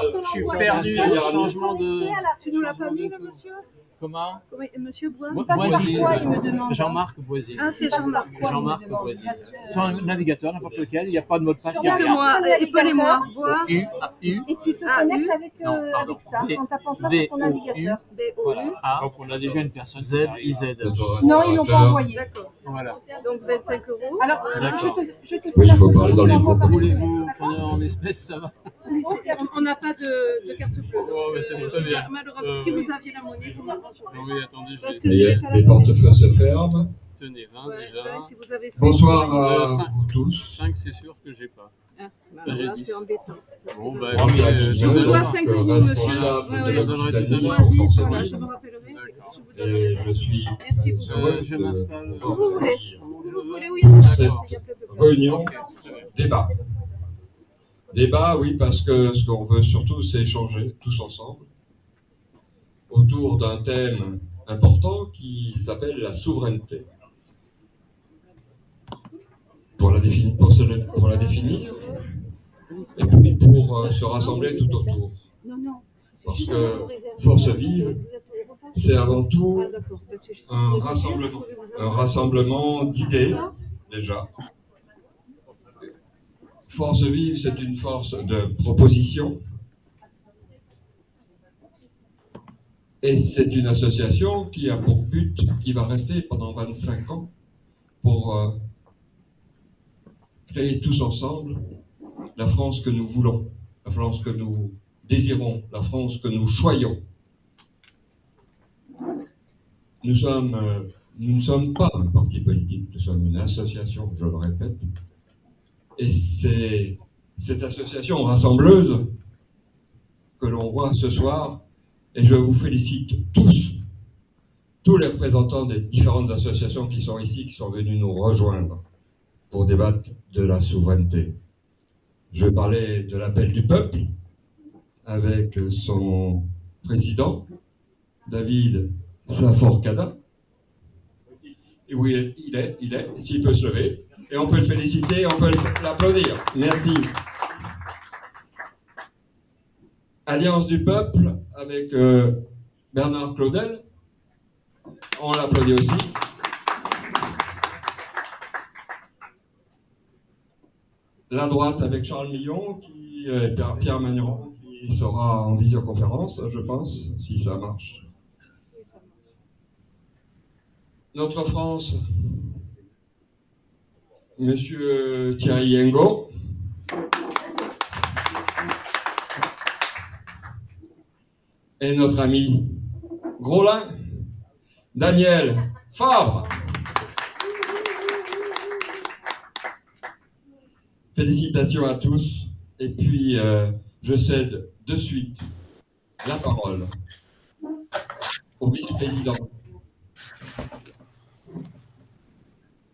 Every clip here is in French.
je suis perdu dans le changement de... Tu nous l'as pas mis, le monsieur? Comment? Monsieur Bois? Boisier, il me demande. Jean-Marc Boisier. Ah, c'est Jean-Marc. Jean-Marc Boisier. Sur un navigateur, n'importe lequel, il n'y a pas de mot de passe. Dites-moi, épelez-moi. Bois. U, U. Et tu te connectes avec ça, en tapant ça sur ton navigateur. Voilà. Donc on a déjà une personne. Z, IZ. Non, ils l'ont pas envoyé. D'accord. Voilà. Donc 25 €. Alors, D'accord. je te fais Oui, la il faut photo, parler dans je les l'envoie par groupes. Voulez-vous SMS, qu'on d'accord en espèces, ça va? On n'a pas de carte bleue. Oh, mais c'est très bien. Malheureusement, si vous aviez la monnaie, vous m'arrangez. Non, oui, attendez, je vais Ça essayer. y est, les portefeuilles se ferment. Tenez, 20 Ouais, déjà. si vous avez Bonsoir à cinq. vous tous. 5, c'est sûr que j'ai pas. Ah, j'ai là, 10. c'est embêtant. Bon, bah, Moi, écoutez, Guillaume, tout à Bois l'heure. 5 €, monsieur. responsable Ouais, de ouais. l'Occitanie Bois en 10, Force voilà, je Vive. me rappellerai. D'accord. Je vous donnerai. Et je suis Merci beaucoup. heureux Je de m'installe. Où vous voulez. Où vous voulez, oui, cette il y a plein de place. réunion débat. Débat, oui, parce que ce qu'on veut surtout, c'est échanger tous ensemble autour d'un thème important qui s'appelle la souveraineté. Pour la définir, et puis pour se rassembler tout autour. Parce que Force Vive, c'est avant tout un rassemblement d'idées, déjà. Force Vive, c'est une force de proposition. Et c'est une association qui a pour but, qui va rester pendant 25 ans, pour créer tous ensemble la France que nous voulons, la France que nous désirons, la France que nous choyons. Nous ne sommes pas un parti politique, nous sommes une association, je le répète. Et c'est cette association rassembleuse que l'on voit ce soir, et je vous félicite tous les représentants des différentes associations qui sont ici, qui sont venus nous rejoindre pour débattre de la souveraineté. Je parlais de l'appel du peuple avec son président, David Saforcada. Et oui, il est, s'il peut se lever. Et on peut le féliciter, on peut l'applaudir. Merci. Alliance du peuple avec Bernard Claudel. On l'applaudit aussi. La droite avec Charles Millon, Pierre Magneron, qui sera en visioconférence, je pense, si ça marche. Notre France, Monsieur Thierry Hengo. Et notre ami Grolin, Daniel Fabre. Félicitations à tous. Et puis, je cède de suite la parole au vice-président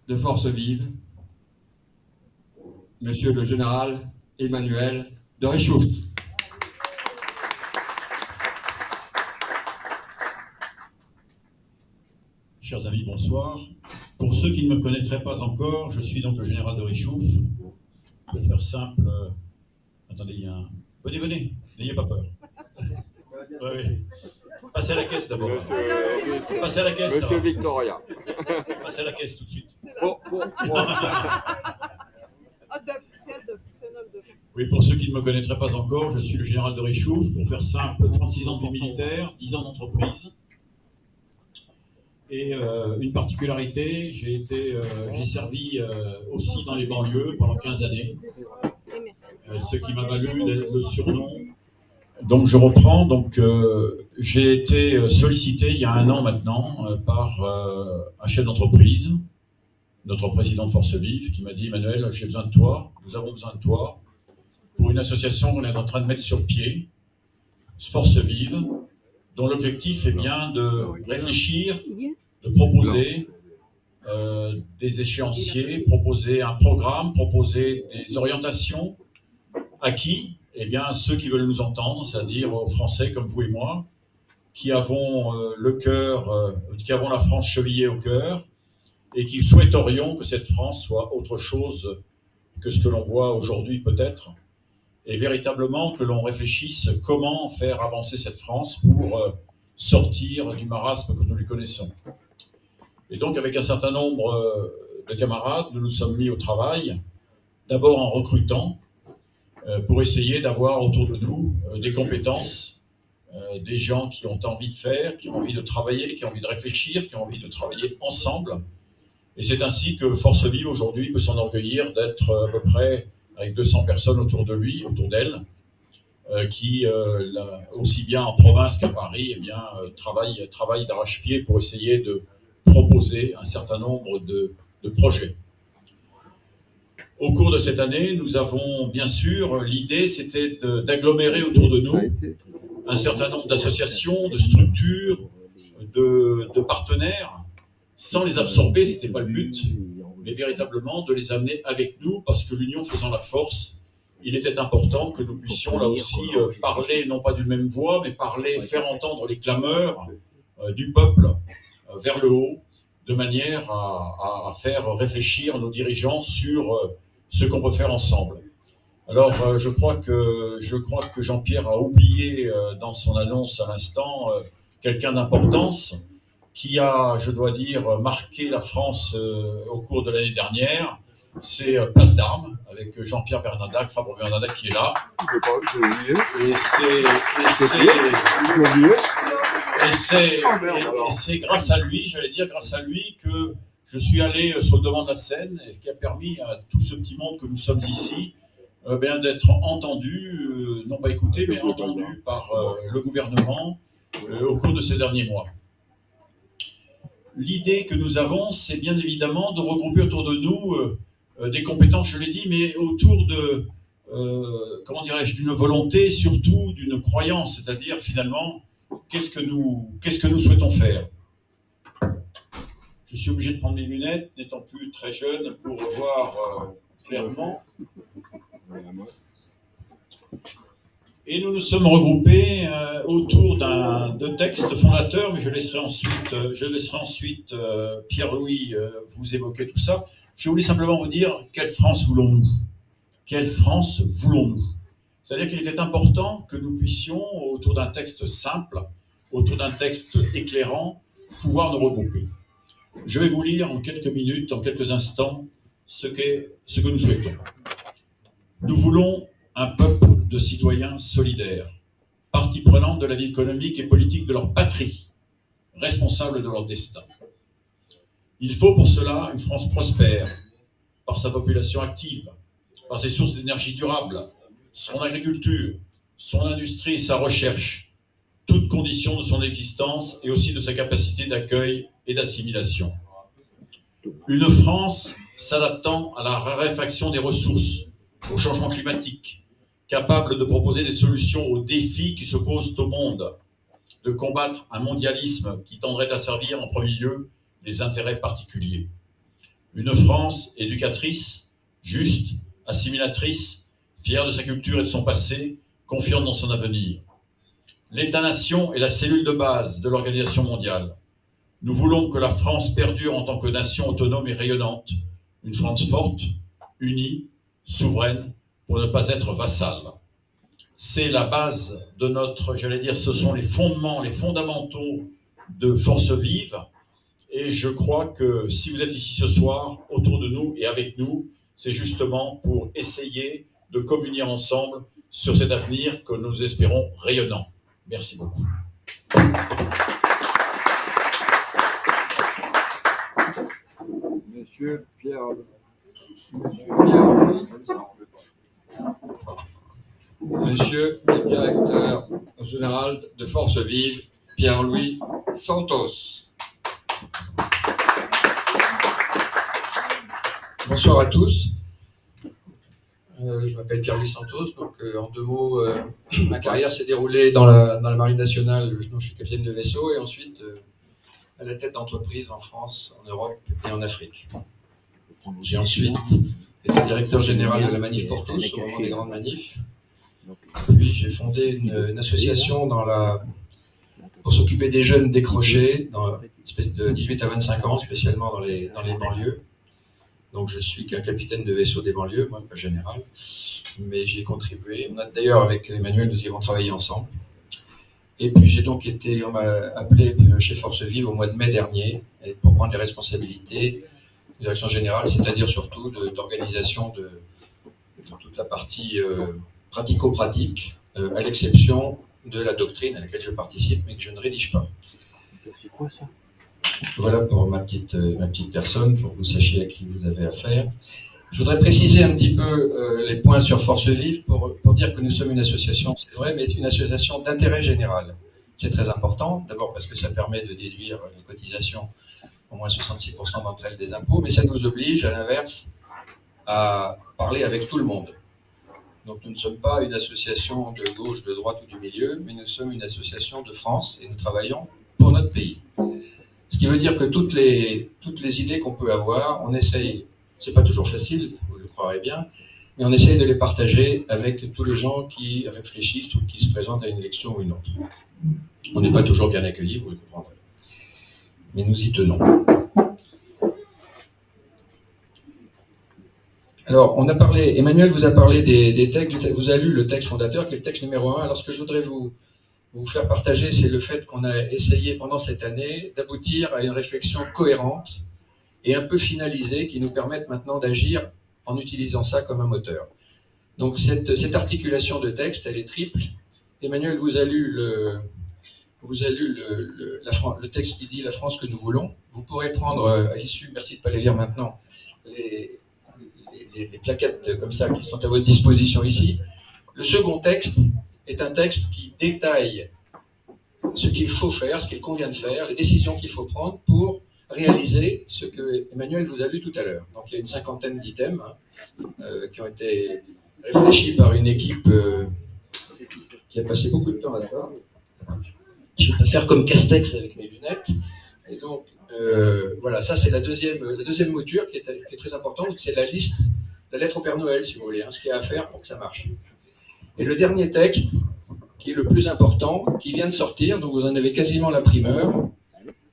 de Force Vive, Monsieur le Général Emmanuel de Richouft. Chers amis, bonsoir. Pour ceux qui ne me connaîtraient pas encore, je suis donc le général de Richouft. Pour faire simple, attendez, il y a un... Venez, n'ayez pas peur. Ouais. Passez à la caisse d'abord. Passez à la caisse. Monsieur Victoria. Passez à la caisse tout de suite. Oui, pour ceux qui ne me connaîtraient pas encore, je suis le général de Richouft. Pour faire simple, 36 ans de vie militaire, 10 ans d'entreprise. Et une particularité, j'ai servi aussi dans les banlieues pendant 15 années, ce qui m'a valu le surnom. Donc je reprends, j'ai été sollicité il y a 1 an maintenant par un chef d'entreprise, notre président de Force Vive, qui m'a dit « Emmanuel, j'ai besoin de toi, nous avons besoin de toi, pour une association qu'on est en train de mettre sur pied, Force Vive, dont l'objectif est bien de réfléchir, de proposer des échéanciers, proposer un programme, proposer des orientations. À qui? Eh bien, à ceux qui veulent nous entendre, c'est-à-dire aux Français comme vous et moi, qui avons le cœur, qui avons la France chevillée au cœur, et qui souhaiterions que cette France soit autre chose que ce que l'on voit aujourd'hui peut-être, et véritablement que l'on réfléchisse comment faire avancer cette France pour sortir du marasme que nous lui connaissons. Et donc, avec un certain nombre de camarades, nous nous sommes mis au travail, d'abord en recrutant, pour essayer d'avoir autour de nous des compétences, des gens qui ont envie de faire, qui ont envie de travailler, qui ont envie de réfléchir, qui ont envie de travailler ensemble. Et c'est ainsi que Force Vive aujourd'hui peut s'enorgueillir d'être à peu près avec 200 personnes autour de lui, autour d'elle, qui, aussi bien en province qu'à Paris, eh bien, travaillent d'arrache-pied pour essayer de proposer un certain nombre de projets. Au cours de cette année, nous avons bien sûr, l'idée c'était d'agglomérer autour de nous un certain nombre d'associations, de structures, de partenaires, sans les absorber, ce n'était pas le but, mais véritablement de les amener avec nous, parce que l'union faisant la force, il était important que nous puissions là aussi parler, non pas d'une même voix, mais parler, faire entendre les clameurs du peuple vers le haut, de manière à faire réfléchir nos dirigeants sur ce qu'on peut faire ensemble. Alors, je crois que Jean-Pierre a oublié dans son annonce à l'instant quelqu'un d'importance qui a, je dois dire, marqué la France au cours de l'année dernière. C'est Place d'Armes, avec Jean-Pierre Bernadac, Fabre Bernadac qui est là. Et c'est grâce à lui, j'allais dire, grâce à lui que je suis allé sur le devant de la scène, et qui a permis à tout ce petit monde que nous sommes ici d'être entendu, non pas écouté, mais entendu par le gouvernement au cours de ces derniers mois. L'idée que nous avons, c'est bien évidemment de regrouper autour de nous des compétences, je l'ai dit, mais autour de, comment dirais-je, d'une volonté, surtout d'une croyance, c'est-à-dire finalement, qu'est-ce que nous souhaitons faire. Je suis obligé de prendre mes lunettes, n'étant plus très jeune, pour voir clairement. Et nous nous sommes regroupés autour de textes fondateurs, mais je laisserai ensuite Pierre-Louis vous évoquer tout ça. Je voulais simplement vous dire, quelle France voulons-nous? Quelle France voulons-nous? C'est-à-dire qu'il était important que nous puissions, autour d'un texte simple, autour d'un texte éclairant, pouvoir nous regrouper. Je vais vous lire en quelques minutes, en quelques instants, ce que nous souhaitons. Nous voulons un peuple de citoyens solidaires, partie prenante de la vie économique et politique de leur patrie, responsables de leur destin. Il faut pour cela une France prospère, par sa population active, par ses sources d'énergie durable, son agriculture, son industrie et sa recherche, toutes conditions de son existence et aussi de sa capacité d'accueil et d'assimilation. Une France s'adaptant à la raréfaction des ressources, au changement climatique, capable de proposer des solutions aux défis qui se posent au monde, de combattre un mondialisme qui tendrait à servir en premier lieu les intérêts particuliers. Une France éducatrice, juste, assimilatrice, fière de sa culture et de son passé, confiante dans son avenir. L'État-nation est la cellule de base de l'organisation mondiale. Nous voulons que la France perdure en tant que nation autonome et rayonnante, une France forte, unie, souveraine, pour ne pas être vassale. C'est la base de notre, j'allais dire, ce sont les fondements, les fondamentaux de Force Vive. Et je crois que si vous êtes ici ce soir, autour de nous et avec nous, c'est justement pour essayer de communier ensemble sur cet avenir que nous espérons rayonnant. Merci beaucoup. Monsieur Pierre. Monsieur le directeur général de Force Vive, Pierre-Louis Santos. Bonsoir à tous. Je m'appelle Pierre-Louis Santos. Donc, en deux mots, ma carrière s'est déroulée dans la Marine nationale. Je suis capitaine de vaisseau et ensuite à la tête d'entreprise en France, en Europe et en Afrique. J'ai ensuite été directeur général de la Manif Portos au moment des grandes manifs. Puis j'ai fondé une association pour s'occuper des jeunes décrochés, de 18 à 25 ans, spécialement dans les banlieues. Donc je suis qu'un capitaine de vaisseau des banlieues, moi pas général, mais j'y ai contribué. D'ailleurs avec Emmanuel, nous y avons travaillé ensemble. Et puis j'ai donc été, on m'a appelé chez Force Vive au mois de mai dernier pour prendre les responsabilités de direction générale, c'est-à-dire surtout d'organisation de toute la partie pratico-pratique, à l'exception de la doctrine à laquelle je participe mais que je ne rédige pas. C'est quoi ça? Voilà pour ma petite personne, pour que vous sachiez à qui vous avez affaire. Je voudrais préciser un petit peu les points sur Force Vive pour dire que nous sommes une association, c'est vrai, mais une association d'intérêt général. C'est très important, d'abord parce que ça permet de déduire les cotisations, au moins 66% d'entre elles des impôts, mais ça nous oblige, à l'inverse, à parler avec tout le monde. Donc nous ne sommes pas une association de gauche, de droite ou du milieu, mais nous sommes une association de France et nous travaillons pour notre pays. Ce qui veut dire que toutes les idées qu'on peut avoir, on essaye, c'est pas toujours facile, vous le croirez bien, mais on essaye de les partager avec tous les gens qui réfléchissent ou qui se présentent à une élection ou une autre. On n'est pas toujours bien accueillis, vous le comprendrez. Mais nous y tenons. Alors, on a parlé, Emmanuel vous a parlé des textes, vous a lu le texte fondateur, qui est le texte numéro 1. Alors, ce que je voudrais vous faire partager, c'est le fait qu'on a essayé pendant cette année d'aboutir à une réflexion cohérente et un peu finalisée qui nous permette maintenant d'agir en utilisant ça comme un moteur. Donc cette articulation de texte, elle est triple. Emmanuel vous a lu le texte qui dit « La France que nous voulons ». Vous pourrez prendre à l'issue, merci de ne pas les lire maintenant, les plaquettes comme ça qui sont à votre disposition ici. Le second texte est un texte qui détaille ce qu'il faut faire, ce qu'il convient de faire, les décisions qu'il faut prendre pour réaliser ce que Emmanuel vous a lu tout à l'heure. Donc il y a une 50aine d'items qui ont été réfléchis par une équipe qui a passé beaucoup de temps à ça. Je vais faire comme Castex avec mes lunettes. Et donc voilà, ça c'est la deuxième mouture qui est très importante, c'est la liste, la lettre au Père Noël si vous voulez, ce qu'il y a à faire pour que ça marche. Et le dernier texte, qui est le plus important, qui vient de sortir, donc vous en avez quasiment la primeur,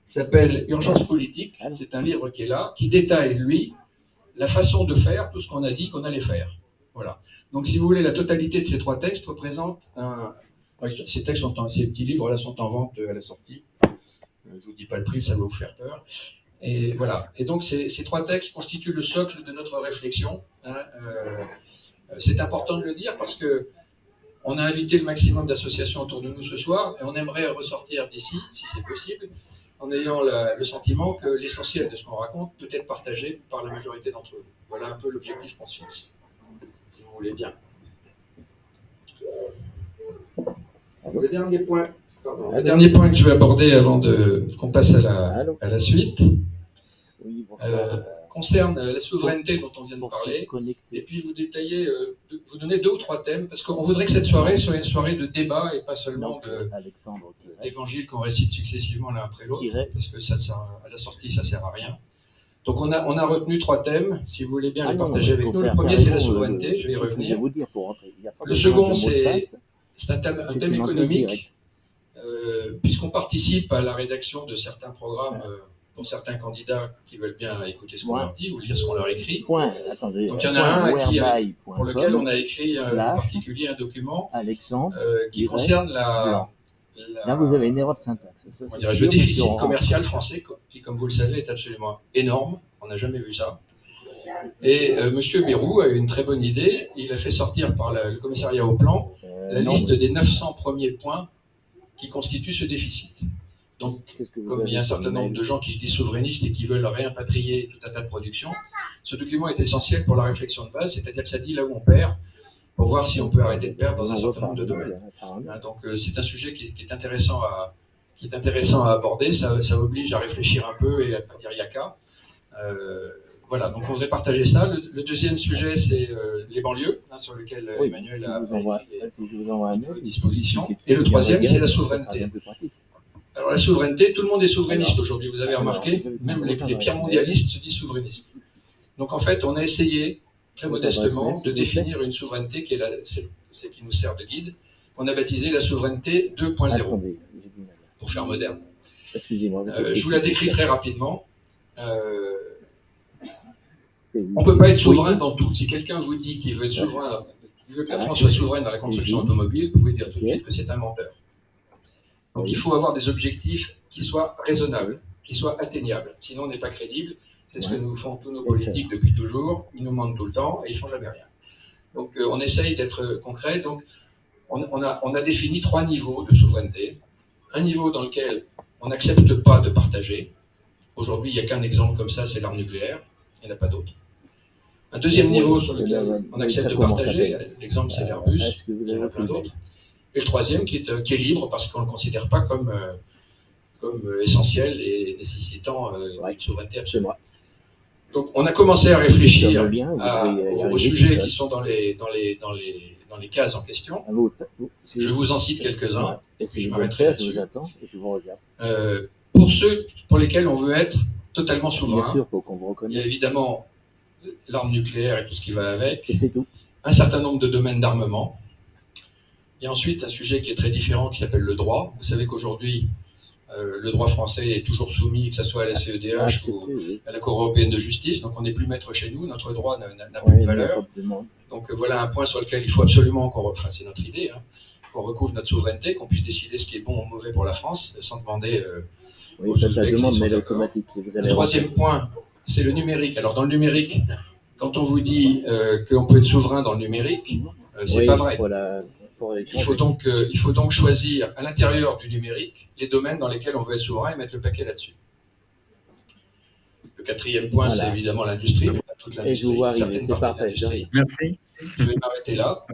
s'appelle Urgence politique. C'est un livre qui est là, qui détaille, lui, la façon de faire tout ce qu'on a dit qu'on allait faire. Voilà. Donc, si vous voulez, la totalité de ces trois textes représente ces petits livres-là sont en vente à la sortie. Je ne vous dis pas le prix, ça va vous faire peur. Et voilà. Et donc, ces trois textes constituent le socle de notre réflexion. C'est important de le dire parce que on a invité le maximum d'associations autour de nous ce soir et on aimerait ressortir d'ici, si c'est possible, en ayant le sentiment que l'essentiel de ce qu'on raconte peut être partagé par la majorité d'entre vous. Voilà un peu l'objectif qu'on se fixe, si vous voulez bien. Le dernier point que je vais aborder avant qu'on passe à la suite concerne la souveraineté dont on vient de parler, et puis vous détaillez, vous donnez 2 ou 3 thèmes, parce qu'on voudrait que cette soirée soit une soirée de débat et pas seulement d'évangiles qu'on récite successivement l'un après l'autre, parce que ça, à la sortie, ça sert à rien. Donc on a retenu 3 thèmes, si vous voulez bien les partager avec nous. Le premier, c'est la souveraineté, je vais y revenir. Le second, c'est un thème économique, puisqu'on participe à la rédaction de certains programmes pour certains candidats qui veulent bien écouter ce qu'on leur dit ou lire ce qu'on leur écrit. Donc il y en a un pour lequel on a écrit en particulier un document qui concerne Là, vous avez une erreur de syntaxe. le déficit commercial français, qui, comme vous le savez, est absolument énorme. On n'a jamais vu ça. Et M. Bayrou a eu une très bonne idée. Il a fait sortir par le commissariat au plan la liste des 900 premiers points qui constituent ce déficit. Donc, comme il y a un certain nombre de gens qui se disent souverainistes et qui veulent réimpatrier tout un tas de productions, ce document est essentiel pour la réflexion de base, c'est-à-dire que ça dit là où on perd, pour voir si on peut arrêter de perdre dans un certain nombre de domaines. Donc, c'est un sujet qui est intéressant à aborder, ça oblige à réfléchir un peu et à ne pas dire yaka. Voilà, donc on voudrait partager ça. Le deuxième sujet, c'est les banlieues, sur lequel Emmanuel a écrit disposition. Et le troisième, c'est la souveraineté. Alors la souveraineté, tout le monde est souverainiste aujourd'hui, vous avez remarqué, même les pires mondialistes se disent souverainistes. Donc en fait, on a essayé, très modestement, de définir une souveraineté qui est celle qui nous sert de guide, qu'on a baptisée la souveraineté 2.0, pour faire moderne. Je vous la décris très rapidement. On ne peut pas être souverain dans tout. Si quelqu'un vous dit qu'il veut être souverain, qu'il veut que la France soit souveraine dans la construction automobile, vous pouvez dire tout de suite que c'est un menteur. Donc il faut avoir des objectifs qui soient raisonnables, qui soient atteignables. Sinon on n'est pas crédible. C'est ce que nous font tous nos politiques depuis toujours. Ils nous mentent tout le temps et ils ne font jamais rien. Donc on essaye d'être concret. Donc on a défini 3 niveaux de souveraineté. Un niveau dans lequel on n'accepte pas de partager. Aujourd'hui, il n'y a qu'un exemple comme ça, c'est l'arme nucléaire. Il n'y en a pas d'autre. Un deuxième niveau sur lequel on accepte de partager, l'exemple c'est l'Airbus, il y en a plein d'autres. Et le troisième qui est libre parce qu'on ne le considère pas comme essentiel et nécessitant une souveraineté absolue. Donc on a commencé à réfléchir aux sujets qui sont dans les cases en question. Je vous en cite quelques-uns, et puis je m'arrêterai là-dessus. Pour ceux pour lesquels on veut être totalement souverain, il y a évidemment l'arme nucléaire et tout ce qui va avec, un certain nombre de domaines d'armement. Il y a ensuite un sujet qui est très différent qui s'appelle le droit. Vous savez qu'aujourd'hui, le droit français est toujours soumis, que ce soit à la CEDH ou à la Cour européenne de justice, donc on n'est plus maître chez nous, notre droit n'a plus de valeur. Donc voilà un point sur lequel il faut absolument c'est notre idée, qu'on recouvre notre souveraineté, qu'on puisse décider ce qui est bon ou mauvais pour la France, sans demander aux Ouzbeks s'ils sont d'accord. Le troisième point, c'est le numérique. Alors dans le numérique, quand on vous dit qu'on peut être souverain dans le numérique, c'est pas vrai. Il faut donc choisir à l'intérieur du numérique les domaines dans lesquels on veut être souverain et mettre le paquet là-dessus. Le quatrième point, c'est évidemment l'industrie, mais pas toute l'industrie, certaines parties de l'industrie. Merci. Je vais m'arrêter là.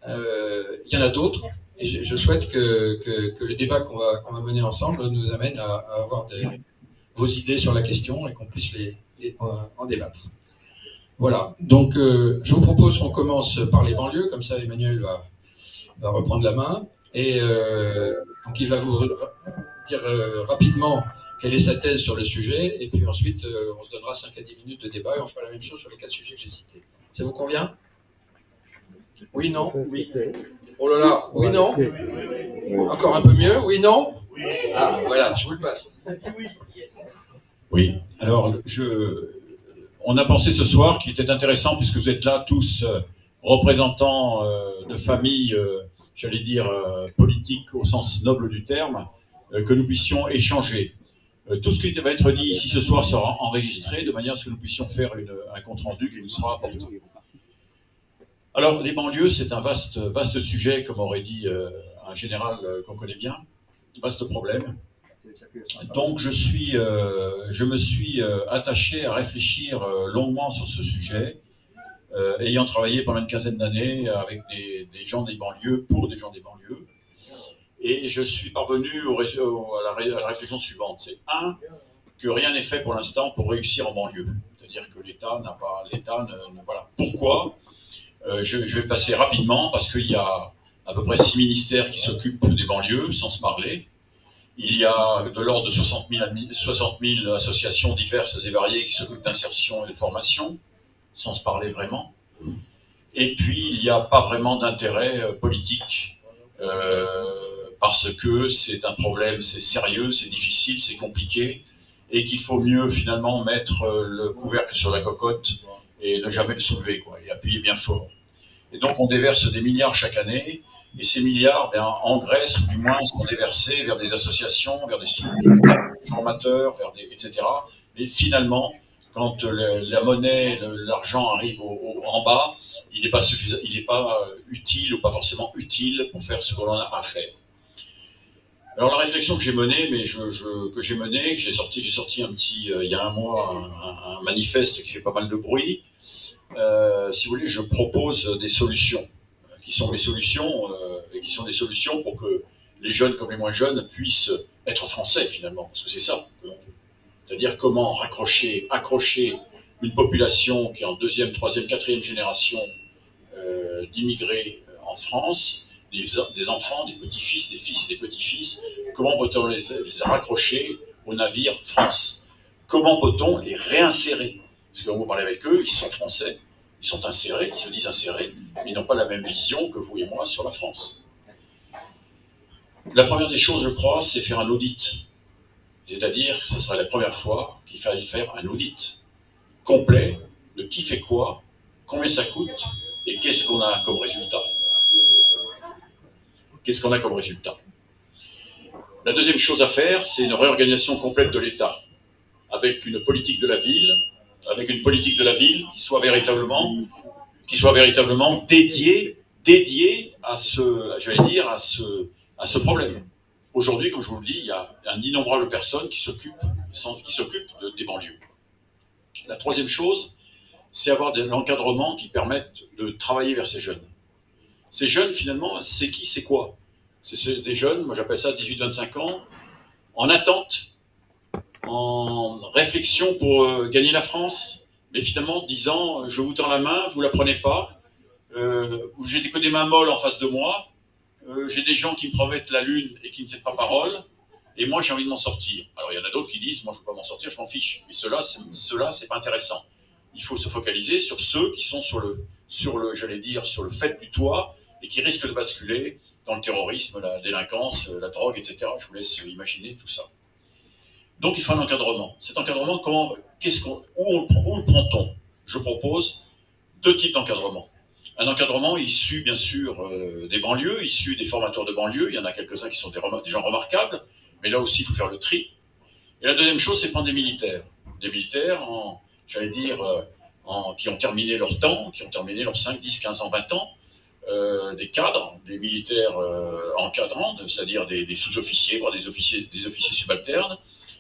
Il y en a d'autres, et je souhaite que le débat qu'on va mener ensemble nous amène à avoir vos idées sur la question et qu'on puisse en débattre. Voilà, donc je vous propose qu'on commence par les banlieues, comme ça Emmanuel va reprendre la main, et donc il va vous dire rapidement quelle est sa thèse sur le sujet, et puis ensuite on se donnera 5 à 10 minutes de débat, et on fera la même chose sur les 4 sujets que j'ai cités. Ça vous convient? Oui, non? Oui. Oh là là, oui, non? Encore un peu mieux? Oui, non? Ah, voilà, je vous le passe. Oui, alors on a pensé ce soir qu'il était intéressant, puisque vous êtes là tous représentants de familles, j'allais dire politiques au sens noble du terme, que nous puissions échanger. Tout ce qui va être dit ici ce soir sera enregistré, de manière à ce que nous puissions faire un compte-rendu qui nous sera important. Alors, les banlieues, c'est un vaste sujet, comme aurait dit un général qu'on connaît bien, vaste problème. Donc, je me suis attaché à réfléchir longuement sur ce sujet, ayant travaillé pendant une quinzaine d'années avec des gens des banlieues, pour des gens des banlieues. Et je suis parvenu à la réflexion suivante. C'est que rien n'est fait pour l'instant pour réussir en banlieue. C'est-à-dire que l'État voilà. Pourquoi ? Je vais passer rapidement parce qu'il y a à peu près 6 ministères qui s'occupent des banlieues, sans se parler. Il y a de l'ordre de 60 000 associations diverses et variées qui s'occupent d'insertion et de formation, sans se parler vraiment. Et puis, il n'y a pas vraiment d'intérêt politique, parce que c'est un problème, c'est sérieux, c'est difficile, c'est compliqué, et qu'il faut mieux finalement mettre le couvercle sur la cocotte et ne jamais le soulever, et appuyer bien fort. Et donc on déverse des milliards chaque année, et ces milliards engraissent, ou du moins sont déversés vers des associations, vers des structures, des formateurs, etc. Et finalement, quand la monnaie, l'argent arrive en bas, il n'est pas utile, ou pas forcément utile pour faire ce que l'on a à faire. Alors la réflexion que j'ai menée, j'ai sorti il y a un mois, un manifeste qui fait pas mal de bruit. Si vous voulez, je propose des solutions, qui sont des solutions pour que les jeunes comme les moins jeunes puissent être français finalement, parce que c'est ça que l'on veut. C'est-à-dire comment accrocher une population qui est en 2e, 3e, 4e génération d'immigrés en France, des enfants, des petits-fils, des fils et des petits-fils, comment peut-on les raccrocher au navire France? Comment peut-on les réinsérer? Parce que quand vous parlez avec eux, ils sont français, ils sont insérés, ils se disent insérés, mais ils n'ont pas la même vision que vous et moi sur la France. La première des choses, je crois, c'est faire un audit. C'est-à-dire que ce sera la première fois qu'il faille faire un audit complet de qui fait quoi, combien ça coûte et qu'est-ce qu'on a comme résultat. Qu'est-ce qu'on a comme résultat? La deuxième chose à faire, c'est une réorganisation complète de l'État, avec une politique de la ville, qui soit véritablement dédiée à ce problème. Aujourd'hui, comme je vous le dis, il y a un innombrable personnes qui s'occupent des banlieues. La troisième chose, c'est avoir de l'encadrement qui permette de travailler vers ces jeunes. Ces jeunes, finalement, c'est qui, c'est quoi? C'est des jeunes, moi j'appelle ça 18-25 ans, en attente, en réflexion pour gagner la France, mais finalement disant je vous tends la main, vous la prenez pas, j'ai des mains molles en face de moi, j'ai des gens qui me promettent la lune et qui ne tiennent pas parole, et moi j'ai envie de m'en sortir. Alors il y en a d'autres qui disent moi je ne veux pas m'en sortir, je m'en fiche, mais ceux-là c'est pas intéressant. Il faut se focaliser sur ceux qui sont sur le fait du toit et qui risquent de basculer dans le terrorisme, la délinquance, la drogue, etc. Je vous laisse imaginer tout ça. Donc il faut un encadrement. Cet encadrement, où le prend-on? Je propose deux types d'encadrement. Un encadrement issu bien sûr des banlieues, issu des formateurs de banlieue. Il y en a quelques-uns qui sont des gens remarquables, mais là aussi il faut faire le tri. Et la deuxième chose, c'est prendre des militaires. Des militaires, qui ont terminé leur temps, qui ont terminé leurs 5, 10, 15 ans, 20 ans, des cadres, des militaires encadrants, c'est-à-dire des sous-officiers, voire des officiers subalternes,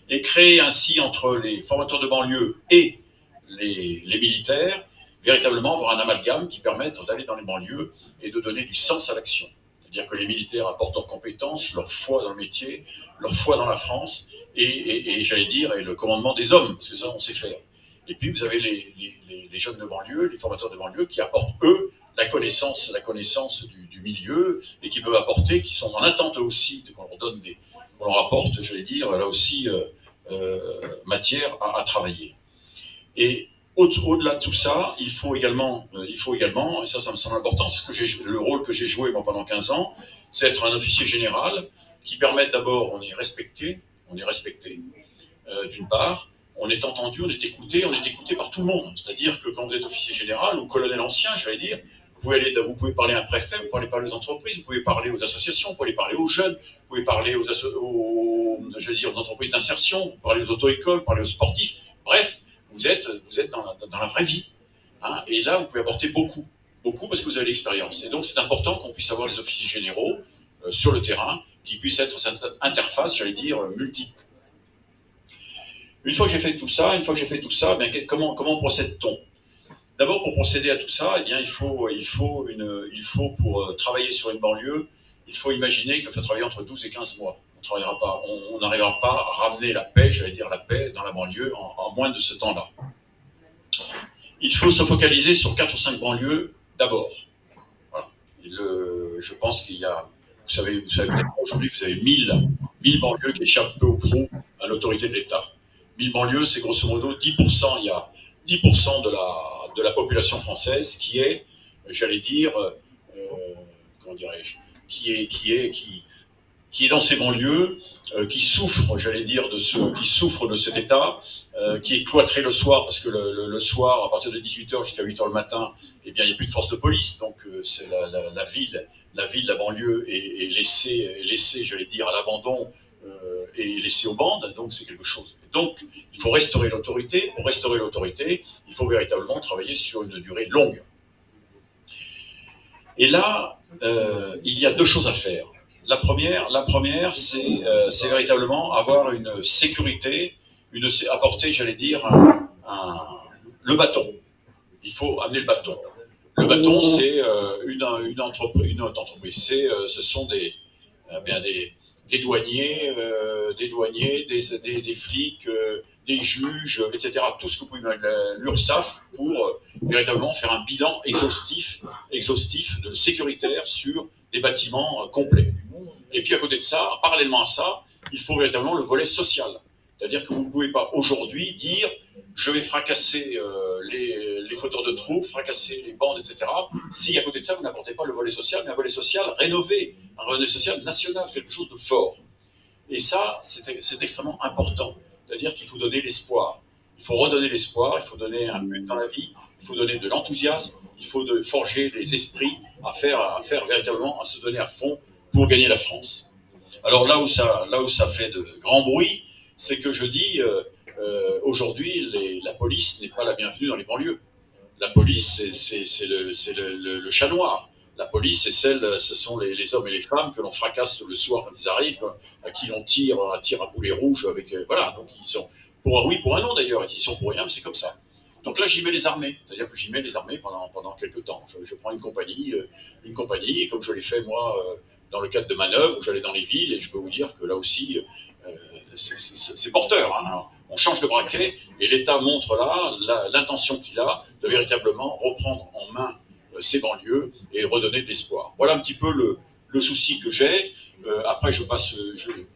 et créer ainsi entre les formateurs de banlieue et les militaires, véritablement avoir un amalgame qui permette d'aller dans les banlieues et de donner du sens à l'action. C'est-à-dire que les militaires apportent leurs compétences, leur foi dans le métier, leur foi dans la France, et le commandement des hommes, parce que ça on sait faire. Et puis vous avez les jeunes de banlieue, les formateurs de banlieue qui apportent eux la connaissance du milieu et qui peuvent apporter, qui sont en attente aussi qu'on leur apporte, là aussi matière à travailler. Et au-delà de tout ça, il faut également, et ça me semble important, c'est le rôle que j'ai joué moi pendant 15 ans, c'est être un officier général qui permette d'abord, on est respecté d'une part, on est entendu, on est écouté par tout le monde. C'est-à-dire que quand vous êtes officier général ou colonel ancien, vous pouvez parler à un préfet, vous pouvez parler aux entreprises, vous pouvez parler aux associations, vous pouvez parler aux jeunes, vous pouvez parler aux entreprises d'insertion, vous pouvez parler aux auto-écoles, vous parler aux sportifs. Bref, vous êtes dans la vraie vie. Hein, et là, vous pouvez apporter beaucoup parce que vous avez l'expérience. Et donc, c'est important qu'on puisse avoir des officiers généraux sur le terrain qui puissent être cette interface, multiple. Une fois que j'ai fait tout ça, comment procède-t-on? D'abord, pour procéder à tout ça, il faut pour travailler sur une banlieue, il faut imaginer qu'il faut travailler entre 12 et 15 mois. On n'arrivera pas à ramener la paix dans la banlieue en moins de ce temps-là. Il faut se focaliser sur 4 ou 5 banlieues d'abord. Voilà. Je pense qu'il y a, vous savez peut-être aujourd'hui, vous avez 1000 banlieues qui échappent peu ou prou à l'autorité de l'État. 1000 banlieues, c'est grosso modo 10%, il y a 10% de la population française qui est, qui est dans ces banlieues, qui souffre, de cet état, qui est cloîtré le soir, parce que le soir, à partir de 18h jusqu'à 8h le matin, il n'y a plus de force de police, donc c'est la ville, la banlieue est laissée, à l'abandon et laissée aux bandes, donc c'est quelque chose. Donc, il faut restaurer l'autorité. Pour restaurer l'autorité, il faut véritablement travailler sur une durée longue. Et là, il y a 2 choses à faire. La première, c'est véritablement avoir une sécurité, apporter, le bâton. Il faut amener le bâton. Le bâton, c'est une entreprise. Ce sont des douaniers, des flics, des juges, etc. Tout ce que vous pouvez mettre, l'URSSAF, pour véritablement faire un bilan exhaustif sécuritaire sur des bâtiments complets. Et puis à côté de ça, parallèlement à ça, il faut véritablement le volet social. C'est-à-dire que vous ne pouvez pas aujourd'hui dire je vais fracasser les fauteurs de troubles, fracasser les bandes, etc. Si à côté de ça, vous n'apportez pas le volet social, mais un volet social rénové, un volet social national, quelque chose de fort. Et ça, c'est extrêmement important. C'est-à-dire qu'il faut donner l'espoir. Il faut redonner l'espoir, il faut donner un but dans la vie, il faut donner de l'enthousiasme, il faut forger les esprits à faire véritablement, à se donner à fond pour gagner la France. Alors là où ça fait de grand bruit, c'est que je dis aujourd'hui la police n'est pas la bienvenue dans les banlieues. La police c'est le chat noir. La police ce sont les hommes et les femmes que l'on fracasse le soir quand ils arrivent, à qui l'on tire à boulet rouge avec voilà. Donc ils sont pour un oui, pour un non d'ailleurs, ils y sont pour rien, mais c'est comme ça. Donc là, j'y mets les armées, c'est-à-dire que j'y mets les armées pendant quelques temps. Je prends une compagnie, comme je l'ai fait moi dans le cadre de manœuvres où j'allais dans les villes, et je peux vous dire que là aussi, c'est porteur. Hein. On change de braquet et l'État montre là l'intention qu'il a de véritablement reprendre en main ces banlieues et redonner de l'espoir. Voilà un petit peu le souci que j'ai. Après,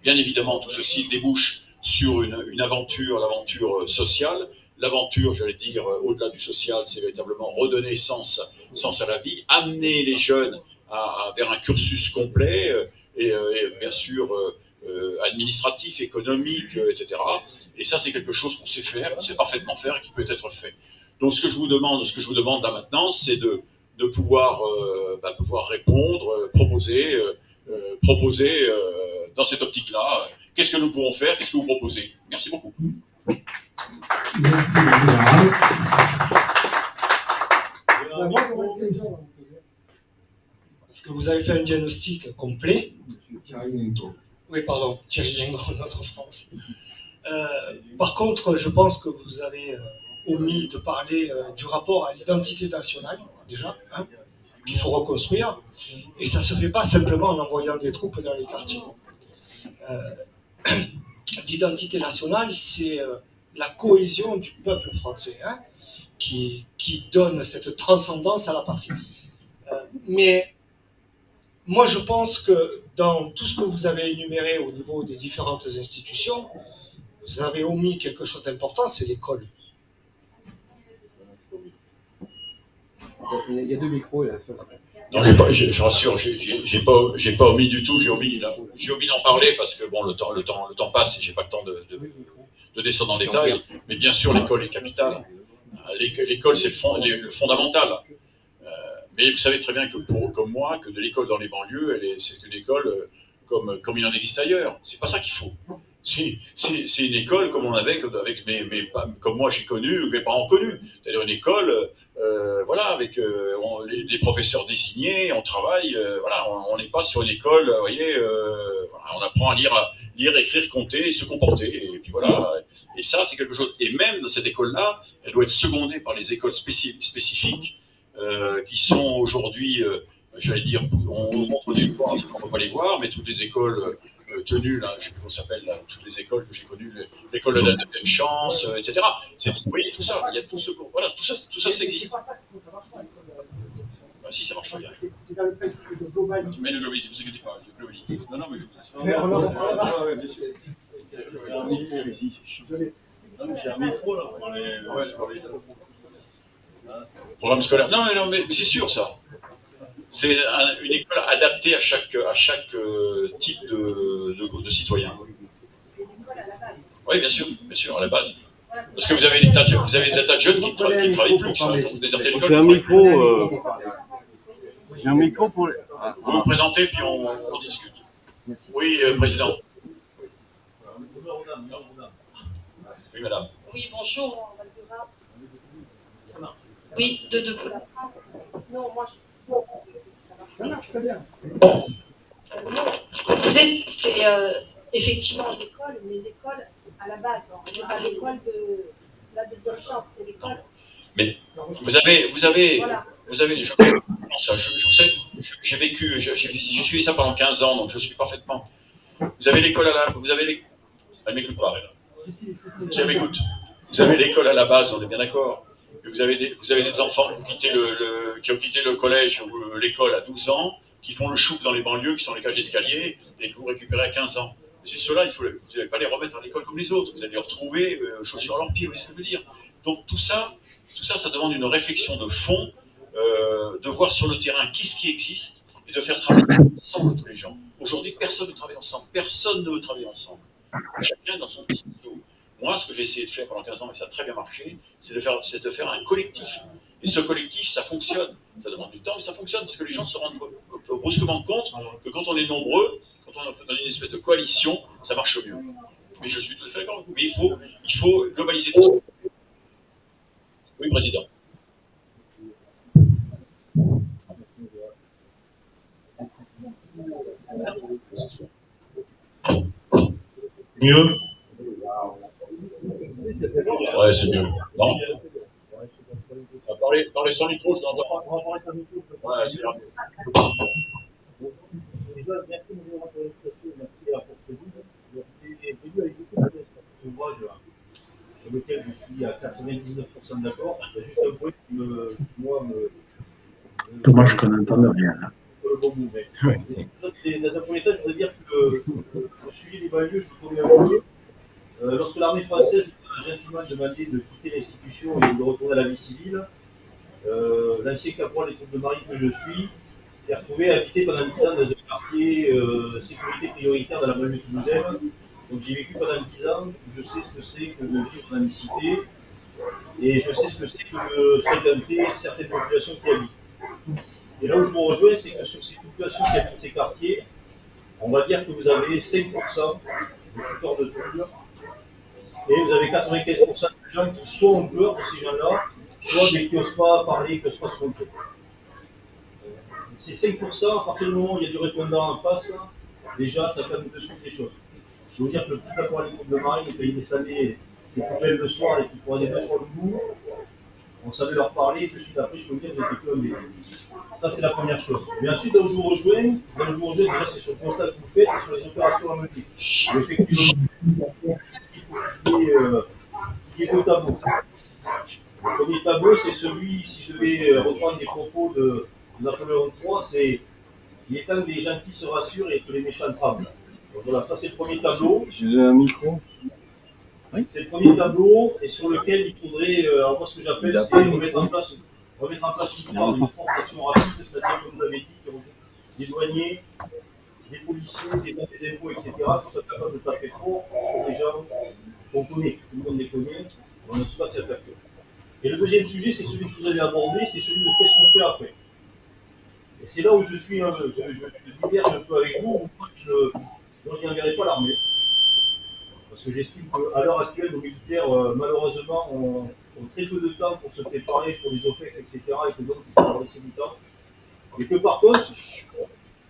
bien évidemment, tout ceci débouche sur une aventure, l'aventure sociale. L'aventure, j'allais dire, au-delà du social, c'est véritablement redonner sens à la vie, amener les jeunes vers un cursus complet et bien sûr administratif, économique, etc. Et ça, c'est quelque chose qu'on sait faire, qu'on sait parfaitement faire et qui peut être fait. Donc, ce que je vous demande là maintenant, c'est de pouvoir répondre, proposer dans cette optique-là. Qu'est-ce que nous pouvons faire? Qu'est-ce que vous proposez? Merci beaucoup. Merci, général. Parce que vous avez fait un diagnostic complet. Oui, pardon, Thierry Liengro, Notre France. Par contre, je pense que vous avez omis de parler du rapport à l'identité nationale, déjà, hein, qu'il faut reconstruire. Et ça ne se fait pas simplement en envoyant des troupes dans les quartiers. L'identité nationale, c'est la cohésion du peuple français, hein, qui donne cette transcendance à la patrie. Mais moi, je pense que dans tout ce que vous avez énuméré au niveau des différentes institutions, vous avez omis quelque chose d'important, c'est l'école. Il y a deux micros là. Non, je rassure, j'ai pas omis du tout, j'ai omis d'en parler parce que bon, le temps passe et j'ai pas le temps de descendre dans les détails. Mais bien sûr, l'école est capitale. L'école, c'est le fondamental. Mais vous savez très bien que comme moi, que de l'école dans les banlieues, c'est une école comme il en existe ailleurs. C'est pas ça qu'il faut. C'est une école comme on avait avec comme moi j'ai connu, mes parents connus. C'est-à-dire une école, voilà, avec les professeurs désignés, on travaille, voilà, on n'est pas sur une école, vous voyez, voilà, on apprend à lire, écrire, compter et se comporter. Et puis voilà. Et ça, c'est quelque chose. Et même dans cette école-là, elle doit être secondée par les écoles spécifiques qui sont aujourd'hui, j'allais dire, on montre du doigt, on ne peut pas les voir, mais toutes les écoles tenues, là, je ne sais plus comment ça s'appelle, toutes les écoles que j'ai connues, l'école de la deuxième chance, etc. Vous voyez, tout ça, il y a tout ce, voilà, tout ça, ça existe. Ah, si, ça marche bien. C'est dans le principe de globalité. Mais le globalité, ne vous inquiétez pas, je globalité. Non, mais je vous assure. Ouais, bien sûr. J'ai un micro là pour les... Programme scolaire. Non, mais c'est sûr ça. C'est une école adaptée à chaque type de citoyen. Oui, bien sûr, à la base. Parce que vous avez des tas de jeunes qui ne travaillent plus, qui sont désertés l'école. J'ai un micro pour... Vous vous présentez, puis on discute. Oui, président. Oui, madame. Oui, bonjour. Oui, de Non, moi, ça marche très bien. Bon. Je disais, c'est effectivement l'école, mais l'école à la base, on n'est pas l'école de la deuxième chance, c'est l'école. Mais vous avez Voilà. Je sais, j'ai vécu, j'ai suivi ça pendant 15 ans, donc je suis parfaitement. Vous avez l'école elle m'écoute pas, elle m'écoute. Vous avez l'école à la base, on est bien d'accord. Vous avez des enfants qui ont quitté le collège ou l'école à 12 ans, qui font le chouf dans les banlieues, qui sont les cages d'escalier, et que vous récupérez à 15 ans. C'est ceux-là, vous n'allez pas les remettre à l'école comme les autres. Vous allez les retrouver chaussures à leurs pieds, vous voyez ce que je veux dire. Donc tout ça, ça demande une réflexion de fond, de voir sur le terrain qu'est-ce qui existe, et de faire travailler ensemble tous les gens. Aujourd'hui, personne ne travaille ensemble. Personne ne veut travailler ensemble. Chacun dans son petit studio. Moi, ce que j'ai essayé de faire pendant 15 ans, et ça a très bien marché, c'est de faire un collectif. Et ce collectif, ça fonctionne. Ça demande du temps, mais ça fonctionne, parce que les gens se rendent brusquement compte que quand on est nombreux, quand on est dans une espèce de coalition, ça marche mieux. Mais je suis tout à fait d'accord avec vous. Mais il faut globaliser tout ça. Oui, Président. Mieux? Ouais, c'est mieux. Non? Parlez sans micro, je l'entends. Ouais, c'est bien. Merci de votre présentation, merci à la porte-ville. J'ai lu avec beaucoup de ouvrage sur lequel je suis à 99% d'accord. Il y a juste un point qui Thomas, je n'entends rien. le bon mot. Dans un premier temps, je voudrais dire que le sujet des banlieues, je le connais un peu. Lorsque l'armée française a gentiment demandé de quitter l'institution et de retourner à la vie civile, l'ancien caporal des troupes de marine que je suis s'est retrouvé à habiter pendant 10 ans dans un quartier sécurité prioritaire dans la banlieue toulousaine. Donc j'ai vécu pendant 10 ans, je sais ce que c'est que de vivre dans une cité et je sais ce que c'est que de fréquenter certaines populations qui habitent. Et là où je vous rejoins, c'est que sur ces populations qui habitent ces quartiers, on va dire que vous avez 5% de fouteurs de troubles et vous avez 95% de gens qui soit ont peur de ces gens-là, soit des qui n'osent pas parler, qui n'osent pas se montrer. Ces 5%, à partir du moment où il y a du répondant en face, déjà ça calme de suite les choses. Je veux dire que le petit caporal des troupes de marine, quand il descendait ses poubelles le soir et qu'il prenait deux sur le bout, on savait leur parler, et tout de suite après, je peux vous dire que j'étais plus un bébé. Ça, c'est la première chose. Mais ensuite, là où je vous rejoins, déjà, c'est sur le constat que vous faites et sur les opérations à mener. Effectivement, il faut qu'il y ait deux tableaux. Le premier tableau, c'est celui, si je devais reprendre des propos de Napoléon III, c'est il est temps que les gentils se rassurent et que les méchants tremblent. Donc voilà, ça c'est le premier tableau. J'ai un micro. Oui. C'est le premier tableau et sur lequel il faudrait, alors moi ce que j'appelle, c'est remettre en place une forte action rapide, c'est-à-dire comme vous l'avez dit, des douaniers, des policiers, des impôts, etc., qui soient capables de taper fort sur des gens qu'on connaît, tout le monde les connaît, on ne sait pas s'y attaquer. Et le deuxième sujet, c'est celui que vous avez abordé, c'est celui de qu'est-ce qu'on fait après. Et c'est là où je suis, je diverge un peu avec vous, moi je n'enverrai pas l'armée. Parce que j'estime qu'à l'heure actuelle, nos militaires, malheureusement, ont très peu de temps pour se préparer pour les OPEX, etc. Et que donc, il faut leur laisser du temps. Et que par contre,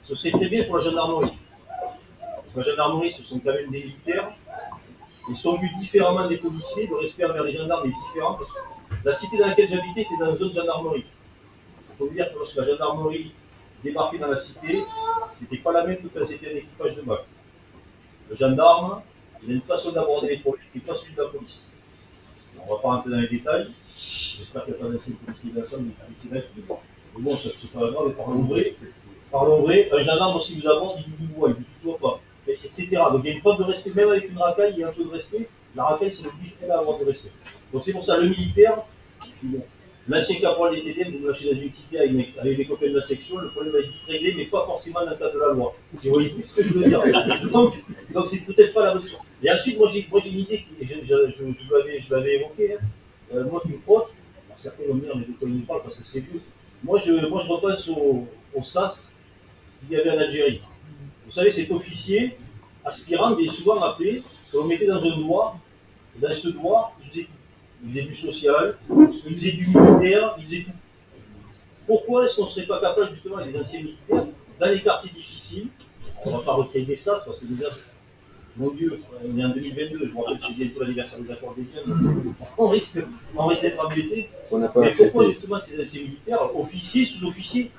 ce serait très bien pour la gendarmerie. Parce que la gendarmerie, ce sont quand même des militaires. Ils sont vus différemment des policiers, le respect envers les gendarmes est différent. La cité dans laquelle j'habitais était dans une zone gendarmerie. Il faut vous dire que lorsque la gendarmerie débarquait dans la cité, c'était pas la même que quand c'était un équipage de BAC. Le gendarme, il a une façon d'aborder les problèmes qui n'est pas celui de la police. On ne va pas rentrer dans les détails. J'espère qu'il n'y a pas d'anciens policiers d'ensemble, des policiers là qui voient. Mais bon, c'est pas grave, parlons vrai. Parlons vrai. Un gendarme, s'il vous aborde, il vous voit, il ne vous tutoie pas, etc. Donc il y a une preuve de respect, même avec une racaille, il y a un peu de respect. La racaille, c'est l'oblige à avoir de respect. Donc c'est pour ça, le militaire, l'ancien caporal des TDM, vous me lâchez dans une cité avec des copains de la section, le problème va être vite réglé, mais pas forcément dans le cadre de la loi. Vous voyez ce que je veux dire. Donc c'est peut-être pas la bonne chose. Et ensuite, moi j'ai une idée, je l'avais évoquée, hein. Moi qui me frotte, certains vont me dire, mais de quoi il nous parle, parce que c'est vieux. Moi je repense au SAS qu'il y avait en Algérie. Vous savez, cet officier aspirant, il est souvent appelé, qu'on mettait dans un doigt, et dans ce doigt, il faisait du social, il faisait du militaire, il faisait tout. Pourquoi est-ce qu'on ne serait pas capable, justement, avec les anciens militaires, dans les quartiers difficiles, on ne va pas recréer des SAS, parce que déjà, mon Dieu, on est en 2022, je me rappelle que c'est bientôt l'anniversaire des accords des biens, on risque d'être embêtés. Mais pourquoi, justement, ces anciens militaires, officiers, sous-officiers,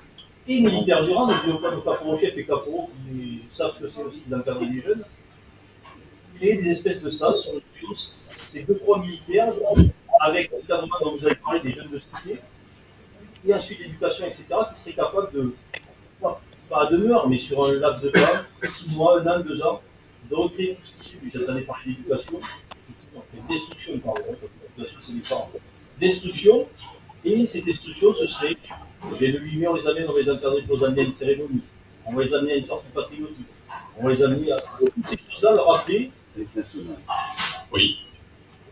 et militaires du rang, donc nos caporaux-chefs et caporaux qui savent ce que c'est aussi d'encadrer les jeunes, créer des espèces de SAS sur lesquels ces 2-3 militaires, avec l'encadrement dont vous avez parlé des jeunes de cité, et ensuite l'éducation, etc., qui seraient capables de, pas à demeure, mais sur un laps de temps, 6 mois, 1 an, 2 ans, de recréer tout ce qui suit. J'entendais parler d'éducation, d'instruction, pardon, l'éducation c'est les parents, d'instruction, et cette instruction, ce serait, dès le 8 mai, on les amène, on les encadrer pour les amener à une cérémonie, on va les amener à une sorte de patriotique, on va les amener à toutes ces choses-là, leur rappeler. Oui.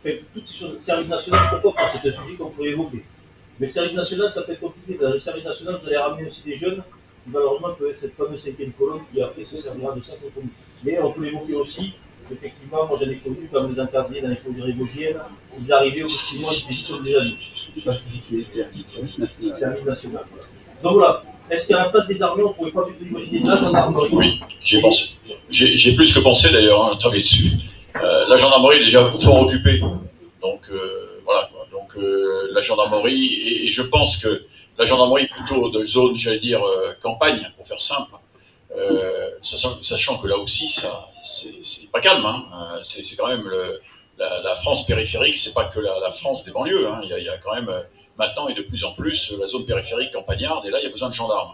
fait, toutes ces choses. Le service national, pourquoi pas? C'est un sujet qu'on pourrait évoquer. Mais le service national, ça peut être compliqué. Dans le service national, vous allez ramener aussi des jeunes qui, malheureusement, peuvent être cette fameuse 5e colonne qui, après, se servira de centre commun. Mais on peut évoquer aussi, effectivement, moi j'en ai connu comme les encadrés dans les fauderies vosgiennes, ils arrivaient effectivement, ils étaient comme des amis. Service national. Donc voilà. Est-ce qu'à la place des armées, on ne pourrait pas du tout imaginer la gendarmerie? Oui, j'y ai pensé. J'ai plus que pensé d'ailleurs, hein, travailler dessus. La gendarmerie est déjà fort occupée. Donc voilà. Quoi. Donc la gendarmerie, et je pense que la gendarmerie est plutôt de zone, j'allais dire, campagne, pour faire simple. Sachant que là aussi, c'est pas calme. Hein. C'est quand même la France périphérique, c'est pas que la France des banlieues. Hein. Il y a quand même maintenant et de plus en plus la zone périphérique campagnarde, et là il y a besoin de gendarmes.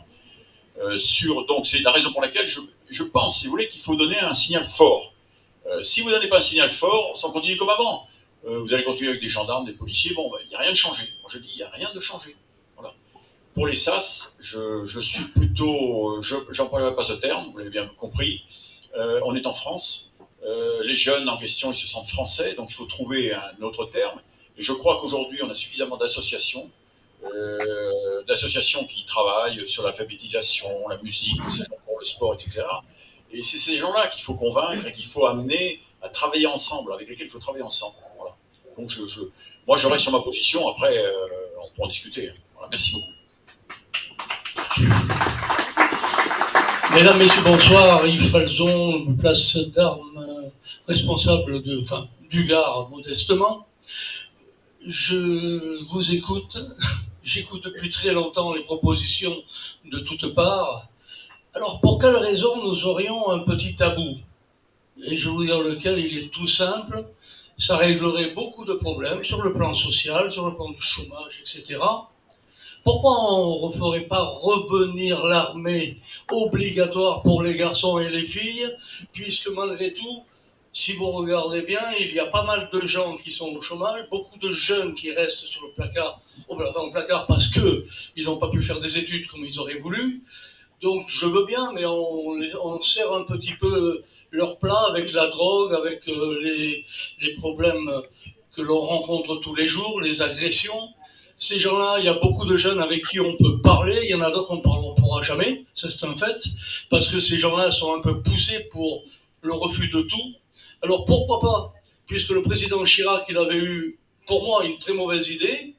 Donc c'est la raison pour laquelle je pense, si vous voulez, qu'il faut donner un signal fort. Si vous ne donnez pas un signal fort, ça continue comme avant. Vous allez continuer avec des gendarmes, des policiers, bon, il n'y a rien de changé. Moi je dis, il n'y a rien de changé. Voilà. Pour les SAS, je suis plutôt, j'emploierai pas ce terme, vous l'avez bien compris, on est en France, les jeunes en question, ils se sentent français, donc il faut trouver un autre terme. Et je crois qu'aujourd'hui, on a suffisamment d'associations qui travaillent sur l'alphabétisation, la musique, le sport, etc. Et c'est ces gens-là qu'il faut convaincre et qu'il faut amener à travailler ensemble, avec lesquels il faut travailler ensemble. Voilà. Donc moi, je reste sur ma position. Après, on pourra en discuter. Voilà. Merci beaucoup. Mesdames, Messieurs, bonsoir. Yves Falzon, place d'armes, responsable du Gard, modestement. Je vous écoute. J'écoute depuis très longtemps les propositions de toutes parts. Alors, pour quelle raison nous aurions un petit tabou? Et je vais vous dire lequel, il est tout simple. Ça réglerait beaucoup de problèmes sur le plan social, sur le plan du chômage, etc. Pourquoi on ne ferait pas revenir l'armée obligatoire pour les garçons et les filles, puisque malgré tout, si vous regardez bien, il y a pas mal de gens qui sont au chômage, beaucoup de jeunes qui restent sur le placard, parce qu'ils n'ont pas pu faire des études comme ils auraient voulu. Donc je veux bien, mais on sert un petit peu leur plat avec la drogue, avec les problèmes que l'on rencontre tous les jours, les agressions. Ces gens-là, il y a beaucoup de jeunes avec qui on peut parler, il y en a d'autres on ne pourra jamais, ça c'est un fait, parce que ces gens-là sont un peu poussés pour le refus de tout. Alors pourquoi pas, puisque le président Chirac, il avait eu, pour moi, une très mauvaise idée,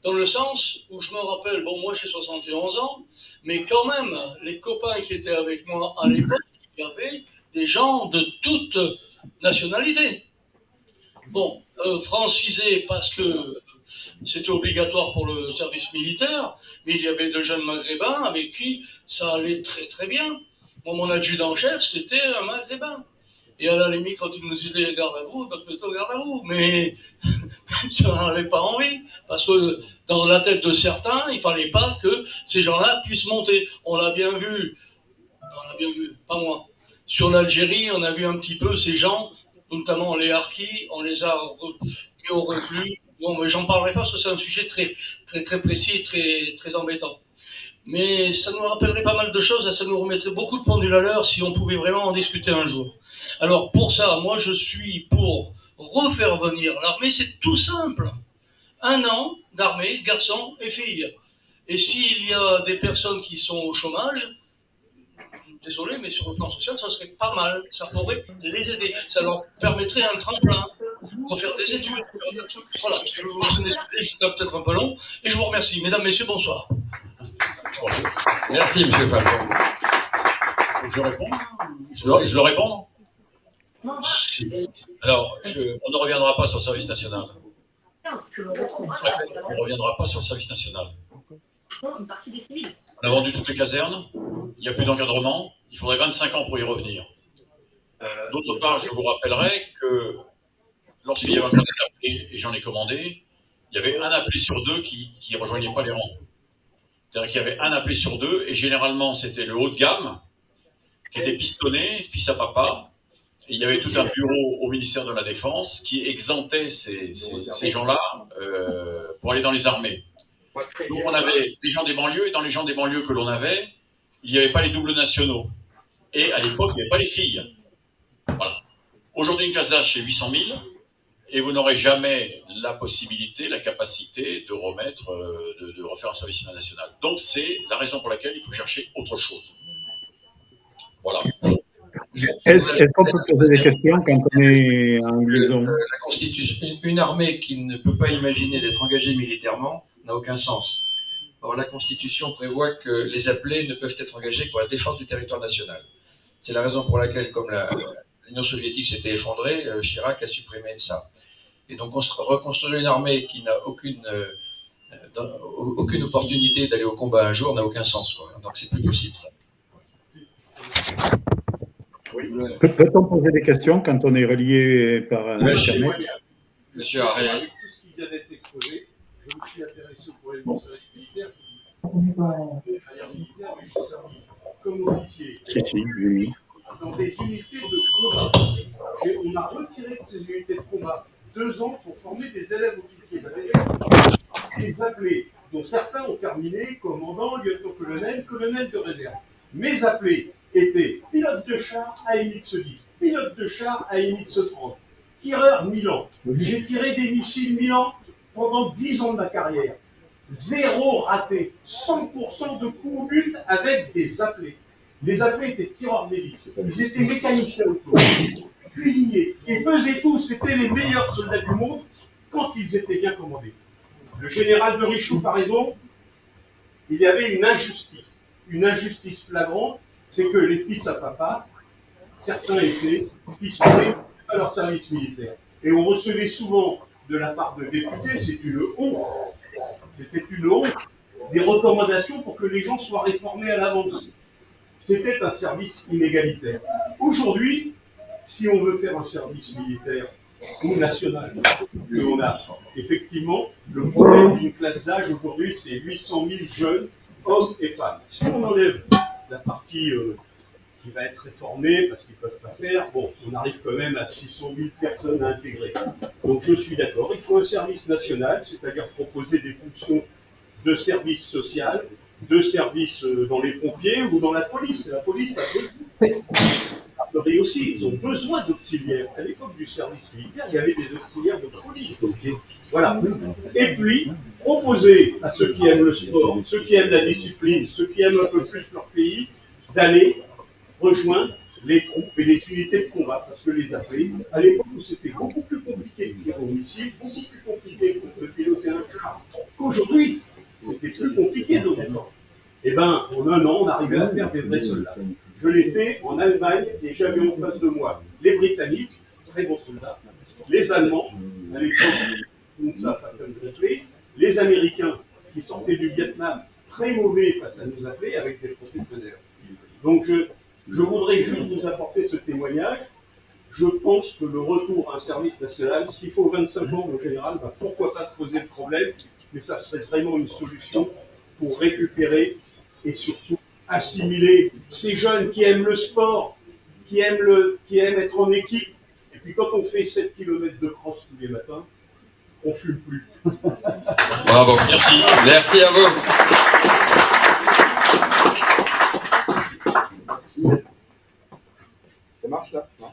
dans le sens où je me rappelle, bon, moi j'ai 71 ans, mais quand même, les copains qui étaient avec moi à l'époque, il y avait des gens de toute nationalité. Bon, francisés parce que c'était obligatoire pour le service militaire, mais il y avait de jeunes maghrébins avec qui ça allait très très bien. Moi, mon adjudant-chef, c'était un maghrébin. Et à la limite, quand il nous disait garde à vous, donc plutôt garde à vous. Mais ça n'en avait pas envie. Parce que dans la tête de certains, il ne fallait pas que ces gens-là puissent monter. On l'a bien vu, pas moi. Sur l'Algérie, on a vu un petit peu ces gens, notamment les harkis, on les a mis au reclus. Bon, mais j'en parlerai pas parce que c'est un sujet très, très, très précis et très, très embêtant. Mais ça nous rappellerait pas mal de choses et ça nous remettrait beaucoup de pendules à l'heure si on pouvait vraiment en discuter un jour. Alors pour ça, moi je suis pour refaire venir l'armée, c'est tout simple. 1 an d'armée, garçons et filles. Et s'il y a des personnes qui sont au chômage, désolé, mais sur le plan social, ça serait pas mal. Ça pourrait les aider. Ça leur permettrait un tremplin pour faire des études. Voilà, je vous excusez, je suis peut-être un peu long. Et je vous remercie. Mesdames, Messieurs, bonsoir. Merci, M. Falcon. Je réponds. Je dois répondre. Alors, on ne reviendra pas sur le service national. On ne reviendra pas sur le service national. On a vendu toutes les casernes, il n'y a plus d'encadrement, il faudrait 25 ans pour y revenir. D'autre part, je vous rappellerai que lorsqu'il y avait encore des appelés, et j'en ai commandé, il y avait un appelé sur 2 qui ne rejoignait pas les rangs. C'est-à-dire qu'il y avait un appelé sur 2, et généralement c'était le haut de gamme, qui était pistonné, fils à papa, et il y avait tout un bureau au ministère de la Défense qui exemptait ces gens-là pour aller dans les armées. Donc on avait des gens des banlieues, et dans les gens des banlieues que l'on avait, il n'y avait pas les doubles nationaux. Et à l'époque, il n'y avait pas les filles. Voilà. Aujourd'hui, une classe d'âge, c'est 800 000, et vous n'aurez jamais la possibilité, la capacité de remettre, de refaire un service national. Donc c'est la raison pour laquelle il faut chercher autre chose. Voilà. Est-ce qu'on peut poser des questions quand on est en liaison? La Constitution, une armée qui ne peut pas imaginer d'être engagée militairement n'a aucun sens. Or, la Constitution prévoit que les appelés ne peuvent être engagés que pour la défense du territoire national. C'est la raison pour laquelle, comme l'Union soviétique s'était effondrée, Chirac a supprimé ça. Et donc, reconstruire une armée qui n'a aucune opportunité d'aller au combat un jour n'a aucun sens, quoi. Donc, c'est plus possible, ça. Peut-on poser des questions quand on est relié par Internet? Monsieur Ariel. Tout ce qui vient d'être exposé, je me suis intéressé pour les services militaires. Comme officier. Oui. Dans des unités de combat. On a retiré de ces unités de combat 2 ans pour former des élèves officiers. Des appelés, dont certains ont terminé commandant, lieutenant-colonel, colonel de réserve. Mes appelés étaient pilote de char à MX-10, pilote de char à MX-30, tireur Milan. J'ai tiré des missiles Milan pendant 10 ans de ma carrière. 0 raté, 100% de coups au but avec des appelés. Les appelés étaient tireurs d'élite, ils étaient mécaniciens auto, cuisiniers, ils faisaient tout, c'était les meilleurs soldats du monde quand ils étaient bien commandés. Le général de Richouf a raison, il y avait une injustice flagrante, c'est que les fils à papa, certains étaient fiscalisés à leur service militaire. Et on recevait souvent de la part de députés, c'était une honte, des recommandations pour que les gens soient réformés à l'avance. C'était un service inégalitaire. Aujourd'hui, si on veut faire un service militaire ou national, que on a effectivement le problème d'une classe d'âge aujourd'hui, c'est 800 000 jeunes, hommes et femmes. Si on enlève la partie qui va être réformée parce qu'ils ne peuvent pas faire, bon, on arrive quand même à 600 000 personnes à intégrer. Donc je suis d'accord, il faut un service national, c'est-à-dire proposer des fonctions de service social, de service dans les pompiers ou dans la police. La police a besoin aussi, ils ont besoin d'auxiliaires. À l'époque du service militaire, il y avait des auxiliaires de police. Voilà. Et puis, proposer à ceux qui aiment le sport, ceux qui aiment la discipline, ceux qui aiment un peu plus leur pays, d'aller rejoindre les troupes et les unités de combat. Parce que les appelés, à l'époque où c'était beaucoup plus compliqué de tirer au missile, beaucoup plus compliqué de piloter un char qu'aujourd'hui, c'était plus compliqué de temps. Eh bien, en 1 an, on arrivait à faire des vrais soldats. Je l'ai fait en Allemagne et j'avais en face de moi les Britanniques, très bons soldats, les Allemands, à l'époque, les Américains qui sortaient du Vietnam, très mauvais face à nos appelés avec des professionnels. Donc, je voudrais juste vous apporter ce témoignage. Je pense que le retour à un service national, s'il faut 25 ans en général, bah, pourquoi pas se poser le problème, mais ça serait vraiment une solution pour récupérer et surtout assimiler ces jeunes qui aiment le sport, qui aiment être en équipe. Et puis quand on fait 7 km de cross tous les matins, on ne fume plus. Bravo, merci. Merci à vous. Ça marche là? Non.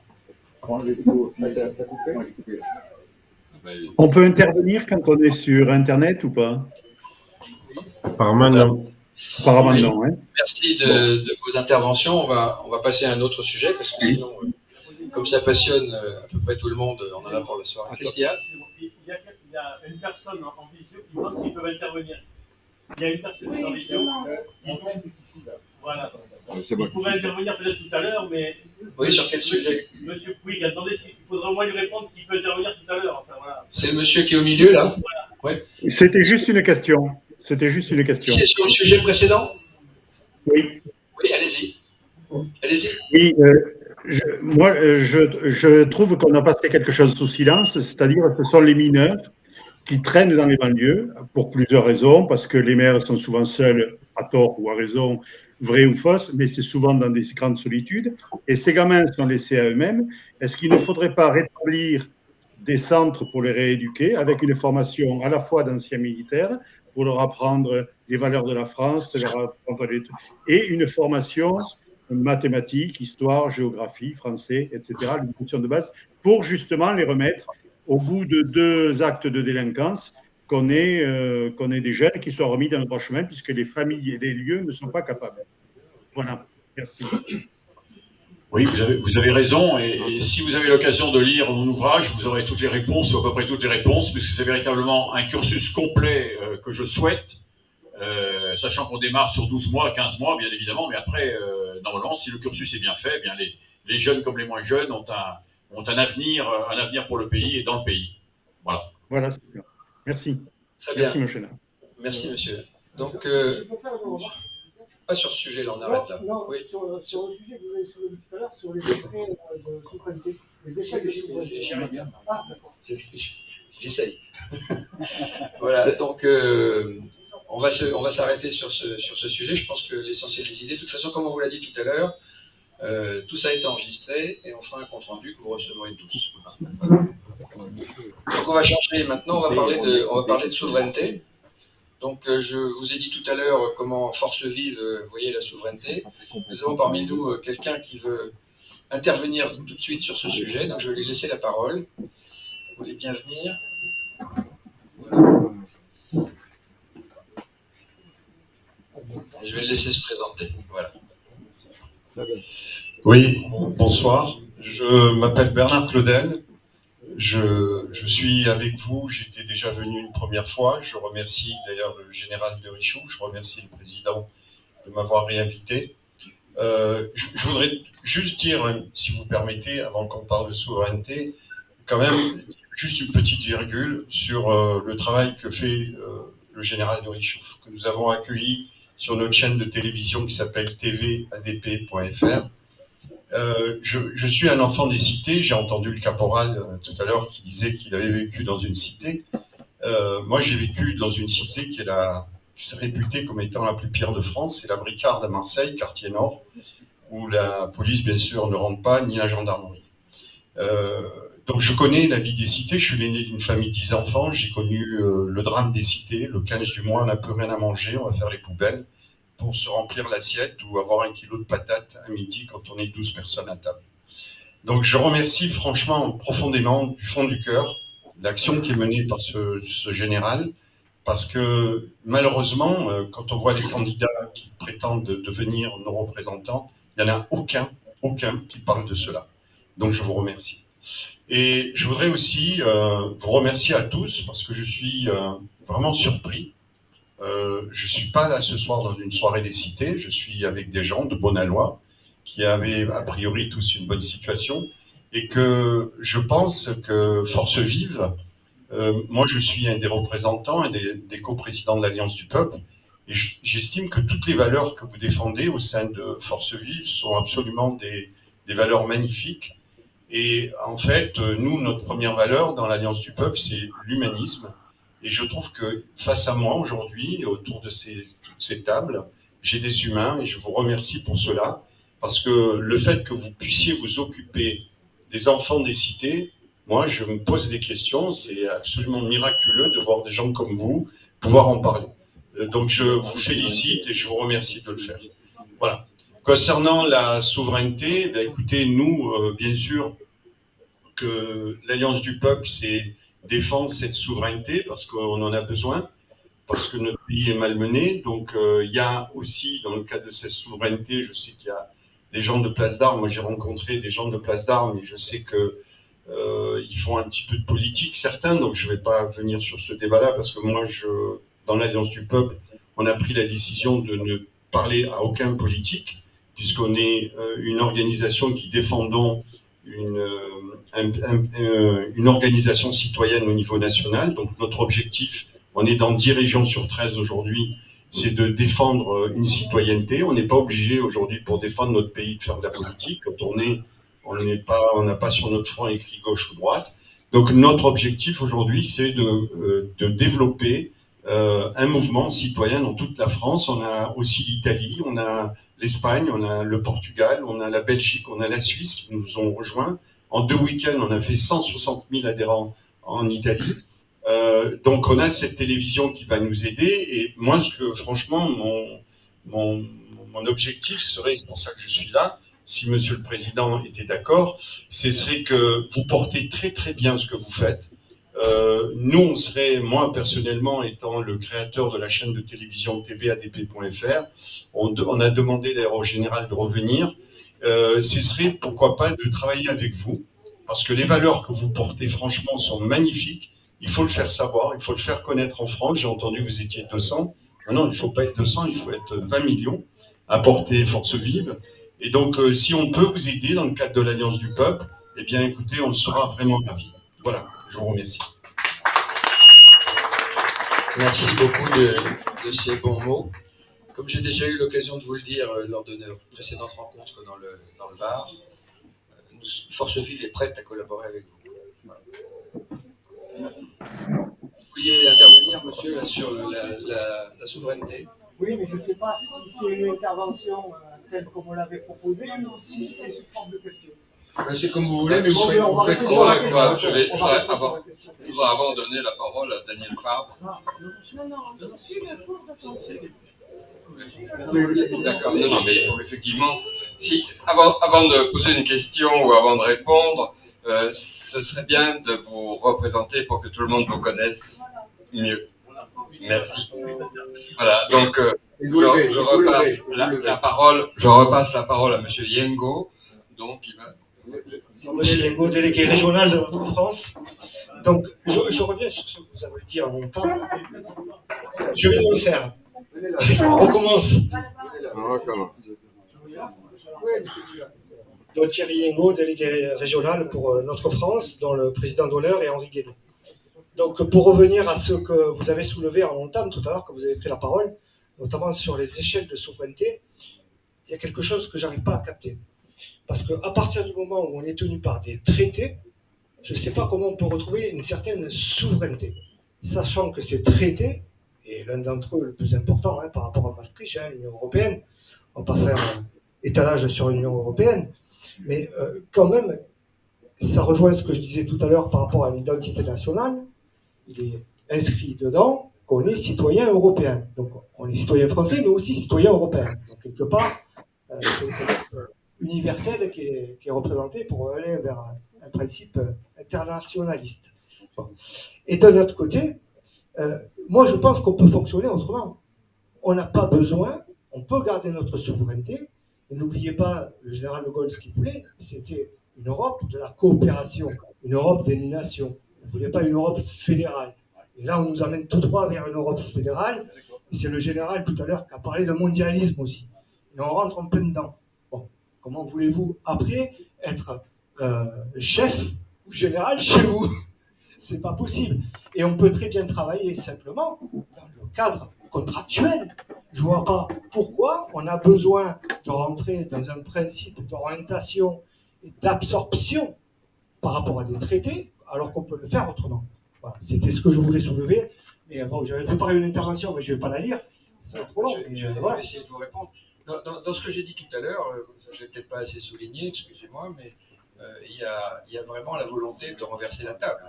On peut intervenir quand on est sur Internet ou pas? Apparemment, non. Apparemment, Oui. non. Hein. Merci de vos interventions. On va passer à un autre sujet parce que sinon, comme ça passionne à peu près tout le monde, on en a pour la soirée. Qu'est-ce qu'il y a? Il y a une personne en visio qui demande s'ils peuvent intervenir. Il y a une personne en visio. Voilà. Il pourrait intervenir peut-être tout à l'heure, mais. Oui, sur quel sujet? Monsieur Pouig a demandé s'il faudrait au moins lui répondre s'il peut intervenir tout à l'heure. Enfin, voilà. C'est le monsieur qui est au milieu, là? Voilà. Oui. C'était juste une question. C'était juste une question. C'est sur le sujet précédent? Oui. Oui, allez-y. Allez-y. Oui, je trouve qu'on a passé quelque chose sous silence, c'est-à-dire que ce sont les mineurs qui traînent dans les banlieues pour plusieurs raisons, parce que les maires sont souvent seuls, à tort ou à raison, vraies ou fausses, mais c'est souvent dans des grandes solitudes, et ces gamins sont laissés à eux-mêmes. Est-ce qu'il ne faudrait pas rétablir des centres pour les rééduquer, avec une formation à la fois d'anciens militaires, pour leur apprendre les valeurs de la France, et une formation mathématiques, histoire, géographie, français, etc., l'éducation de base, pour justement les remettre au bout de 2 actes de délinquance, qu'on ait des jeunes qui soient remis dans le droit chemin, puisque les familles et les lieux ne sont pas capables. Voilà, merci. Oui, vous avez raison, et si vous avez l'occasion de lire mon ouvrage, vous aurez toutes les réponses, ou à peu près toutes les réponses, puisque c'est véritablement un cursus complet que je souhaite, sachant qu'on démarre sur 12 mois, 15 mois, bien évidemment, mais après, normalement, si le cursus est bien fait, eh bien les jeunes comme les moins jeunes ont un avenir pour le pays et dans le pays. Voilà. Voilà, c'est bien. Merci. Très bien. Merci, monsieur. Merci, monsieur. Donc, pas sur ce sujet-là, on arrête là. Non, oui. sur le sujet que vous avez soulevé tout à l'heure, sur les décrets de souveraineté, les échelles de souveraineté. J'y arrive bien. Ah, d'accord. J'essaye. Voilà, donc on va s'arrêter sur ce sujet. Je pense que l'essentiel des idées, de toute façon, comme on vous l'a dit tout à l'heure, tout ça a été enregistré et on fera un compte-rendu que vous recevrez tous. Donc on va changer maintenant, on va parler de souveraineté. Donc je vous ai dit tout à l'heure comment force vive voyait la souveraineté. Nous avons parmi nous quelqu'un qui veut intervenir tout de suite sur ce sujet, donc je vais lui laisser la parole. Vous voulez bien venir? Voilà. Je vais le laisser se présenter. Voilà. Oui, bonsoir. Je m'appelle Bernard Claudel. Je suis avec vous. J'étais déjà venu une première fois. Je remercie d'ailleurs le général de Richoux. Je remercie le président de m'avoir réinvité. Je voudrais juste dire, si vous permettez, avant qu'on parle de souveraineté, quand même juste une petite virgule sur le travail que fait le général de Richoux, que nous avons accueilli sur notre chaîne de télévision qui s'appelle tvadp.fr. Je suis un enfant des cités. J'ai entendu le caporal tout à l'heure qui disait qu'il avait vécu dans une cité. Moi, j'ai vécu dans une cité qui est réputée comme étant la plus pire de France. C'est la Bricarde à Marseille, quartier nord, où la police, bien sûr, ne rentre pas, ni la gendarmerie. Donc, je connais la vie des cités. Je suis l'aîné d'une famille de 10 enfants. J'ai connu le drame des cités. Le 15 du mois, on n'a plus rien à manger. On va faire les poubelles pour se remplir l'assiette ou avoir 1 kilo de patates à midi quand on est 12 personnes à table. Donc je remercie franchement profondément du fond du cœur l'action qui est menée par ce général, parce que malheureusement, quand on voit les candidats qui prétendent devenir nos représentants, il n'y en a aucun qui parle de cela. Donc je vous remercie. Et je voudrais aussi vous remercier à tous, parce que je suis vraiment surpris. Je ne suis pas là ce soir dans une soirée des cités, je suis avec des gens de Bonalois qui avaient a priori tous une bonne situation, et que je pense que Force Vive, moi je suis un des représentants, un des coprésidents de l'Alliance du Peuple, et j'estime que toutes les valeurs que vous défendez au sein de Force Vive sont absolument des valeurs magnifiques. Et en fait, nous, notre première valeur dans l'Alliance du Peuple, c'est l'humanisme. Et je trouve que face à moi aujourd'hui, autour de ces tables, j'ai des humains et je vous remercie pour cela, parce que le fait que vous puissiez vous occuper des enfants des cités, moi je me pose des questions, c'est absolument miraculeux de voir des gens comme vous pouvoir en parler. Donc je vous félicite et je vous remercie de le faire. Voilà. Concernant la souveraineté, ben écoutez, nous, bien sûr que l'Alliance du Peuple, c'est défendre cette souveraineté parce qu'on en a besoin, parce que notre pays est malmené. Donc il y a aussi, dans le cadre de cette souveraineté, je sais qu'il y a des gens de Place d'Armes, moi j'ai rencontré des gens de Place d'Armes et je sais que ils font un petit peu de politique, certains, donc je ne vais pas venir sur ce débat-là parce que moi, dans l'Alliance du Peuple, on a pris la décision de ne parler à aucun politique, puisqu'on est une organisation qui défendons une organisation citoyenne au niveau national. Donc notre objectif, on est dans 10 régions sur 13 aujourd'hui, c'est de défendre une citoyenneté. On n'est pas obligé aujourd'hui pour défendre notre pays de faire de la politique. Quand on n'a pas sur notre front écrit gauche ou droite. Donc notre objectif aujourd'hui, c'est de développer un mouvement citoyen dans toute la France. On a aussi l'Italie, on a l'Espagne, on a le Portugal, on a la Belgique, on a la Suisse qui nous ont rejoints. En 2 week-ends, on a fait 160 000 adhérents en Italie. Donc on a cette télévision qui va nous aider. Et moi, franchement, mon objectif serait, c'est pour ça que je suis là, si Monsieur le Président était d'accord, ce serait que vous portez très très bien ce que vous faites. Nous, on serait, moi personnellement, étant le créateur de la chaîne de télévision tvadp.fr, on a demandé d'ailleurs au général de revenir. Ce serait, pourquoi pas, de travailler avec vous, parce que les valeurs que vous portez, franchement, sont magnifiques. Il faut le faire savoir, il faut le faire connaître en France. J'ai entendu que vous étiez 200. Non, il ne faut pas être 200, il faut être 20 millions à porter force vive. Et donc, si on peut vous aider dans le cadre de l'Alliance du Peuple, eh bien, écoutez, on sera vraiment ravis. Voilà, je vous remercie. Merci beaucoup de ces bons mots. Comme j'ai déjà eu l'occasion de vous le dire lors de nos précédentes rencontres dans le Var, Force Vive est prête à collaborer avec vous. Voilà. Vous vouliez intervenir, monsieur, là, sur la souveraineté? Oui, mais je ne sais pas si c'est une intervention telle comme on l'avait proposé ou si c'est sous forme de question. C'est comme vous voulez, mais bon, vous faites quoi? Avant de donner la parole à Daniel Fabre. Non, je suis le cours d'attention. D'accord, non, mais il faut effectivement, si, avant de poser une question ou avant de répondre, ce serait bien de vous représenter pour que tout le monde vous connaisse mieux. Merci. Voilà, donc je repasse la parole à Monsieur Yengo. Donc, il va... Monsieur Yengo, délégué régional de notre France. Donc, je reviens sur ce que vous avez dit en longtemps. Je vais le faire. On recommence. Donc, Thierry Yengo, délégué régional pour notre France, dont le président d'honneur est Henri Guénon. Donc, pour revenir à ce que vous avez soulevé en longtemps tout à l'heure, quand vous avez pris la parole, notamment sur les échelles de souveraineté, il y a quelque chose que je n'arrive pas à capter. Parce qu'à partir du moment où on est tenu par des traités, je ne sais pas comment on peut retrouver une certaine souveraineté. Sachant que ces traités, et l'un d'entre eux le plus important par rapport à Maastricht, l'Union européenne, on ne va pas faire étalage sur l'Union européenne, mais quand même, ça rejoint ce que je disais tout à l'heure par rapport à l'identité nationale. Il est inscrit dedans qu'on est citoyen européen. Donc on est citoyen français, mais aussi citoyen européen. Donc quelque part, c'est universel qui est représenté pour aller vers un principe internationaliste. Bon. Et de l'autre côté, moi je pense qu'on peut fonctionner autrement. On n'a pas besoin, on peut garder notre souveraineté. Et n'oubliez pas, le général de Gaulle, ce qu'il voulait, c'était une Europe de la coopération, une Europe des nations. Il ne voulait pas une Europe fédérale. Et là, on nous amène tout droit vers une Europe fédérale. Et c'est le général tout à l'heure qui a parlé de mondialisme aussi. Et on rentre en plein dedans. Bon, comment voulez-vous après être chef ou général chez vous? C'est pas possible. Et on peut très bien travailler simplement dans le cadre contractuel. Je ne vois pas pourquoi on a besoin de rentrer dans un principe d'orientation et d'absorption par rapport à des traités, alors qu'on peut le faire autrement. Voilà. C'était ce que je voulais soulever. Mais bon, j'avais préparé une intervention, mais je ne vais pas la lire. C'est trop long. Je vais essayer de vous répondre. Dans ce que j'ai dit tout à l'heure, je n'ai peut-être pas assez souligné, excusez-moi, mais il y a vraiment la volonté de renverser la table.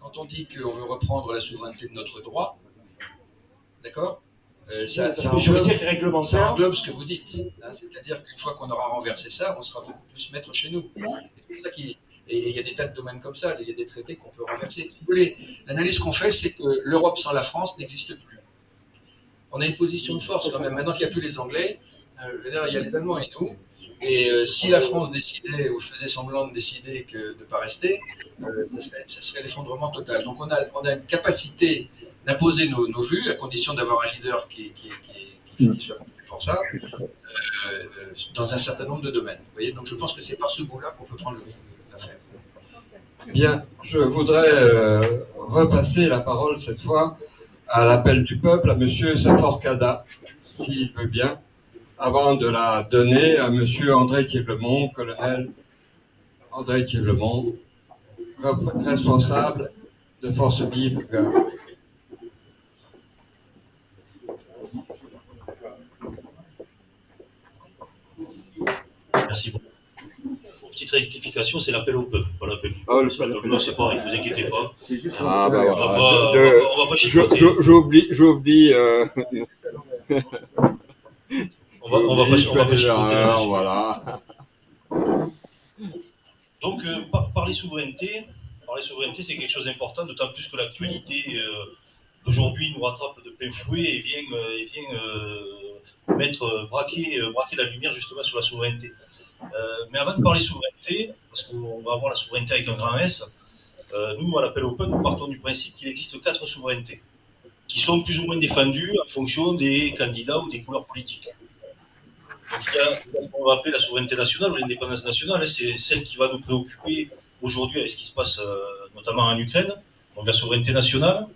Quand on dit qu'on veut reprendre la souveraineté de notre droit, d'accord, ça englobe ce que vous dites. Hein, c'est-à-dire qu'une fois qu'on aura renversé ça, on sera beaucoup plus maître chez nous. C'est pour ça et il y a des tas de domaines comme ça, il y a des traités qu'on peut renverser. Si vous voulez, l'analyse qu'on fait, c'est que l'Europe sans la France n'existe plus. On a une position de force quand même. Maintenant qu'il n'y a plus les Anglais, il y a les Allemands et nous. Et si la France décidait ou faisait semblant de décider de ne pas rester, ce serait l'effondrement total. Donc on a une capacité d'imposer nos vues, à condition d'avoir un leader qui soit compétent pour ça, dans un certain nombre de domaines. Vous voyez, donc je pense que c'est par ce bout-là qu'on peut prendre l'affaire. Bien, je voudrais repasser la parole cette fois à l'appel du peuple, à Monsieur Saforcada, s'il veut bien, avant de la donner à Monsieur André Thieblemont, colonel André Thieblemont, responsable de Force Vive. Merci beaucoup. Petite rectification, c'est l'appel au peuple, pas l'appel du peuple. C'est pareil, ne vous inquiétez pas. C'est juste on va pas j'oublie. On va pas chipoter. Voilà. Donc, parler souveraineté, Parler souveraineté, c'est quelque chose d'important, d'autant plus que l'actualité d'aujourd'hui nous rattrape de plein fouet et vient braquer la lumière justement sur la souveraineté. Mais avant de parler souveraineté, parce qu'on va avoir la souveraineté avec un grand S, nous, à l'appel au peuple, nous partons du principe qu'il existe 4 souverainetés, qui sont plus ou moins défendues en fonction des candidats ou des couleurs politiques. Donc il y a ce qu'on va appeler la souveraineté nationale ou l'indépendance nationale, c'est celle qui va nous préoccuper aujourd'hui avec ce qui se passe notamment en Ukraine, donc la souveraineté nationale.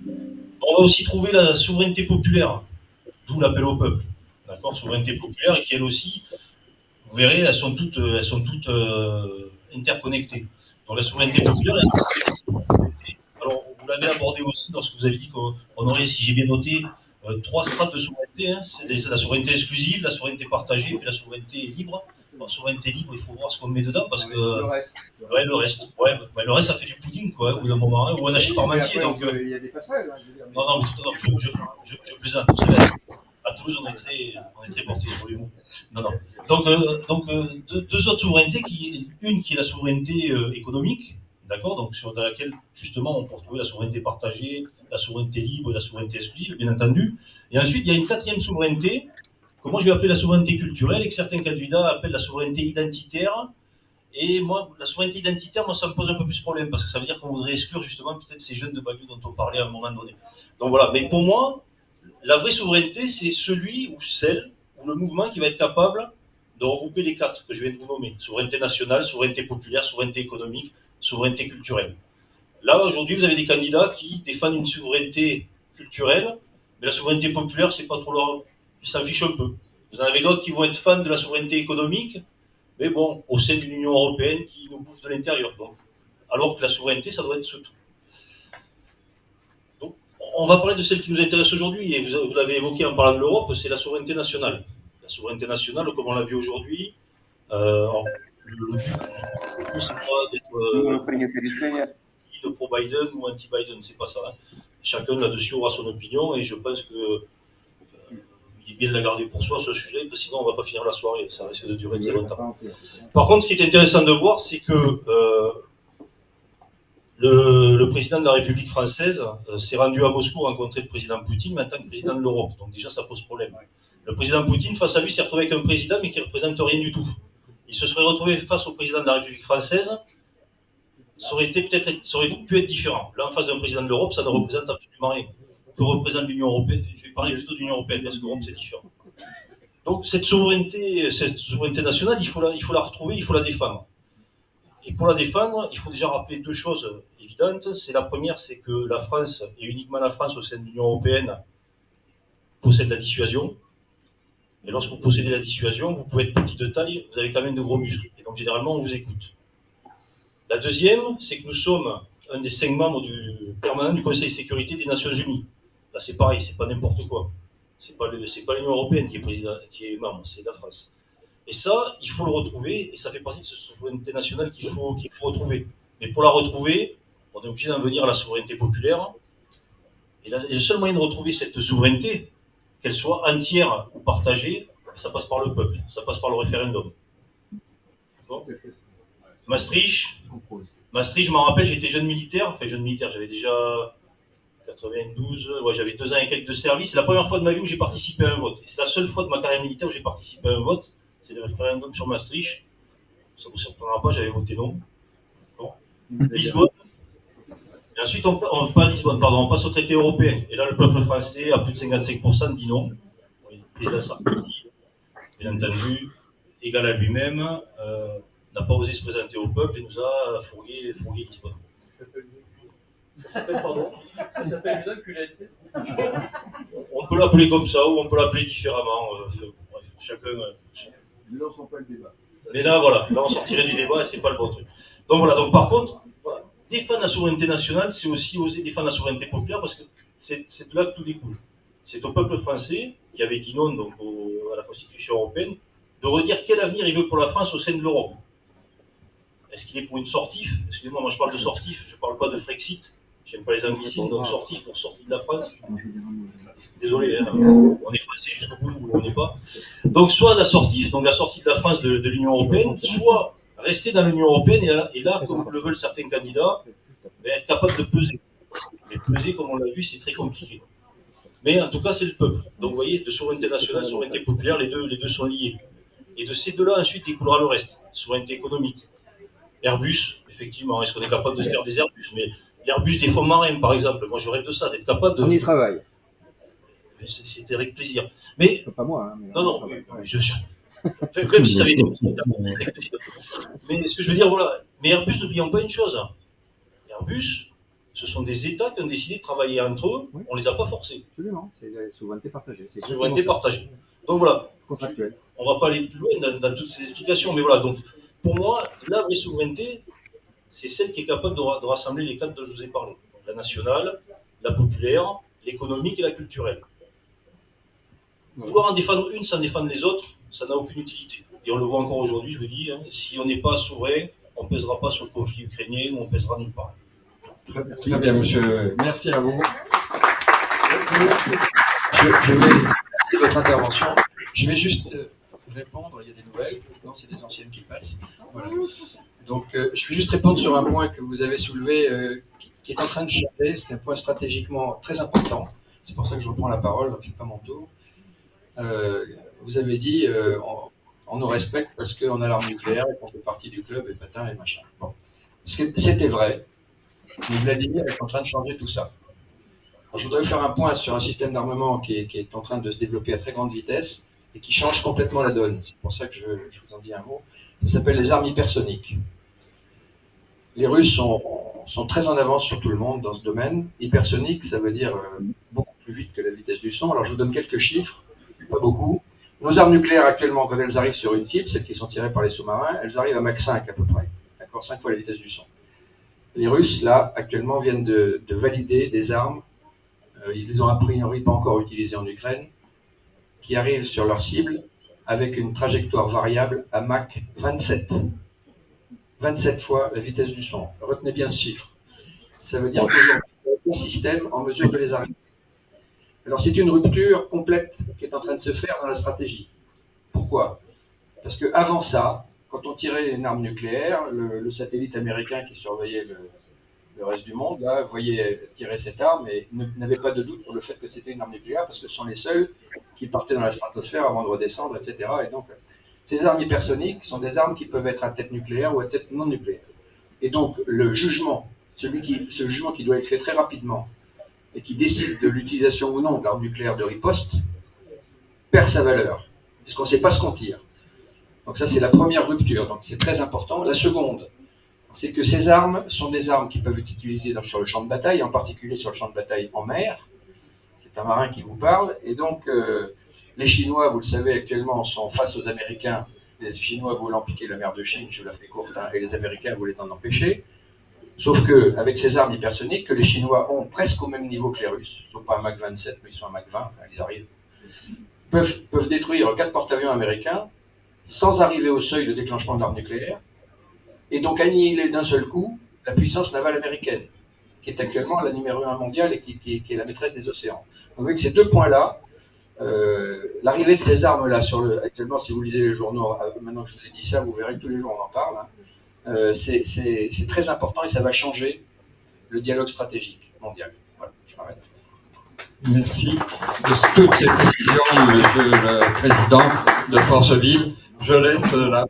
On va aussi trouver la souveraineté populaire, d'où l'appel au peuple. D'accord, souveraineté populaire, et qui elle aussi, vous verrez, elles sont toutes interconnectées. Donc la souveraineté populaire, alors vous l'avez abordé aussi lorsque vous avez dit qu'on aurait, si j'ai bien noté, 3 strates de souveraineté. Hein. C'est la souveraineté exclusive, la souveraineté partagée, et puis la souveraineté libre. Alors, souveraineté libre, il faut voir ce qu'on met dedans, parce que... Le reste. Ouais, le reste. Ouais, bah, le reste, ça fait du pudding, quoi, au bout d'un moment, hein, ou on achète par moitié. Donc, il y a des passerelles, hein, je veux dire. Non, je plaisante. Vous savez, à Toulouse, on est très porté sur les mots. Donc, deux autres souverainetés, une qui est la souveraineté économique, d'accord, donc dans laquelle justement on peut retrouver la souveraineté partagée, la souveraineté libre et la souveraineté exclusive, bien entendu. Et ensuite, il y a une 4e souveraineté que moi je vais appeler la souveraineté culturelle et que certains candidats appellent la souveraineté identitaire. Et moi, la souveraineté identitaire, moi, ça me pose un peu plus de problème parce que ça veut dire qu'on voudrait exclure justement peut-être ces jeunes de banlieue dont on parlait à un moment donné. Donc voilà, mais pour moi, la vraie souveraineté, c'est celui ou celle ou le mouvement qui va être capable de regrouper les 4 que je viens de vous nommer. Souveraineté nationale, souveraineté populaire, souveraineté économique, souveraineté culturelle. Là, aujourd'hui, vous avez des candidats qui défendent une souveraineté culturelle, mais la souveraineté populaire, c'est pas trop leur... Ils s'en fichent un peu. Vous en avez d'autres qui vont être fans de la souveraineté économique, mais bon, au sein d'une Union européenne qui nous bouffe de l'intérieur. Donc, alors que la souveraineté, ça doit être ce tout. Donc, on va parler de celle qui nous intéresse aujourd'hui, et vous l'avez évoqué en parlant de l'Europe, c'est la souveraineté nationale. La souveraineté nationale, comme on l'a vu aujourd'hui, le but, c'est pas d'être pro-Biden ou anti-Biden, c'est pas ça. Hein. Chacun là-dessus aura son opinion, et je pense que il est bien de la garder pour soi, ce sujet, parce que sinon on ne va pas finir la soirée, ça risque de durer très longtemps. Par contre, ce qui est intéressant de voir, c'est que le président de la République française s'est rendu à Moscou rencontrer le président Poutine, mais en tant que président de l'Europe. Donc déjà, ça pose problème. Le président Poutine, face à lui, s'est retrouvé avec un président, mais qui ne représente rien du tout. Il se serait retrouvé face au président de la République française, ça aurait pu être différent. Là, en face d'un président de l'Europe, ça ne représente absolument rien. Que représente l'Union européenne, je vais parler plutôt de l'Union européenne, parce que l'Europe, c'est différent. Donc cette souveraineté nationale, il faut la retrouver, il faut la défendre. Et pour la défendre, il faut déjà rappeler 2 choses évidentes. C'est la première, c'est que la France, et uniquement la France au sein de l'Union européenne, possède la dissuasion. Et lorsque vous possédez la dissuasion, vous pouvez être petit de taille, vous avez quand même de gros muscles. Et donc généralement, on vous écoute. La deuxième, c'est que nous sommes un des 5 membres permanents du Conseil de sécurité des Nations Unies. Là, c'est pareil, c'est pas n'importe quoi. C'est pas l'Union européenne qui est membre, c'est la France. Et ça, il faut le retrouver, et ça fait partie de cette souveraineté nationale qu'il faut retrouver. Mais pour la retrouver, on est obligé d'en venir à la souveraineté populaire. Et le seul moyen de retrouver cette souveraineté, qu'elle soit entière ou partagée, ça passe par le peuple, ça passe par le référendum. Bon. Maastricht, je m'en rappelle, j'étais jeune militaire, j'avais déjà 92, ouais, j'avais 2 ans et quelques de service. C'est la première fois de ma vie où j'ai participé à un vote. Et c'est la seule fois de ma carrière militaire où j'ai participé à un vote. C'est le référendum sur Maastricht. Ça ne vous surprendra pas, j'avais voté non. Bon. Lisbonne. Et ensuite, on passe au traité européen. Et là, le peuple français, à plus de 55%, dit non. Oui, le président Sarkozy, bien entendu, égal à lui-même, n'a pas osé se présenter au peuple et nous a fourgué Lisbonne. Ça s'appelle, pardon? Ça s'appelle une enculette. On peut l'appeler comme ça ou on peut l'appeler différemment. Bref, chacun. Ne lançons pas le débat. Mais là, voilà, là on sortirait du débat et c'est pas le bon truc. Donc voilà, donc par contre, voilà, défendre la souveraineté nationale, c'est aussi oser défendre la souveraineté populaire parce que c'est de là que tout découle. C'est au peuple français, qui avait dit non donc à la Constitution européenne, de redire quel avenir il veut pour la France au sein de l'Europe. Est-ce qu'il est pour une sortie? Excusez-moi, moi je parle de sortie, je ne parle pas de Frexit. J'aime pas les anglicismes, donc sortie pour sortir de la France. Désolé, hein, on est français jusqu'au bout où on n'est pas. Donc soit la sortie, donc la sortie de la France de l'Union européenne, soit rester dans l'Union européenne et là, comme le veulent certains candidats, Mais être capable de peser. Mais peser, comme on l'a vu, c'est très compliqué. Mais en tout cas, c'est le peuple. Donc vous voyez, de souveraineté nationale, souveraineté populaire, les deux sont liés. Et de ces deux-là, ensuite, découlera le reste. Souveraineté économique. Airbus, effectivement, est-ce qu'on est capable de se faire des Airbus? Mais l'Airbus des fonds marins, par exemple, moi je rêve de ça, d'être capable de... On y travaille. C'était avec plaisir. Mais... Pas moi, hein, mais non, oui, même si ça avait été... Mais ce que je veux dire, voilà. Mais Airbus, n'oublions pas une chose. Airbus, ce sont des États qui ont décidé de travailler entre eux, on ne les a pas forcés. Absolument, c'est la souveraineté partagée. Souveraineté partagée. Donc voilà, contractuel. On ne va pas aller plus loin dans toutes ces explications, mais voilà, donc pour moi, la vraie souveraineté, c'est celle qui est capable de rassembler les quatre dont je vous ai parlé. Donc, la nationale, la populaire, l'économique et la culturelle. Vouloir en défendre une sans défendre les autres, ça n'a aucune utilité. Et on le voit encore aujourd'hui, je vous dis, hein, si on n'est pas souverain, on ne pèsera pas sur le conflit ukrainien ou on pèsera nulle part. Très bien, monsieur. Merci à vous. Je vais de votre intervention. Je vais juste répondre. Il y a des nouvelles. Non, c'est des anciennes qui passent. Voilà. Donc, je vais juste répondre sur un point que vous avez soulevé, qui est en train de changer. C'est un point stratégiquement très important. C'est pour ça que je reprends la parole. Donc, c'est pas mon tour. Vous avez dit, on nous respecte parce qu'on a l'arme nucléaire et qu'on fait partie du club et patin et machin. Bon, c'était vrai. Mais Vladimir est en train de changer tout ça. Alors, je voudrais faire un point sur un système d'armement qui est en train de se développer à très grande vitesse et qui change complètement la donne. C'est pour ça que je vous en dis un mot. Ça s'appelle les armes hypersoniques. Les Russes sont très en avance sur tout le monde dans ce domaine. Hypersonique, ça veut dire beaucoup plus vite que la vitesse du son. Alors je vous donne quelques chiffres, pas beaucoup. Nos armes nucléaires actuellement, quand elles arrivent sur une cible, celles qui sont tirées par les sous-marins, elles arrivent à Mach 5 à peu près. D'accord, 5 fois la vitesse du son. Les Russes, là, actuellement, viennent de valider des armes, ils les ont a priori pas encore utilisées en Ukraine, qui arrivent sur leur cible avec une trajectoire variable à Mach 27. 27 fois la vitesse du son. Retenez bien ce chiffre. Ça veut dire qu'aujourd'hui, il y a un système en mesure de les arrêter. Alors c'est une rupture complète qui est en train de se faire dans la stratégie. Pourquoi? Parce qu'avant ça, quand on tirait une arme nucléaire, le satellite américain qui surveillait le reste du monde là, voyait tirer cette arme et n'avait pas de doute sur le fait que c'était une arme nucléaire parce que ce sont les seuls qui partaient dans la stratosphère avant de redescendre, etc. Et donc, ces armes hypersoniques sont des armes qui peuvent être à tête nucléaire ou à tête non nucléaire. Et donc, le jugement, ce jugement qui doit être fait très rapidement et qui décide de l'utilisation ou non de l'arme nucléaire de riposte, perd sa valeur, puisqu'on ne sait pas ce qu'on tire. Donc ça, c'est la première rupture, donc c'est très important. La seconde, c'est que ces armes sont des armes qui peuvent être utilisées sur le champ de bataille, en particulier sur le champ de bataille en mer. C'est un marin qui vous parle. Et donc, les Chinois, vous le savez, actuellement, sont face aux Américains. Les Chinois voulant piquer la mer de Chine, je vous la fais courte, hein, et les Américains voulaient en empêcher. Sauf qu'avec ces armes hypersoniques, que les Chinois ont presque au même niveau que les Russes, ils ne sont pas à Mach 27, mais ils sont à Mach 20, enfin, ils arrivent, peuvent détruire 4 porte-avions américains sans arriver au seuil de déclenchement de l'arme nucléaire, et donc annihiler d'un seul coup la puissance navale américaine, qui est actuellement la numéro 1 mondiale et qui est la maîtresse des océans. Donc avec ces deux points-là, l'arrivée de ces armes-là, actuellement, si vous lisez les journaux, maintenant que je vous ai dit ça, vous verrez que tous les jours on en parle, hein, c'est très important et ça va changer le dialogue stratégique mondial. Voilà, je m'arrête. Merci de toutes ces précisions, Monsieur le Président de Force Vive. Je laisse la...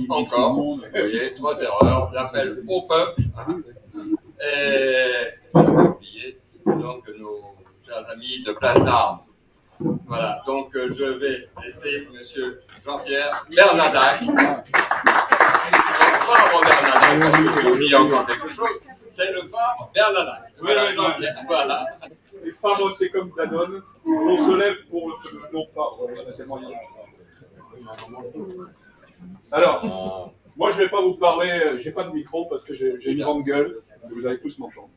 Encore, vous voyez, 3 erreurs, l'appel au peuple, et j'ai oublié donc nos chers amis de Place d'Armes. Voilà, donc je vais laisser Monsieur Jean-Pierre Bernadac. Phare Bernadac, parce que j'ai oublié encore quelque chose, c'est le phare Bernadac. Voilà, Jean-Pierre, voilà. Les phares, c'est comme Danone, on se lève pour le non-phare. Alors, moi je ne vais pas vous parler, j'ai pas de micro parce que j'ai une grande gueule, vous allez tous m'entendre.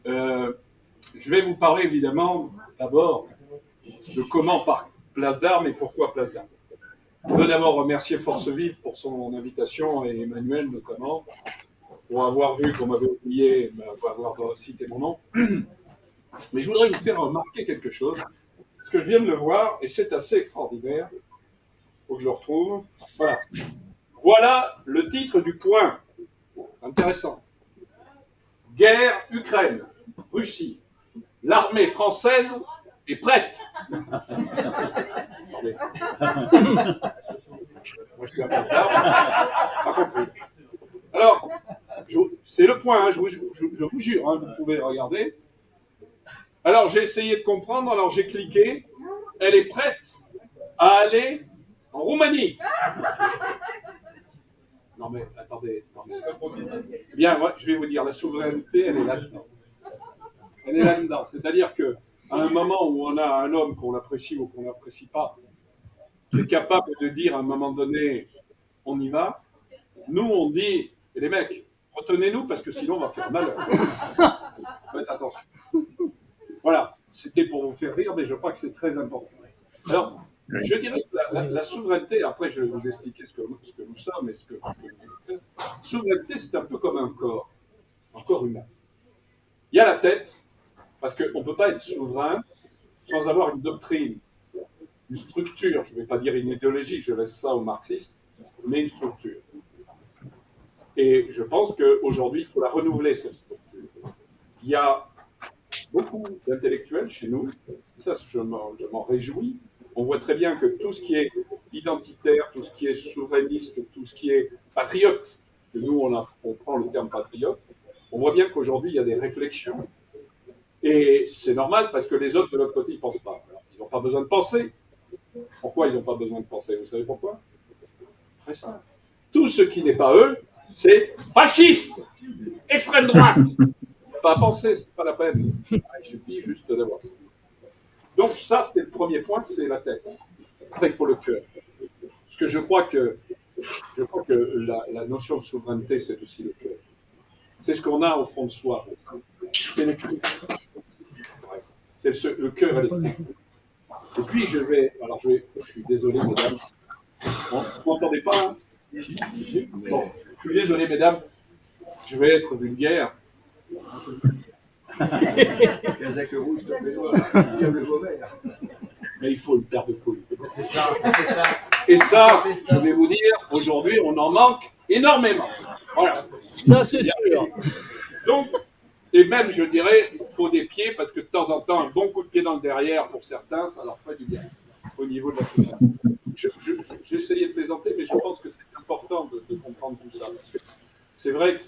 Je vais vous parler évidemment d'abord de comment par Place d'Armes et pourquoi Place d'Armes. Je veux d'abord remercier Force Vive pour son invitation et Emmanuel notamment, pour avoir vu qu'on m'avait oublié, pour avoir cité mon nom. Mais je voudrais vous faire remarquer quelque chose, parce que je viens de le voir et c'est assez extraordinaire. faut que je le retrouve. Voilà. Voilà le titre du point. Intéressant. Guerre Ukraine, Russie. L'armée française est prête. Attendez. Moi, je suis un peu tard. Pas compris. Alors, c'est le point, hein, je vous jure, hein, vous pouvez regarder. Alors, j'ai essayé de comprendre, alors j'ai cliqué. Elle est prête à aller en Roumanie. Non mais, attendez. Bien, ouais, je vais vous dire, la souveraineté, elle est là-dedans. Elle est là-dedans. C'est-à-dire qu'à un moment où on a un homme qu'on apprécie ou qu'on n'apprécie pas, qui est capable de dire à un moment donné, on y va, nous, on dit, les mecs, retenez-nous parce que sinon on va faire malheur. Faites attention. Voilà, c'était pour vous faire rire, mais je crois que c'est très important. Alors, je dirais que la souveraineté, après je vais vous expliquer ce que nous sommes et ce que nous souveraineté, c'est un peu comme un corps humain. Il y a la tête, parce qu'on ne peut pas être souverain sans avoir une doctrine, une structure, je ne vais pas dire une idéologie, je laisse ça aux marxistes, mais une structure. Et je pense qu'aujourd'hui, il faut la renouveler, cette structure. Il y a beaucoup d'intellectuels chez nous, ça je m'en réjouis. On voit très bien que tout ce qui est identitaire, tout ce qui est souverainiste, tout ce qui est patriote, que nous on prend le terme patriote, on voit bien qu'aujourd'hui il y a des réflexions. Et c'est normal parce que les autres de l'autre côté ils ne pensent pas. Alors, ils n'ont pas besoin de penser. Pourquoi ils n'ont pas besoin de penser? Vous savez pourquoi? Très simple. Tout ce qui n'est pas eux, c'est fasciste, extrême droite. Pas à penser, c'est pas la peine. Il suffit juste d'avoir ça. Donc ça, c'est le premier point, c'est la tête. Après, il faut le cœur. Parce que je crois que la notion de souveraineté, c'est aussi le cœur. C'est ce qu'on a au fond de soi. C'est le cœur. C'est le cœur et l'esprit. Et puis, je suis désolé, mesdames. Vous m'entendez pas, hein? Bon, je suis désolé, mesdames. Je vais être vulgaire. Mais il faut une paire de couilles. C'est ça. Et ça, je vais vous dire, aujourd'hui, on en manque énormément. Voilà. Ça, c'est sûr. Donc, et même, je dirais, il faut des pieds, parce que de temps en temps, un bon coup de pied dans le derrière, pour certains, ça leur fait du bien, au niveau de la société. J'ai essayé de plaisanter, mais je pense que c'est important de comprendre tout ça. Parce que c'est vrai que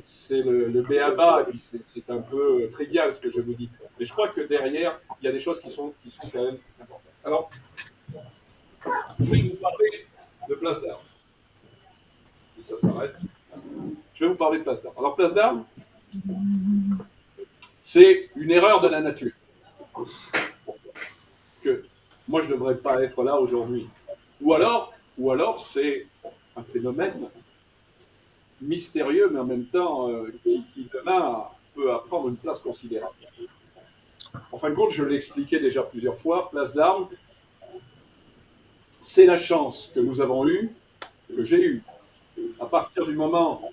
c'est le b.a.-ba, et puis c'est un peu trivial ce que je vous dis. Mais je crois que derrière, il y a des choses qui sont quand même importantes. Alors, je vais vous parler de Place d'Armes. Et ça s'arrête. Je vais vous parler de Place d'Armes. Alors, Place d'Armes, c'est une erreur de la nature. Que moi, je ne devrais pas être là aujourd'hui. Ou alors c'est un phénomène mystérieux, mais en même temps qui demain peut prendre une place considérable. En fin de compte, je l'ai expliqué déjà plusieurs fois, Place d'Armes, c'est la chance que nous avons eue, que j'ai eue, à partir du moment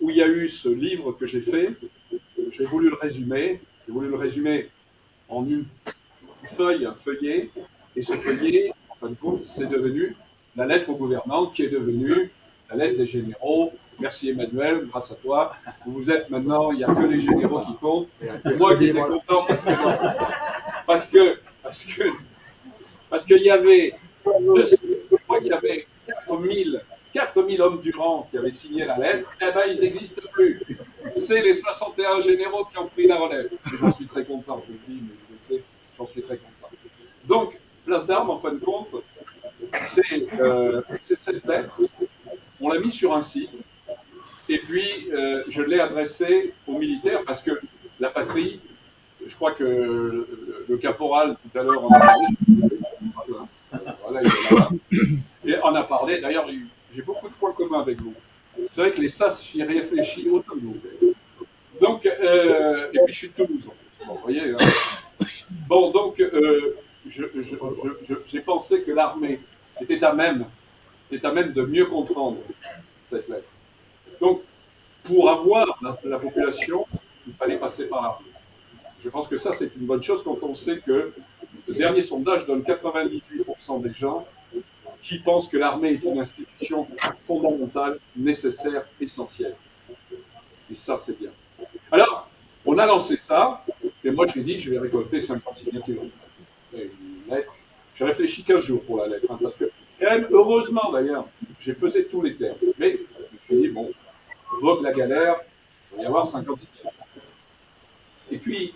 où il y a eu ce livre que j'ai fait. J'ai voulu le résumer en une feuille, un feuillet, et ce feuillet, en fin de compte, c'est devenu la lettre au gouvernement, qui est devenue la lettre des généraux. Merci Emmanuel, grâce à toi. Vous êtes maintenant, il n'y a que les généraux qui comptent. Et moi qui étais content parce qu'il y avait, je crois qu'il y avait 4000 hommes du rang qui avaient signé la lettre. Eh bien, ils n'existent plus. C'est les 61 généraux qui ont pris la relève. Et j'en suis très content, je le dis, mais je sais, j'en suis très content. Donc, Place d'Armes, en fin de compte, c'est cette lettre. On l'a mis sur un site. Et puis, je l'ai adressé aux militaires parce que la patrie, je crois que le caporal, tout à l'heure, en a parlé. Voilà, il est là. Et on a parlé. D'ailleurs, j'ai beaucoup de points communs avec vous. Vous savez que les SAS, j'y réfléchis autant que vous. Donc, et puis je suis de Toulouse. Bon, vous voyez. Hein. Bon, donc, j'ai pensé que l'armée était à même de mieux comprendre cette lettre. Donc, pour avoir la population, il fallait passer par l'armée. Je pense que ça, c'est une bonne chose quand on sait que le dernier sondage donne 98% des gens qui pense que l'armée est une institution fondamentale, nécessaire, essentielle. Et ça, c'est bien. Alors, on a lancé ça, et moi j'ai dit, je vais récolter 50 signatures. Et une lettre. J'ai réfléchi 15 jours pour la lettre, hein, parce que, quand même, heureusement d'ailleurs, j'ai pesé tous les termes. Mais je me suis dit, bon, vogue la galère, il va y avoir 50 signatures. Et puis,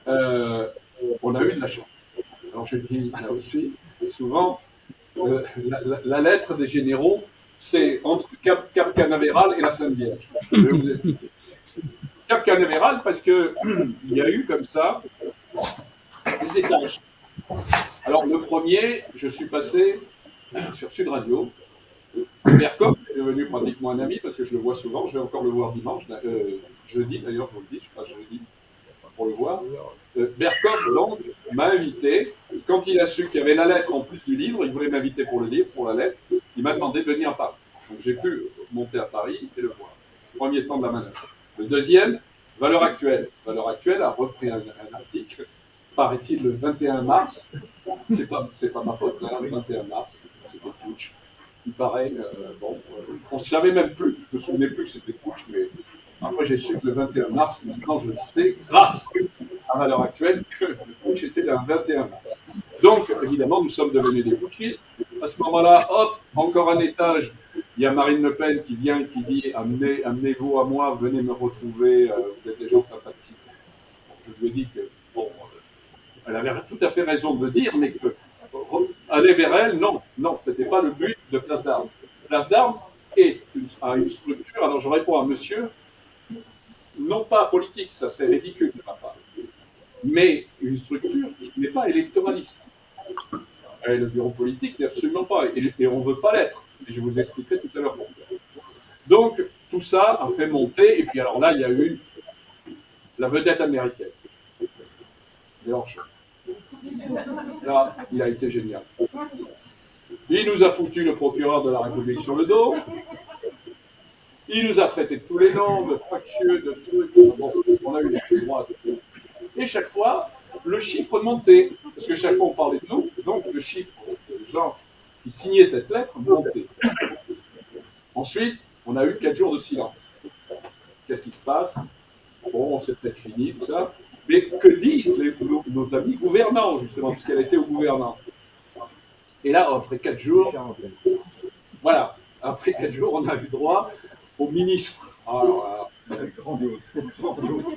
on a eu de la chance. Alors je dis là aussi, souvent, la lettre des généraux, c'est entre Cap Canaveral et la Sainte Vierge. Je vais vous expliquer. Cap Canaveral, parce qu'il y a eu comme ça des étages. Alors le premier, je suis passé sur Sud Radio. Bercoff est devenu pratiquement un ami parce que je le vois souvent, je vais encore le voir dimanche, jeudi d'ailleurs, je vous le dis, je passe jeudi pour le voir. Bercoff, donc, m'a invité. Quand il a su qu'il y avait la lettre en plus du livre, il voulait m'inviter pour le livre, pour la lettre, il m'a demandé de venir à Paris. Donc j'ai pu monter à Paris et le voir. Premier temps de la manœuvre. Le deuxième, Valeurs Actuelles. Valeurs Actuelles a repris un article, paraît-il, le 21 mars. C'est pas ma faute, là, le 21 mars, c'était putsch. Il paraît, on ne savait même plus, je me souvenais plus que c'était putsch, mais après j'ai su que le 21 mars, maintenant je le sais, grâce à Valeurs Actuelles, que le putsch était le 21 mars. Donc, évidemment, nous sommes devenus des putschistes. À ce moment-là, hop, encore un étage, il y a Marine Le Pen qui vient et qui dit amenez-vous à moi, venez me retrouver, vous êtes des gens sympathiques. Je lui ai dit que, bon, elle avait tout à fait raison de le dire, mais que aller vers elle, non, c'était pas le but de Place d'Armes. Place d'Armes a une structure, alors je réponds à monsieur, non pas politique, ça serait ridicule de ma part, mais une structure qui n'est pas électoraliste. Et le bureau politique n'est absolument pas, et on ne veut pas l'être. Et je vous expliquerai tout à l'heure pourquoi. Donc, tout ça a fait monter, et puis alors là, il y a eu la vedette américaine. Mélenchon. Là, il a été génial. Il nous a foutu le procureur de la République sur le dos. Il nous a traité de tous les noms, de factieux, de trucs. Bon, on a eu les droits. Et chaque fois, le chiffre montait. Parce que chaque fois, on parlait de nous. Donc, le chiffre des gens qui signaient cette lettre montait. Ensuite, on a eu 4 jours de silence. Qu'est-ce qui se passe? Bon, c'est peut-être fini, tout ça. Mais que disent nos amis gouvernants, justement, puisqu'elle était au gouvernement? Et là, après 4 jours, voilà, après 4 jours, on a eu droit au ministre. Alors, grandiose.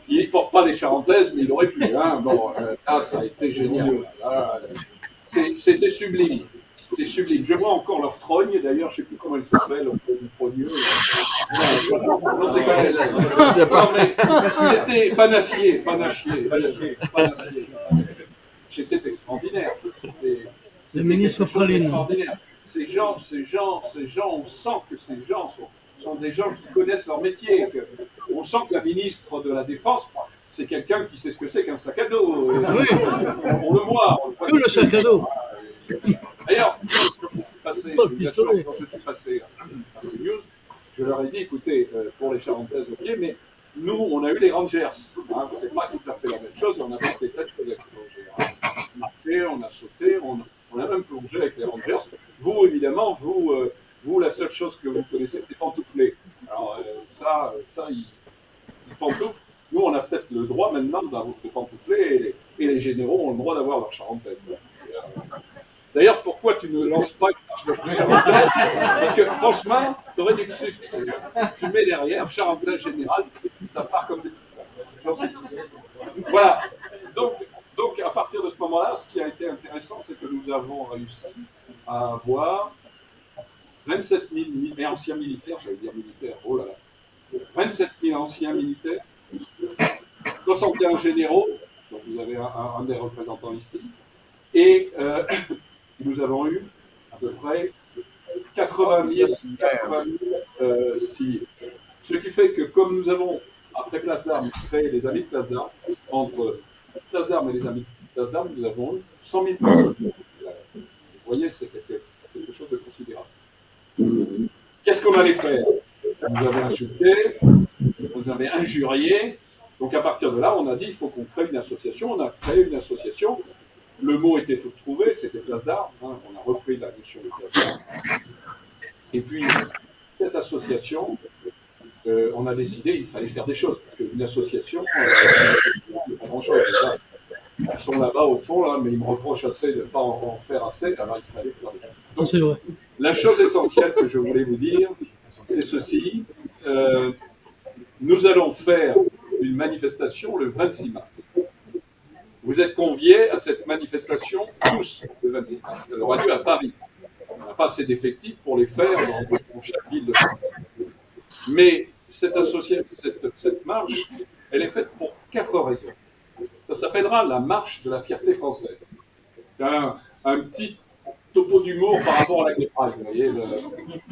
Il ne porte pas les charentaises, mais il aurait pu. Hein. Bon, là, ça a été génial. C'était sublime. C'était sublime. Je vois encore leur trogne, d'ailleurs, je ne sais plus comment elle s'appelle, trogneux. Non, c'est pas elle. Non, mais c'était panachier. C'était extraordinaire. Le ministre Praline. Extraordinaire. Ces gens, on sent que ces gens sont des gens qui connaissent leur métier. On sent que la ministre de la Défense, c'est quelqu'un qui sait ce que c'est qu'un sac à dos. Oui. On le voit. Que le sac à dos. D'ailleurs, quand je suis passé à CNews, je leur ai dit, écoutez, pour les Charentaises, ok, mais nous, on a eu les Rangers. Hein, c'est pas tout à fait la même chose, on a fait des têtes avec les Rangers. On a marché, on a sauté, on a même plongé avec les Rangers. Vous, évidemment, vous, la seule chose que vous connaissez, c'est pantoufler. Alors, ça, ils pantouflent. Nous, on a peut-être le droit maintenant d'avoir de pantoufler, et les généraux ont le droit d'avoir leur charentaise. D'ailleurs, pourquoi tu ne lances pas une marche de charentaise? Parce que, franchement, tu aurais des succès. Tu mets derrière, charentaise générale, ça part comme des... Voilà. Donc, à partir de ce moment-là, ce qui a été intéressant, c'est que nous avons réussi à avoir 27 000 anciens militaires, j'allais dire militaires, oh là là, 27 000 anciens militaires, 61 généraux, donc vous avez un des représentants ici, et nous avons eu à peu près 80 000 civils. Ce qui fait que comme nous avons, après Place d'Armes, créé les Amis de Place d'Armes, entre Place d'Armes et les Amis de Place d'Armes, nous avons eu 100 000 personnes. Vous voyez, c'est quelque chose de considérable. Qu'est-ce qu'on allait faire? Vous avez insulté, vous avez injurié. Donc à partir de là, on a dit il faut qu'on crée une association. On a créé une association. Le mot était tout trouvé, c'était place d'armes, hein, on a repris la notion de place d'armes. Et puis, cette association, on a décidé qu'il fallait faire des choses, parce qu'une association, pas grand-chose. Ils sont là-bas au fond, là, mais ils me reprochent assez de ne pas en faire assez, alors il fallait faire des choses. Donc, C'est vrai. la chose essentielle que je voulais vous dire, c'est ceci. Nous allons faire une manifestation le 26 mars. Vous êtes conviés à cette manifestation tous le 26 mars. Elle aura lieu à Paris. On n'a pas assez d'effectifs pour les faire dans chaque ville de France. Mais cette marche, elle est faite pour 4 raisons. Ça s'appellera la marche de la fierté française. Un petit topo d'humour par rapport à la Gay Pride. Vous voyez,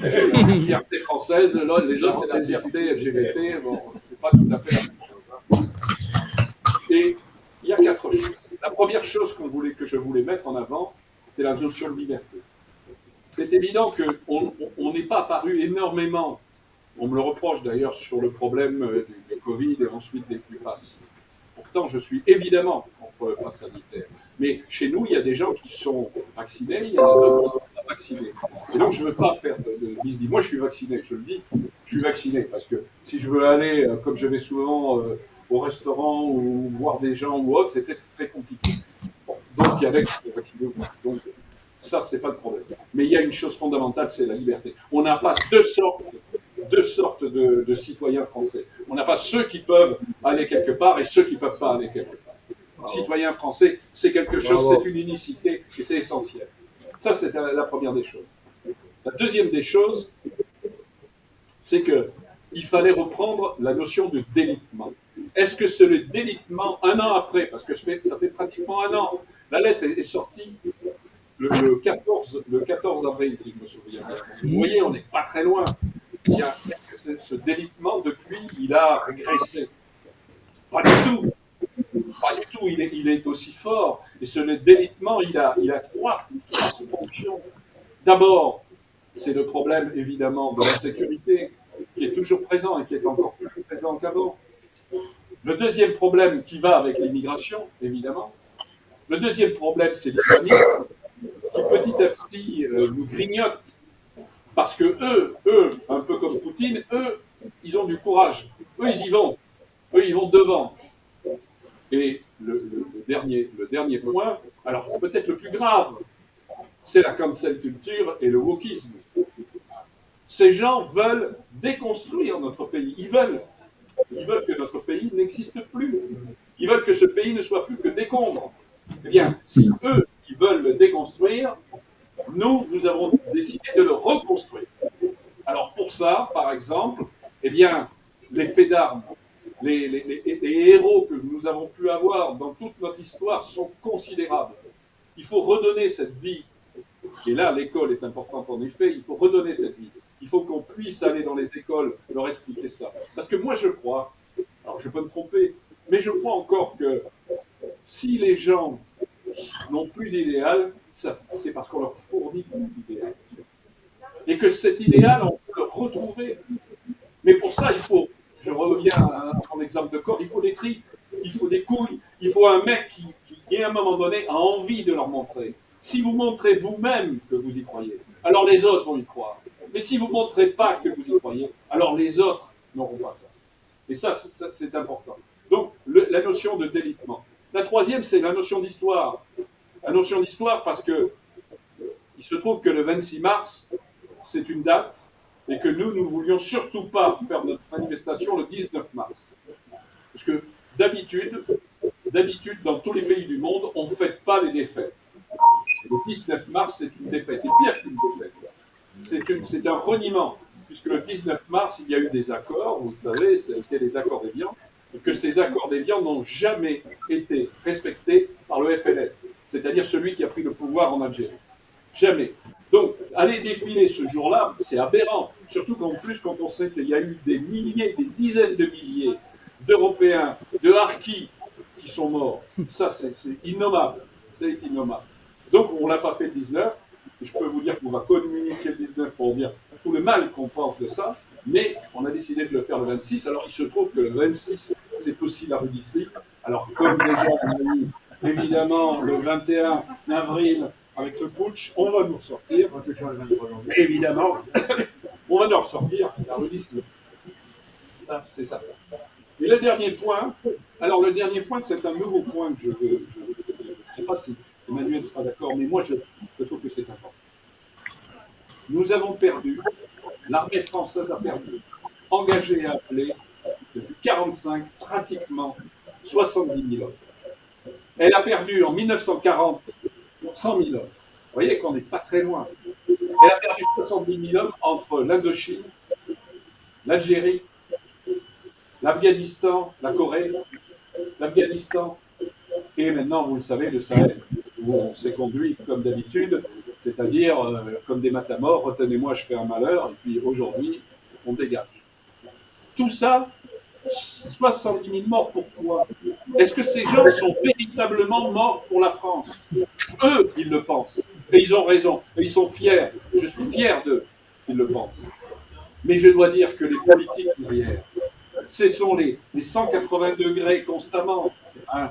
la fierté française, là, les autres, c'est la fierté LGBT. Bon, c'est pas tout à fait la même chose. Et il y a 4 choses. La première chose que je voulais mettre en avant, c'est la notion de liberté. C'est évident qu'on n'est pas apparu énormément, on me le reproche d'ailleurs sur le problème du Covid et ensuite des flux passes. Pourtant, je suis évidemment contre le pass sanitaire. Mais chez nous, il y a des gens qui sont vaccinés, il y en a d'autres qui ne sont pas vaccinés. Et donc, je ne veux pas faire de bisbille. Moi, je suis vacciné, je le dis, je suis vacciné parce que si je veux aller, comme je vais souvent au restaurant ou voir des gens ou autre, c'était très compliqué. Bon, donc, il y avait qui sont vaccinés ou pas. Donc, ça, c'est pas le problème. Mais il y a une chose fondamentale, c'est la liberté. On n'a pas deux sortes de citoyens français. On n'a pas ceux qui peuvent aller quelque part et ceux qui ne peuvent pas aller quelque part. Citoyen français, c'est quelque chose, c'est une unicité et c'est essentiel. Ça, c'est la première des choses. La deuxième des choses, c'est qu'il fallait reprendre la notion de délitement. Est-ce que c'est le délitement un an après, parce que ça fait pratiquement un an, la lettre est sortie le 14 avril, si je me souviens bien. Vous voyez, on n'est pas très loin. Il y a ce délitement, depuis, il a régressé. Pas du tout. Pas du tout. Il est aussi fort. Et ce délitement, il a 3 fonctions. D'abord, c'est le problème, évidemment, de la sécurité, qui est toujours présent et qui est encore plus présent qu'avant. Le deuxième problème qui va avec l'immigration, évidemment. Le deuxième problème, c'est l'islamisme, qui petit à petit nous grignote. Parce que eux, un peu comme Poutine, eux, ils ont du courage. Eux, ils y vont. Eux, ils vont devant. Et le dernier point, alors c'est peut-être le plus grave, c'est la cancel culture et le wokisme. Ces gens veulent déconstruire notre pays. Ils veulent que notre pays n'existe plus. Ils veulent que ce pays ne soit plus que décombre. Eh bien, si eux, ils veulent le déconstruire, nous avons décidé de le reconstruire. Alors pour ça, par exemple, eh bien, les faits d'armes, les héros que nous avons pu avoir dans toute notre histoire sont considérables. Il faut redonner cette vie. Et là, l'école est importante en effet, il faut redonner cette vie. Il faut qu'on puisse aller dans les écoles leur expliquer ça. Parce que moi je crois, alors je peux me tromper, mais je crois encore que si les gens n'ont plus d'idéal, c'est parce qu'on leur fournit plus d'idéal. Et que cet idéal, on peut le retrouver. Mais pour ça, il faut, je reviens à mon exemple de corps, il faut des tripes, il faut des couilles, il faut un mec qui à un moment donné, a envie de leur montrer. Si vous montrez vous-même que vous y croyez, alors les autres vont y croire. Mais si vous ne montrez pas que vous y croyez, alors les autres n'auront pas ça. Et ça, c'est important. Donc, la notion de délitement. La troisième, c'est la notion d'histoire. La notion d'histoire parce que il se trouve que le 26 mars, c'est une date et que nous ne voulions surtout pas faire notre manifestation le 19 mars. Parce que d'habitude, dans tous les pays du monde, on ne fête pas les défaites. Le 19 mars, c'est une défaite. Et pire qu'une défaite. C'est un reniement. Puisque le 19 mars, il y a eu des accords, vous le savez, c'était les accords d'Évian, et que ces accords d'Évian n'ont jamais été respectés par le FLN, c'est-à-dire celui qui a pris le pouvoir en Algérie. Jamais. Donc, aller défiler ce jour-là, c'est aberrant. Surtout qu'en plus, quand on sait qu'il y a eu des milliers, des dizaines de milliers d'Européens, de Harkis qui sont morts, ça, c'est innommable. C'est innommable. Donc, on ne l'a pas fait le 19. Et je peux vous dire qu'on va communiquer le 19 pour dire tout le mal qu'on pense de ça, mais on a décidé de le faire le 26. Alors, il se trouve que le 26, c'est aussi la rue d'Issy. Alors, comme déjà, on a eu évidemment le 21 avril avec le putsch, on va nous ressortir. Et évidemment, on va nous ressortir la rudiste. Ça, c'est ça. Et le dernier point, alors le dernier point, c'est un nouveau point que je veux. Je ne sais pas si Emmanuel sera d'accord, mais moi, je trouve que c'est important. Nous avons perdu, l'armée française a perdu, engagé et appelé, depuis 1945, pratiquement 70 000 hommes. Elle a perdu en 1940 100 000 hommes. Vous voyez qu'on n'est pas très loin. Elle a perdu 70 000 hommes entre l'Indochine, l'Algérie, l'Afghanistan, la Corée, l'Afghanistan, et maintenant, vous le savez, le Sahel, où on s'est conduit comme d'habitude, c'est-à-dire comme des matamores, retenez-moi, je fais un malheur, et puis aujourd'hui, on dégage. Tout ça, 70 000 morts, pourquoi? Est-ce que ces gens sont véritablement morts pour la France? Eux, ils le pensent, et ils ont raison, et ils sont fiers, je suis fier d'eux qu'ils le pensent. Mais je dois dire que les politiques derrière, ce sont les 180 degrés constamment, hein,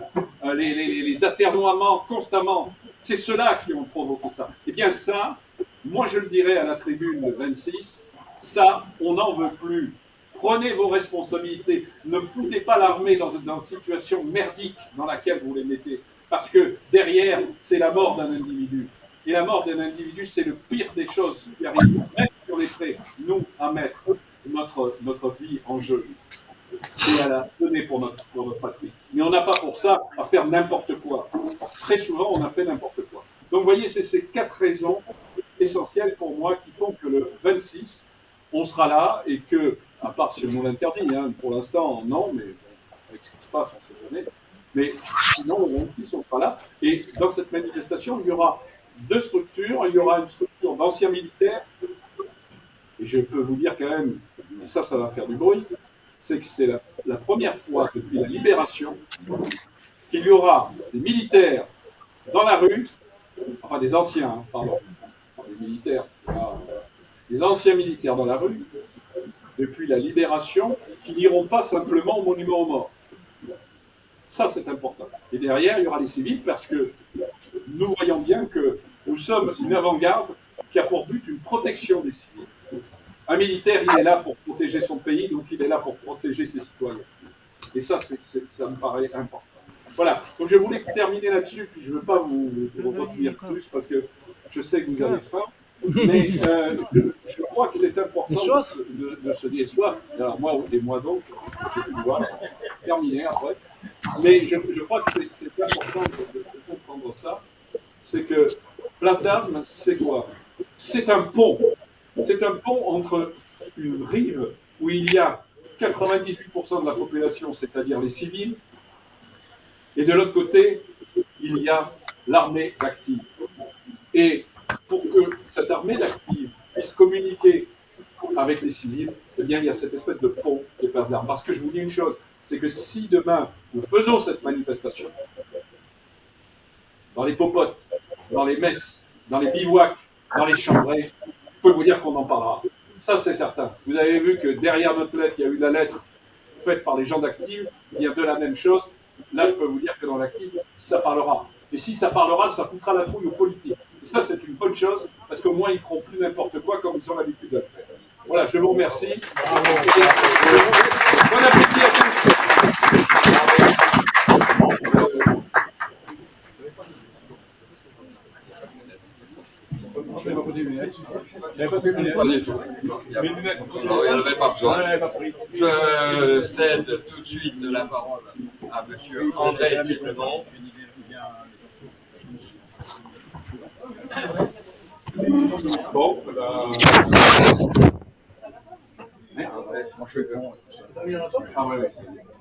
les atermoiements constamment, c'est ceux-là qui ont provoqué ça. Eh bien ça, moi je le dirais à la tribune 26, ça, on n'en veut plus. Prenez vos responsabilités, ne foutez pas l'armée dans une situation merdique dans laquelle vous les mettez, parce que derrière, c'est la mort d'un individu. Et la mort d'un individu, c'est le pire des choses qui arrivent, même si on est prêt, nous, à mettre notre vie en jeu et à la donner pour notre patrie. Mais on n'a pas pour ça à faire n'importe quoi. Très souvent, on a fait n'importe quoi. Donc, vous voyez, c'est ces 4 raisons essentielles pour moi qui font que le 26, on sera là et que, à part si on nous l'interdit, hein, pour l'instant, non, mais avec ce qui se passe, on ne sait jamais. Mais sinon, le 26, on sera là. Et dans cette manifestation, il y aura 2 structures. Il y aura une structure d'anciens militaires. Et je peux vous dire quand même, et ça va faire du bruit, c'est que c'est la première fois depuis la libération qu'il y aura des militaires dans la rue, enfin des anciens, hein, pardon, des militaires, des anciens militaires dans la rue, depuis la libération, qui n'iront pas simplement au monument aux morts. Ça, c'est important. Et derrière, il y aura les civils, parce que nous voyons bien que nous sommes une avant-garde qui a pour but une protection des civils. Un militaire, il est là pour protéger son pays, donc il est là pour protéger ses citoyens. Et ça, ça me paraît important. Voilà, donc je voulais terminer là-dessus, puis je ne veux pas vous retenir plus, parce que je sais que vous avez faim, mais je crois que c'est important de se dire soif. Alors moi, et moi donc, je vais pouvoir terminer après. Mais je crois que c'est important de comprendre ça, c'est que Place d'Armes, c'est quoi? C'est un pont. C'est un pont entre une rive où il y a 98% de la population, c'est-à-dire les civils, et de l'autre côté, il y a l'armée d'active. Et pour que cette armée d'active puisse communiquer avec les civils, eh bien, il y a cette espèce de pont de Place d'Armes. Parce que je vous dis une chose, c'est que si demain nous faisons cette manifestation, dans les popotes, dans les messes, dans les bivouacs, dans les chambrées, je peux vous dire qu'on en parlera. Ça, c'est certain. Vous avez vu que derrière notre lettre, il y a eu la lettre faite par les gens d'Active, il y a de la même chose. Là, je peux vous dire que dans l'Active, ça parlera. Et si ça parlera, ça foutra la trouille aux politiques. Et ça, c'est une bonne chose, parce qu'au moins, ils feront plus n'importe quoi comme ils ont l'habitude de le faire. Voilà, je vous remercie. Bon appétit à tous. Il n'y en avait pas besoin. Je cède tout de suite la parole à M. André Tiblemont. Bon,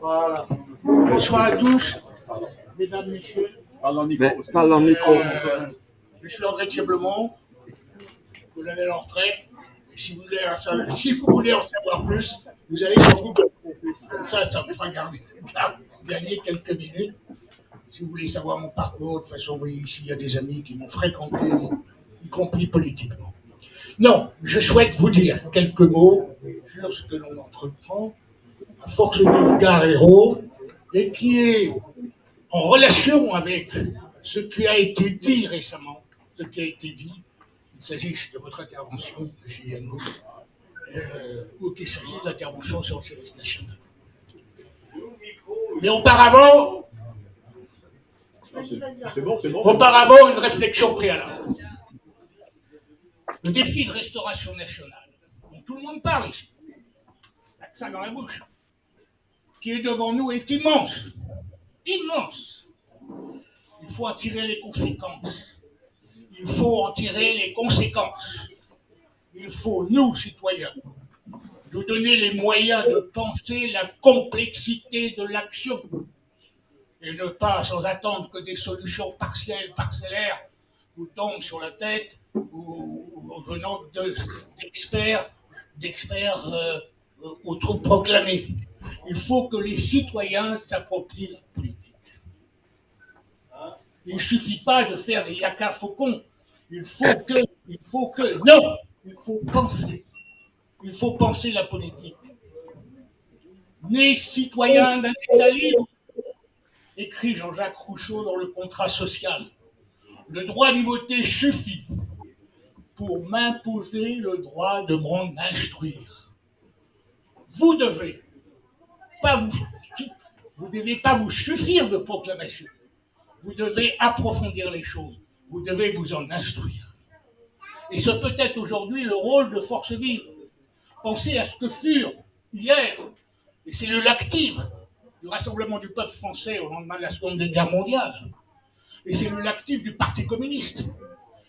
Voilà. Bonsoir à tous, mesdames, messieurs. Parle dans le micro. Je suis André Tiblemont. Vous avez l'entrée. Si vous voulez en savoir plus, vous allez sur Google. Comme ça me fera gagner quelques minutes. Si vous voulez savoir mon parcours, de toute façon, vous voyez ici, il y a des amis qui m'ont fréquenté, y compris politiquement. Non, je souhaite vous dire quelques mots sur ce que l'on entreprend à Force Vive Gare Hérault et qui est en relation avec ce qui a été dit récemment ce qui a été dit, il s'agit de votre intervention, M. Yannou, ou qu'il s'agit de l'intervention sur le service national. Mais auparavant, auparavant, une réflexion préalable. Le défi de restauration nationale, dont tout le monde parle ici, avec ça dans la bouche, qui est devant nous est immense. Immense. Il faut en tirer les conséquences. Il faut en tirer les conséquences. Il faut, nous, citoyens, nous donner les moyens de penser la complexité de l'action et ne pas, sans attendre que des solutions partielles, parcellaires, vous tombent sur la tête ou venant d'experts autoproclamés. Il faut que les citoyens s'approprient la politique. Il ne suffit pas de faire des yaka faucons. Il faut que, non, il faut penser. Il faut penser la politique. Né citoyen d'un État libre, écrit Jean-Jacques Rousseau dans le contrat social. Le droit d'y voter suffit pour m'imposer le droit de m'en instruire. Vous ne devez pas vous suffire de proclamations. Vous devez approfondir les choses. Vous devez vous en instruire. Et ce peut être aujourd'hui le rôle de Force Vive. Pensez à ce que furent hier les cellules actives du Rassemblement du peuple français au lendemain de la Seconde Guerre mondiale, les cellules actives du Parti communiste,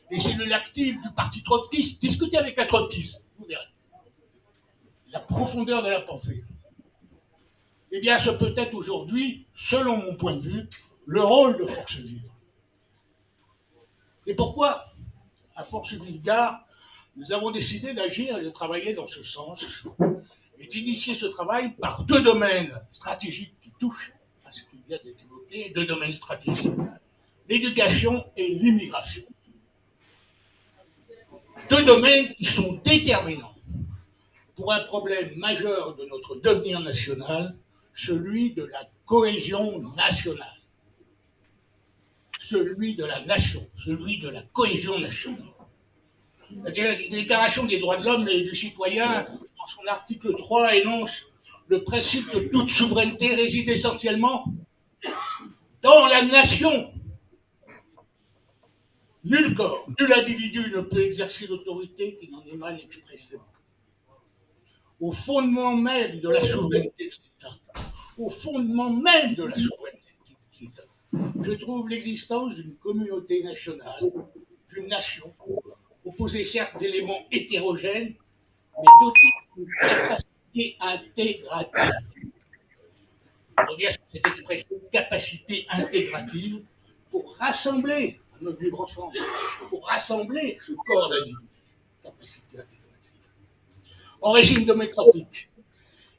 les cellules actives du Parti trotskiste. Discutez avec un trotskiste, vous verrez. La profondeur de la pensée. Eh bien, ce peut être aujourd'hui, selon mon point de vue, le rôle de Force Vive. Et pourquoi, à Force Vive Gard, nous avons décidé d'agir et de travailler dans ce sens et d'initier ce travail par deux domaines stratégiques qui touchent à ce qui vient d'être évoqué, deux domaines stratégiques, l'éducation et l'immigration. Deux domaines qui sont déterminants pour un problème majeur de notre devenir national, celui de la cohésion nationale. Celui de la nation, celui de la cohésion nationale. La Déclaration des droits de l'homme et du citoyen, en son article 3, énonce le principe que toute souveraineté réside essentiellement dans la nation. Nul corps, nul individu ne peut exercer l'autorité qui n'en émane expressément. Au fondement même de la souveraineté de l'État, au fondement même de la souveraineté de l'État, je trouve l'existence d'une communauté nationale, d'une nation, composée certes d'éléments hétérogènes, mais dotée d'une capacité intégrative. On revient sur cette expression capacité intégrative pour rassembler, nos vivre ensemble, pour rassembler ce corps d'individus. Capacité intégrative. En régime démocratique,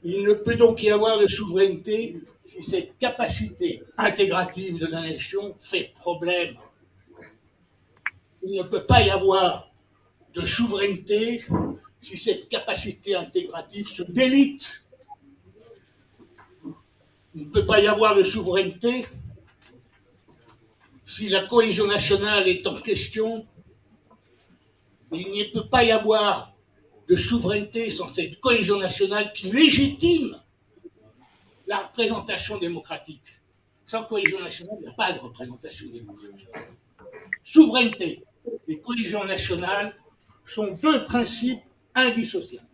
il ne peut donc y avoir de souveraineté si cette capacité intégrative de la nation fait problème. Il ne peut pas y avoir de souveraineté si cette capacité intégrative se délite. Il ne peut pas y avoir de souveraineté si la cohésion nationale est en question. Il ne peut pas y avoir de souveraineté sans cette cohésion nationale qui légitime la représentation démocratique. Sans cohésion nationale, il n'y a pas de représentation démocratique. Souveraineté et cohésion nationale sont deux principes indissociables.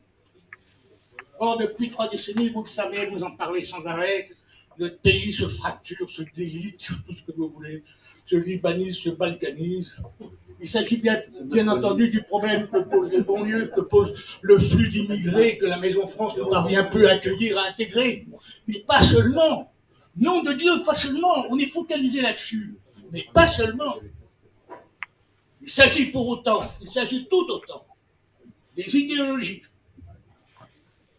Or, depuis 3 décennies, vous le savez, vous en parlez sans arrêt, notre pays se fracture, se délite, tout ce que vous voulez, se libanise, se balkanise. Il s'agit bien entendu du problème que posent les banlieues, que pose le flux d'immigrés que la Maison France ne parvient plus à accueillir, à intégrer. Mais pas seulement. Nom de Dieu, pas seulement. On est focalisé là-dessus. Mais pas seulement. Il s'agit pour autant, il s'agit tout autant des idéologies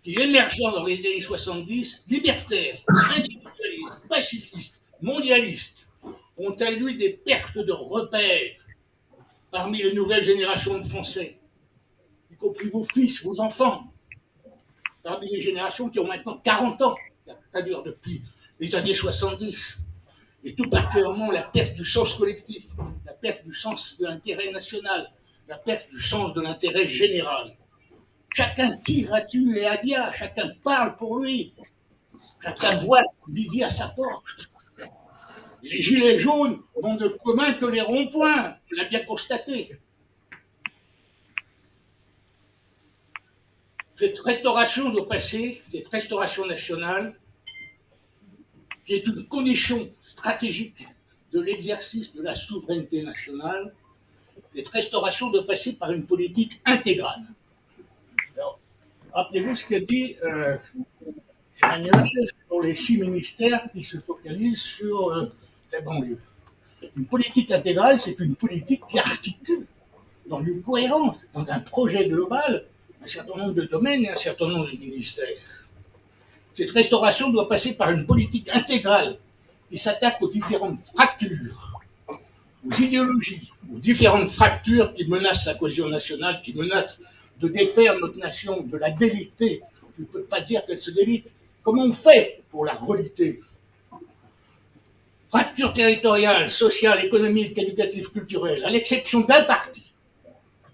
qui, émergeant dans les années 70, libertaires, individualistes, pacifistes, mondialistes, ont induit des pertes de repères parmi les nouvelles générations de Français, y compris vos fils, vos enfants, parmi les générations qui ont maintenant 40 ans, c'est-à-dire depuis les années 70. et tout particulièrement la perte du sens collectif, la perte du sens de l'intérêt national, la perte du sens de l'intérêt général. Chacun tire à tu et à dia, chacun parle pour lui, chacun voit midi à sa porte. Les gilets jaunes n'ont de commun que les ronds-points, on l'a bien constaté. Cette restauration doit passer, cette restauration nationale, qui est une condition stratégique de l'exercice de la souveraineté nationale, cette restauration doit passer par une politique intégrale. Alors, rappelez-vous ce qu'a dit Emmanuel sur les 6 ministères qui se focalisent sur la banlieue. Une politique intégrale, c'est une politique qui articule dans une cohérence, dans un projet global, un certain nombre de domaines et un certain nombre de ministères. Cette restauration doit passer par une politique intégrale qui s'attaque aux différentes fractures, aux idéologies, aux différentes fractures qui menacent la cohésion nationale, qui menacent de défaire notre nation, de la déliter. Je ne peux pas dire qu'elle se délite. Comment on fait pour la reliter? Fracture territoriale, sociale, économique, éducative, culturelle, à l'exception d'un parti.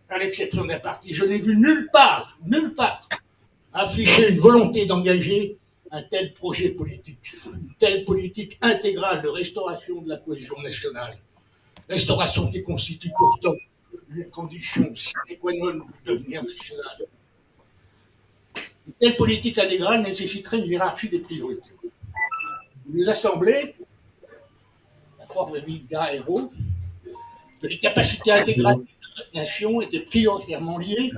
À l'exception d'un parti, je n'ai vu nulle part, afficher une volonté d'engager un tel projet politique, une telle politique intégrale de restauration de la cohésion nationale. Restauration qui constitue pourtant une condition sine qua non du devenir national. Une telle politique intégrale nécessiterait une hiérarchie des priorités. Les assemblées, la force de vie héros, que les capacités intégrales de notre nation étaient prioritairement liées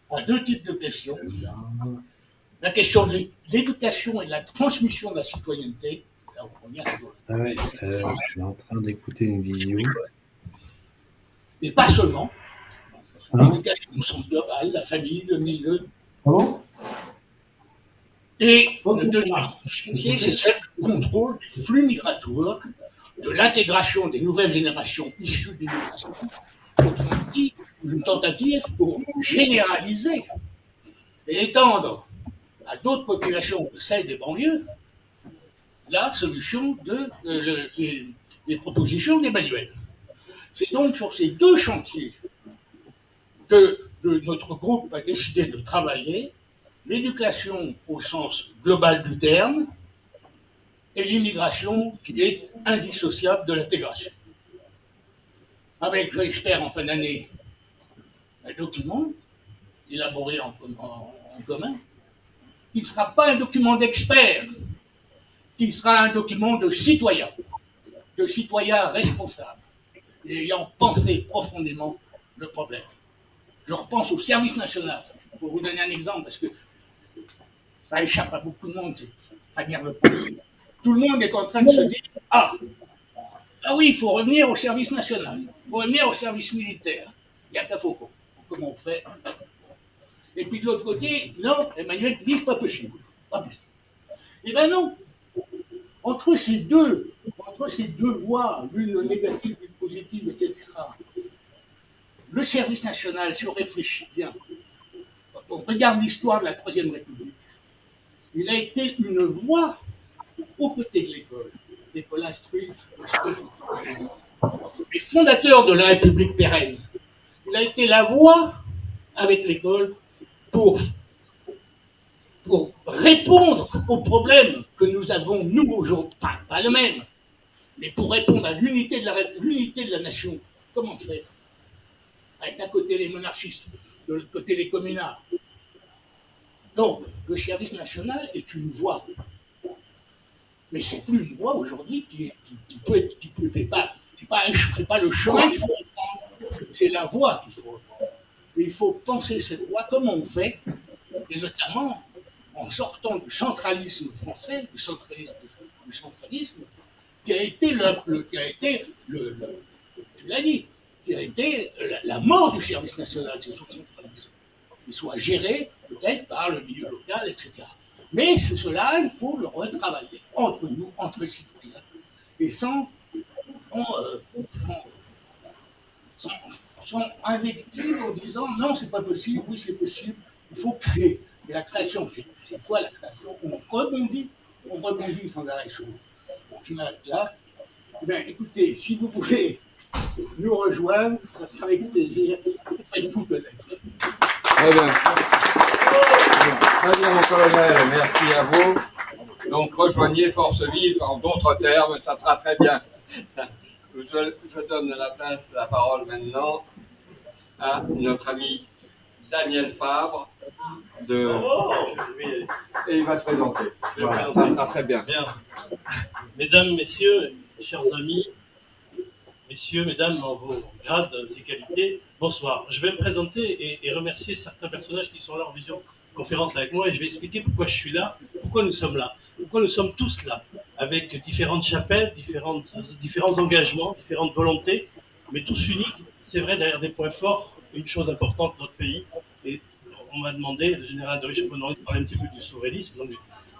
à 2 types de questions. La question de l'éducation et de la transmission de la citoyenneté. Là, je suis en train d'écouter une vidéo. Mais pas seulement. L'éducation au sens global, la famille, le milieu. Et le deuxième chantier, c'est celle du contrôle du flux migratoire, de l'intégration des nouvelles générations issues d'immigration. Autrement dit, une tentative pour généraliser et étendre à d'autres populations que celles des banlieues la solution des propositions d'Emmanuel. C'est donc sur ces 2 chantiers que notre groupe a décidé de travailler, l'éducation au sens global du terme et l'immigration qui est indissociable de l'intégration. Avec, j'espère, en fin d'année, un document élaboré en commun, qui ne sera pas un document d'experts, qui sera un document de citoyens responsables, ayant pensé profondément le problème. Je repense au service national, pour vous donner un exemple, parce que ça échappe à beaucoup de monde, c'est Fanny le premier. Tout le monde est en train de se dire « Ah oui, il faut revenir au service national, il faut revenir au service militaire. » Il n'y a qu'à Foucault. Comment on fait? Et puis de l'autre côté, non, Emmanuel dit c'est pas possible. Pas possible. Eh bien non. Entre ces deux voies, l'une négative, l'une positive, etc., le service national, si on réfléchit bien, quand on regarde l'histoire de la Troisième République, il a été une voie aux côtés de l'école. L'école instruit les fondateurs de la République pérenne. Il a été la voie avec l'école pour répondre aux problèmes que nous avons, nous, aujourd'hui, enfin, pas le même, mais pour répondre à l'unité de la nation. Comment faire? Avec d'un côté les monarchistes, de l'autre côté les communards. Donc, le service national est une voie. Mais c'est plus une voie aujourd'hui qui peut être, c'est pas le chemin qu'il faut prendre, c'est la voie qu'il faut prendre. Et il faut penser cette voie, comment on fait, et notamment en sortant du centralisme français, du centralisme qui a été tu l'as dit, qui a été la mort du service national, c'est son centralisme. Il soit géré peut-être par le milieu local, etc. Mais cela, il faut le retravailler entre nous, entre les citoyens, et sans invective en disant non, c'est pas possible, oui, c'est possible, il faut créer. Et la création, c'est quoi la création? On rebondit sans arrêt sur nous. On je m'arrête là. Eh bien, écoutez, si vous voulez nous rejoindre, ça sera avec plaisir. Faites-vous connaître. Très bien. Très bien, mon colonel, merci à vous. Donc, rejoignez Force Vive, en d'autres termes, ça sera très bien. Je donne la parole maintenant à notre ami Daniel Fabre. Et il va se présenter. Voilà, ça sera très bien. Bien. Mesdames, messieurs, chers amis, messieurs, mesdames, en vos grades et qualités, bonsoir. Je vais me présenter et remercier certains personnages qui sont là en visioconférence avec moi et je vais expliquer pourquoi je suis là, pourquoi nous sommes là, pourquoi nous sommes tous là, avec différentes chapelles, différents engagements, différentes volontés, mais tous uniques. C'est vrai, derrière des points forts, une chose importante de notre pays. Et on m'a demandé, le général de Richelieu, de parler un petit peu du souverainisme. Donc,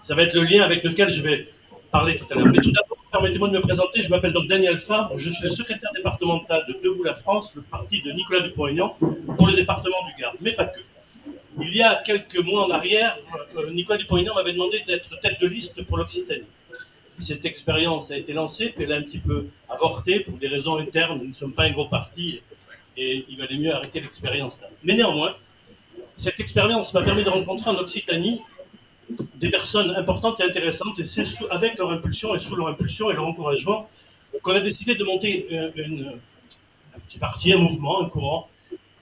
ça va être le lien avec lequel je vais parler tout à l'heure. Mais tout d'abord, permettez-moi de me présenter. Je m'appelle donc Daniel Fabre. Je suis le secrétaire départemental de Debout la France, le parti de Nicolas Dupont-Aignan, pour le département du Gard. Mais pas que. Il y a quelques mois en arrière, Nicolas Dupont-Aignan m'avait demandé d'être tête de liste pour l'Occitanie. Cette expérience a été lancée, puis elle a un petit peu avorté pour des raisons internes. Nous ne sommes pas un gros parti et il valait mieux arrêter l'expérience là. Mais néanmoins, cette expérience m'a permis de rencontrer en Occitanie des personnes importantes et intéressantes, et c'est avec leur impulsion et sous leur impulsion et leur encouragement qu'on a décidé de monter un petit parti, un mouvement, un courant,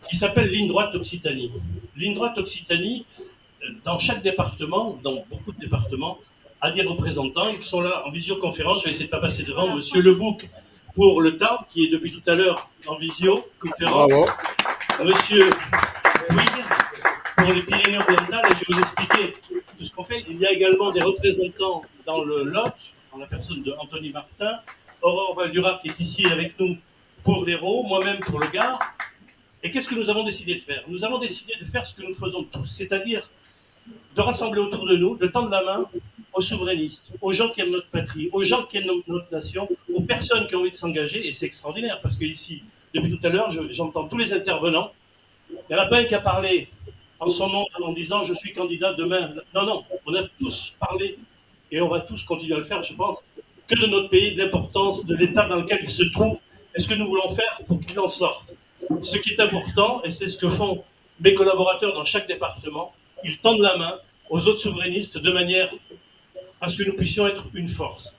qui s'appelle Ligne Droite Occitanie. Ligne Droite Occitanie, dans chaque département, dans beaucoup de départements, a des représentants. Ils sont là en visioconférence. Je vais essayer de ne pas passer devant. Monsieur Lebouc pour le Tarn, qui est depuis tout à l'heure en visioconférence. Bravo. Monsieur Bouygues pour les Pyrénées-Orientales. Et je vais vous expliquer tout ce qu'on fait. Il y a également des représentants dans le Lot, en la personne de Anthony Martin, Aurore Valdurac qui est ici avec nous pour l'Hérault, moi-même pour le Gard. Et qu'est-ce que nous avons décidé de faire? Nous avons décidé de faire ce que nous faisons tous, c'est-à-dire de rassembler autour de nous, de tendre la main aux souverainistes, aux gens qui aiment notre patrie, aux gens qui aiment notre nation, aux personnes qui ont envie de s'engager. Et c'est extraordinaire, parce que ici, depuis tout à l'heure, j'entends tous les intervenants. Il n'y en a pas un qui a parlé en son nom en disant « je suis candidat demain ». Non, non, on a tous parlé, et on va tous continuer à le faire, je pense, que de notre pays, de l'importance de l'état dans lequel il se trouve, et ce que nous voulons faire pour qu'il en sorte. Ce qui est important, et c'est ce que font mes collaborateurs dans chaque département, ils tendent la main aux autres souverainistes de manière à ce que nous puissions être une force.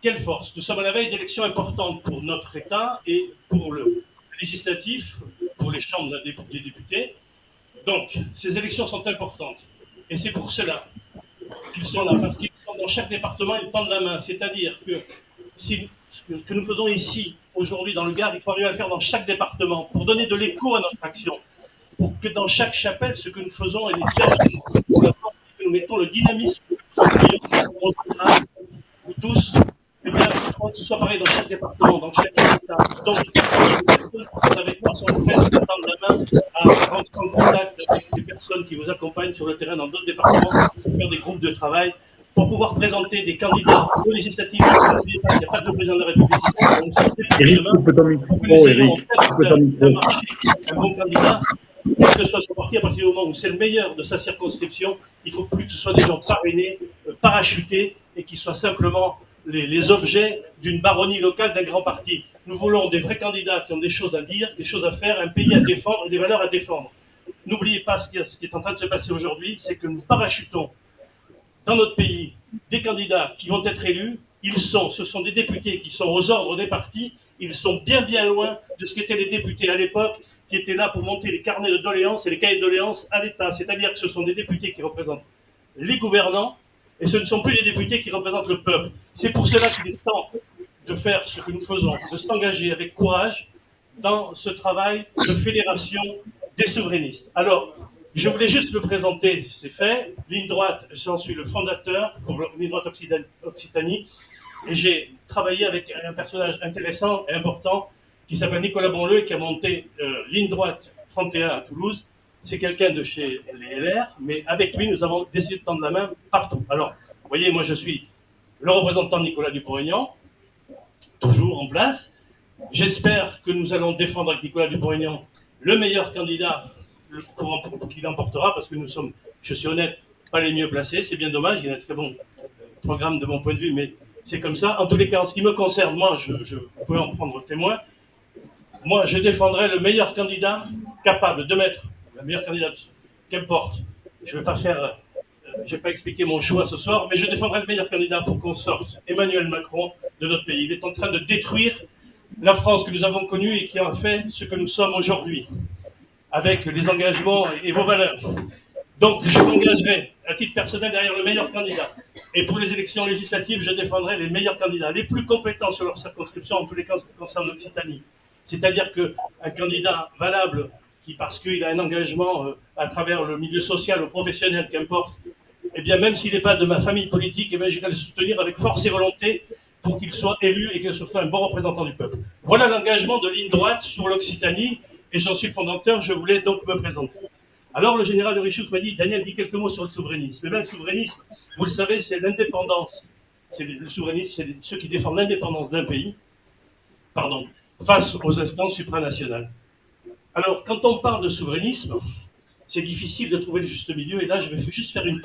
Quelle force? Nous sommes à la veille d'élections importantes pour notre État et pour le législatif, pour les chambres des députés. Donc, ces élections sont importantes. Et c'est pour cela qu'ils sont là, parce qu'ils sont dans chaque département, ils tendent la main. C'est-à-dire que si ce que nous faisons ici, aujourd'hui, dans le Gard, il faut arriver à le faire dans chaque département pour donner de l'écho à notre action. Pour que dans chaque chapelle, ce que nous faisons et les gestes que nous mettons, le dynamisme nous tous, eh bien, que ce soit pareil dans chaque département, dans chaque État. Donc, les personnes avec moi sont prêtes à tendre la main, à rentrer en contact avec les personnes qui vous accompagnent sur le terrain dans d'autres départements, faire des groupes de travail, pour pouvoir présenter des candidats aux législatives. Il n'y a pas de président de la République. Eric, coupe ton micro, Eric. Coupe ton micro. Un bon candidat, quel que soit son parti, à partir du moment où c'est le meilleur de sa circonscription, il ne faut plus que ce soit des gens parrainés, parachutés, et qui soient simplement les objets d'une baronnie locale d'un grand parti. Nous voulons des vrais candidats qui ont des choses à dire, des choses à faire, un pays à défendre et des valeurs à défendre. N'oubliez pas ce qui est en train de se passer aujourd'hui, c'est que nous parachutons dans notre pays des candidats qui vont être élus. Ce sont des députés qui sont aux ordres des partis. Ils sont bien loin de ce qu'étaient les députés à l'époque, qui étaient là pour monter les carnets de doléances et les cahiers de doléances à l'État. C'est-à-dire que ce sont des députés qui représentent les gouvernants, et ce ne sont plus les députés qui représentent le peuple. C'est pour cela qu'il est temps de faire ce que nous faisons, de s'engager avec courage dans ce travail de fédération des souverainistes. Alors, je voulais juste le présenter, c'est fait. Ligne Droite, j'en suis le fondateur pour Ligne Droite Occitanie, et j'ai travaillé avec un personnage intéressant et important qui s'appelle Nicolas Bonleu et qui a monté Ligne Droite 31 à Toulouse. C'est quelqu'un de chez les LR, mais avec lui, nous avons décidé de tendre la main partout. Alors, vous voyez, moi, je suis le représentant de Nicolas Dupont-Aignan, toujours en place. J'espère que nous allons défendre avec Nicolas Dupont-Aignan le meilleur candidat qu'il emportera, parce que nous sommes, je suis honnête, pas les mieux placés. C'est bien dommage, il y a un très bon programme de mon point de vue, mais c'est comme ça. En tous les cas, en ce qui me concerne, moi, je peux en prendre témoin. Moi, je défendrai le meilleur candidat capable de mettre, la meilleure candidate, qu'importe. Je ne vais pas faire, je vais pas expliquer mon choix ce soir, mais je défendrai le meilleur candidat pour qu'on sorte Emmanuel Macron de notre pays. Il est en train de détruire la France que nous avons connue et qui en fait ce que nous sommes aujourd'hui, avec les engagements et vos valeurs. Donc, je m'engagerai à titre personnel derrière le meilleur candidat. Et pour les élections législatives, je défendrai les meilleurs candidats, les plus compétents sur leur circonscription, en tous les cas, ce qui concerne l'Occitanie. C'est-à-dire qu'un candidat valable, qui, parce qu'il a un engagement à travers le milieu social ou professionnel, qu'importe, eh bien, même s'il n'est pas de ma famille politique, eh bien, j'irai le soutenir avec force et volonté pour qu'il soit élu et qu'il soit un bon représentant du peuple. Voilà l'engagement de ligne droite sur l'Occitanie, et j'en suis le fondateur, je voulais donc me présenter. Alors le général de Richouf m'a dit, Daniel, dis quelques mots sur le souverainisme. Eh bien, le souverainisme, vous le savez, c'est l'indépendance. Le souverainisme, c'est ceux qui défendent l'indépendance d'un pays, face aux instances supranationales. Alors, quand on parle de souverainisme, c'est difficile de trouver le juste milieu, et là, je vais juste faire une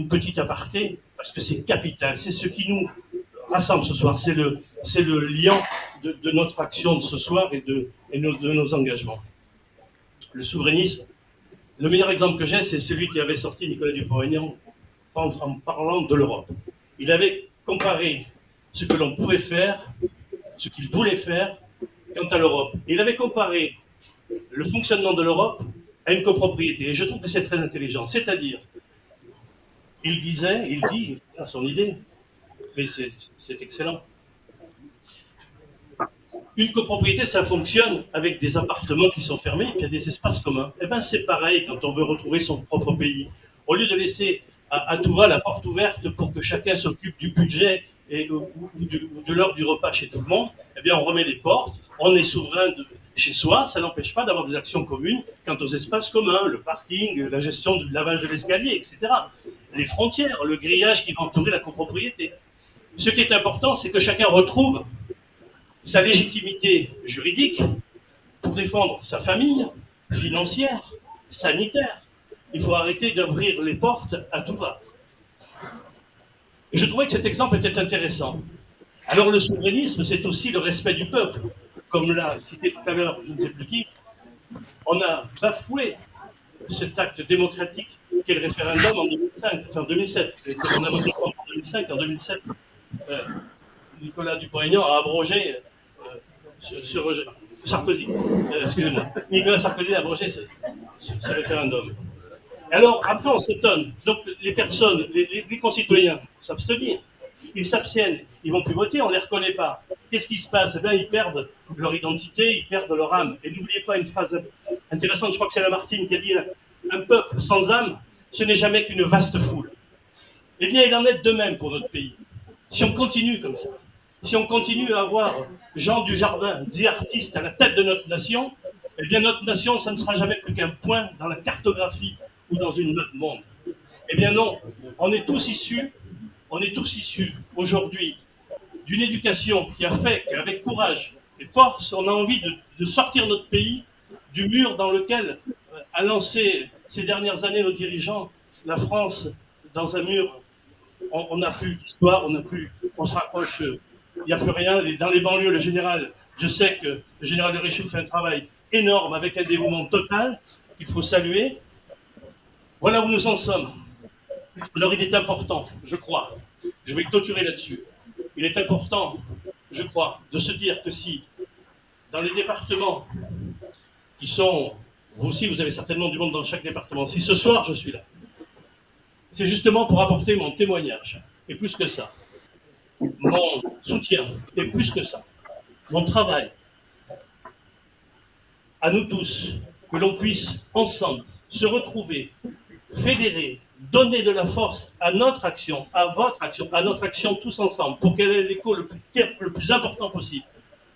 petite aparté, parce que c'est capital, c'est ce qui nous rassemble ce soir, c'est le lien de notre action de ce soir et de nos engagements. Le souverainisme, le meilleur exemple que j'ai, c'est celui qui avait sorti Nicolas Dupont-Aignan en parlant de l'Europe. Il avait comparé ce que l'on pouvait faire, ce qu'il voulait faire, quant à l'Europe. Et il avait comparé le fonctionnement de l'Europe à une copropriété. Et je trouve que c'est très intelligent. C'est-à-dire, il dit, à son idée, mais c'est excellent. Une copropriété, ça fonctionne avec des appartements qui sont fermés et puis il y a des espaces communs. Eh bien, c'est pareil quand on veut retrouver son propre pays. Au lieu de laisser à tout va la porte ouverte pour que chacun s'occupe du budget et de l'heure du repas chez tout le monde, eh bien, on remet les portes, on est souverain chez soi, ça n'empêche pas d'avoir des actions communes quant aux espaces communs, le parking, la gestion du lavage de l'escalier, etc. Les frontières, le grillage qui va entourer la copropriété. Ce qui est important, c'est que chacun retrouve sa légitimité juridique pour défendre sa famille, financière, sanitaire. Il faut arrêter d'ouvrir les portes à tout va. Et je trouvais que cet exemple était intéressant. Alors le souverainisme, c'est aussi le respect du peuple. Comme l'a cité tout à l'heure, je ne sais plus qui, on a bafoué cet acte démocratique qu'est le référendum en 2007. On a voté en 2005, en 2007, Nicolas Dupont-Aignan a abrogé Sarkozy, excusez-moi, Nicolas Sarkozy a abrogé ce référendum. Et alors, après, on s'étonne. Donc, les personnes, les concitoyens s'abstenir. Ils s'abstiennent, ils vont plus voter, on ne les reconnaît pas. Qu'est-ce qui se passe? Eh bien, ils perdent leur identité, ils perdent leur âme. Et n'oubliez pas une phrase intéressante, je crois que c'est Lamartine qui a dit « Un peuple sans âme, ce n'est jamais qu'une vaste foule ». Eh bien, il en est de même pour notre pays. Si on continue comme ça, si on continue à avoir Jean Dujardin, dit artiste, à la tête de notre nation, eh bien, notre nation, ça ne sera jamais plus qu'un point dans la cartographie ou dans une note monde. Eh bien non, on est tous issus aujourd'hui d'une éducation qui a fait qu'avec courage et force, on a envie de sortir notre pays du mur dans lequel a lancé ces dernières années nos dirigeants, la France, dans un mur. On n'a plus d'histoire, on se rapproche, il n'y a plus rien. Dans les banlieues, le général, je sais que le général de Richouf fait un travail énorme avec un dévouement total qu'il faut saluer. Voilà où nous en sommes. Alors il est important, je crois, je vais clôturer là-dessus, il est important, je crois, de se dire que si, dans les départements qui sont, vous aussi vous avez certainement du monde dans chaque département, si ce soir je suis là, c'est justement pour apporter mon témoignage, et plus que ça, mon soutien, et plus que ça, mon travail, à nous tous, que l'on puisse ensemble se retrouver, fédérer, donner de la force à notre action, à votre action, à notre action tous ensemble, pour qu'elle ait l'écho le plus important possible,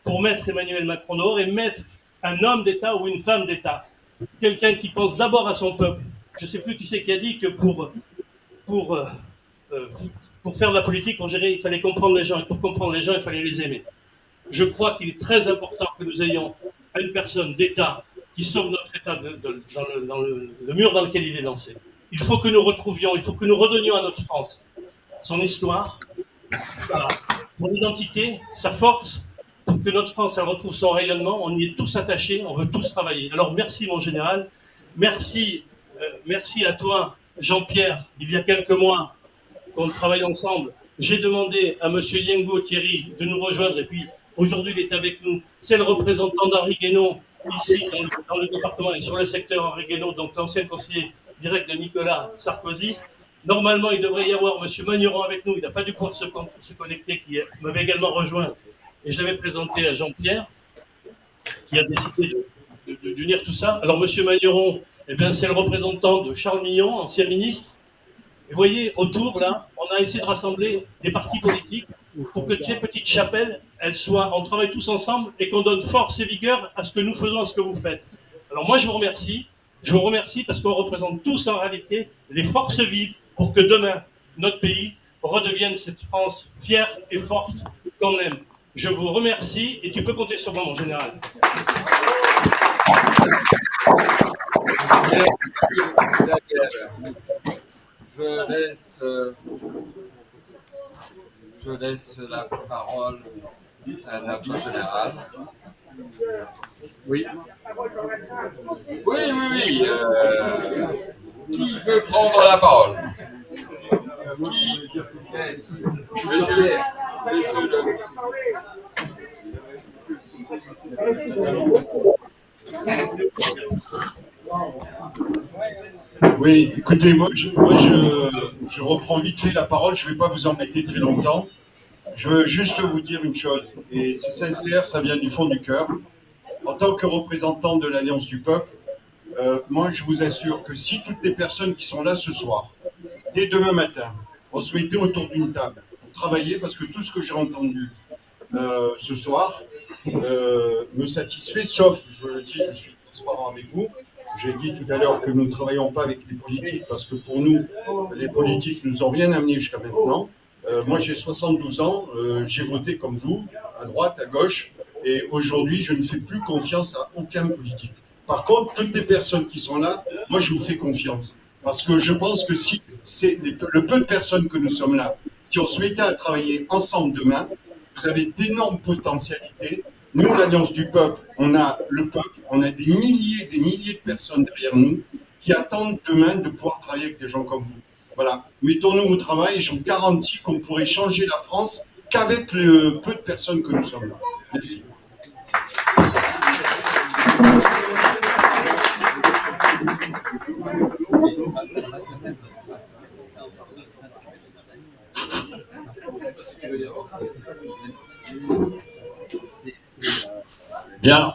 pour mettre Emmanuel Macron dehors et mettre un homme d'État ou une femme d'État, quelqu'un qui pense d'abord à son peuple. Je ne sais plus qui c'est qui a dit que pour faire de la politique, pour gérer, il fallait comprendre les gens, et pour comprendre les gens, il fallait les aimer. Je crois qu'il est très important que nous ayons une personne d'État qui sauve notre État dans le mur dans lequel il est lancé. Il faut que nous retrouvions, il faut que nous redonnions à notre France son histoire, voilà, son identité, sa force, pour que notre France elle retrouve son rayonnement. On y est tous attachés, on veut tous travailler. Alors merci mon général, merci à toi Jean-Pierre. Il y a quelques mois qu'on travaille ensemble, j'ai demandé à M. Yengo Thierry de nous rejoindre et puis aujourd'hui il est avec nous. C'est le représentant d'Henri Guénaud ici dans le département et sur le secteur Henri Guénaud, donc l'ancien conseiller direct de Nicolas Sarkozy. Normalement, il devrait y avoir M. Magneron avec nous. Il n'a pas dû pouvoir se connecter, qui m'avait également rejoint. Et je l'avais présenté à Jean-Pierre, qui a décidé d'unir tout ça. Alors, M. Magneron, eh bien, c'est le représentant de Charles Mignon, ancien ministre. Et vous voyez, autour, là, on a essayé de rassembler des partis politiques pour que ces petites chapelles, on travaille tous ensemble et qu'on donne force et vigueur à ce que nous faisons, à ce que vous faites. Alors, moi, je vous remercie. Je vous remercie parce qu'on représente tous en réalité les forces vives pour que demain, notre pays redevienne cette France fière et forte qu'on aime. Je vous remercie et tu peux compter sur moi, mon général. Je laisse la parole à notre général. Oui. Oui. Qui veut prendre la parole? Monsieur Oui, écoutez, moi je reprends vite fait la parole, je ne vais pas vous embêter très longtemps. Je veux juste vous dire une chose, et c'est sincère, ça vient du fond du cœur. En tant que représentant de l'Alliance du Peuple, moi je vous assure que si toutes les personnes qui sont là ce soir, dès demain matin, on se mettait autour d'une table pour travailler, parce que tout ce que j'ai entendu ce soir me satisfait, sauf, je le dis, je suis transparent avec vous, j'ai dit tout à l'heure que nous ne travaillons pas avec les politiques, parce que pour nous, les politiques nous ont rien amené jusqu'à maintenant. Moi j'ai 72 ans, j'ai voté comme vous, à droite, à gauche, et aujourd'hui je ne fais plus confiance à aucun politique. Par contre, toutes les personnes qui sont là, moi je vous fais confiance. Parce que je pense que si c'est le peu de personnes que nous sommes là, si on se mettait à travailler ensemble demain, vous avez d'énormes potentialités. Nous, l'Alliance du Peuple, on a le peuple, on a des milliers de personnes derrière nous qui attendent demain de pouvoir travailler avec des gens comme vous. Voilà, mettons-nous au travail et je vous garantis qu'on pourrait changer la France qu'avec le peu de personnes que nous sommes là. Merci. Bien.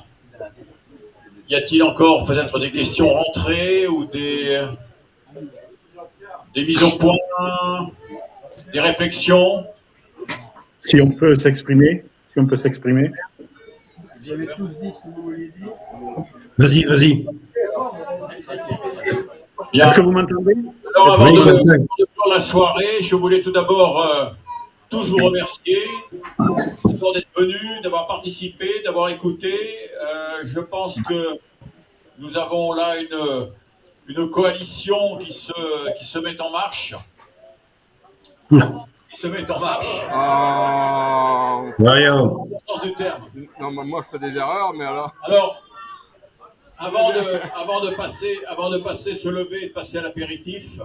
Y a-t-il encore peut-être des questions rentrées ou des mises au point, des réflexions? Si on peut s'exprimer, Vous avez tous dit ce que vous vouliez dire. Vas-y. Bien. Est-ce que vous m'entendez? Alors, avant de faire la soirée, je voulais tout d'abord tous vous remercier d'être venus, d'avoir participé, d'avoir écouté. Je pense que nous avons là une coalition qui se met en marche. Rien. Dans le sens du terme. Non, moi je fais des erreurs, mais alors. Alors, avant de passer, se lever et de passer à l'apéritif,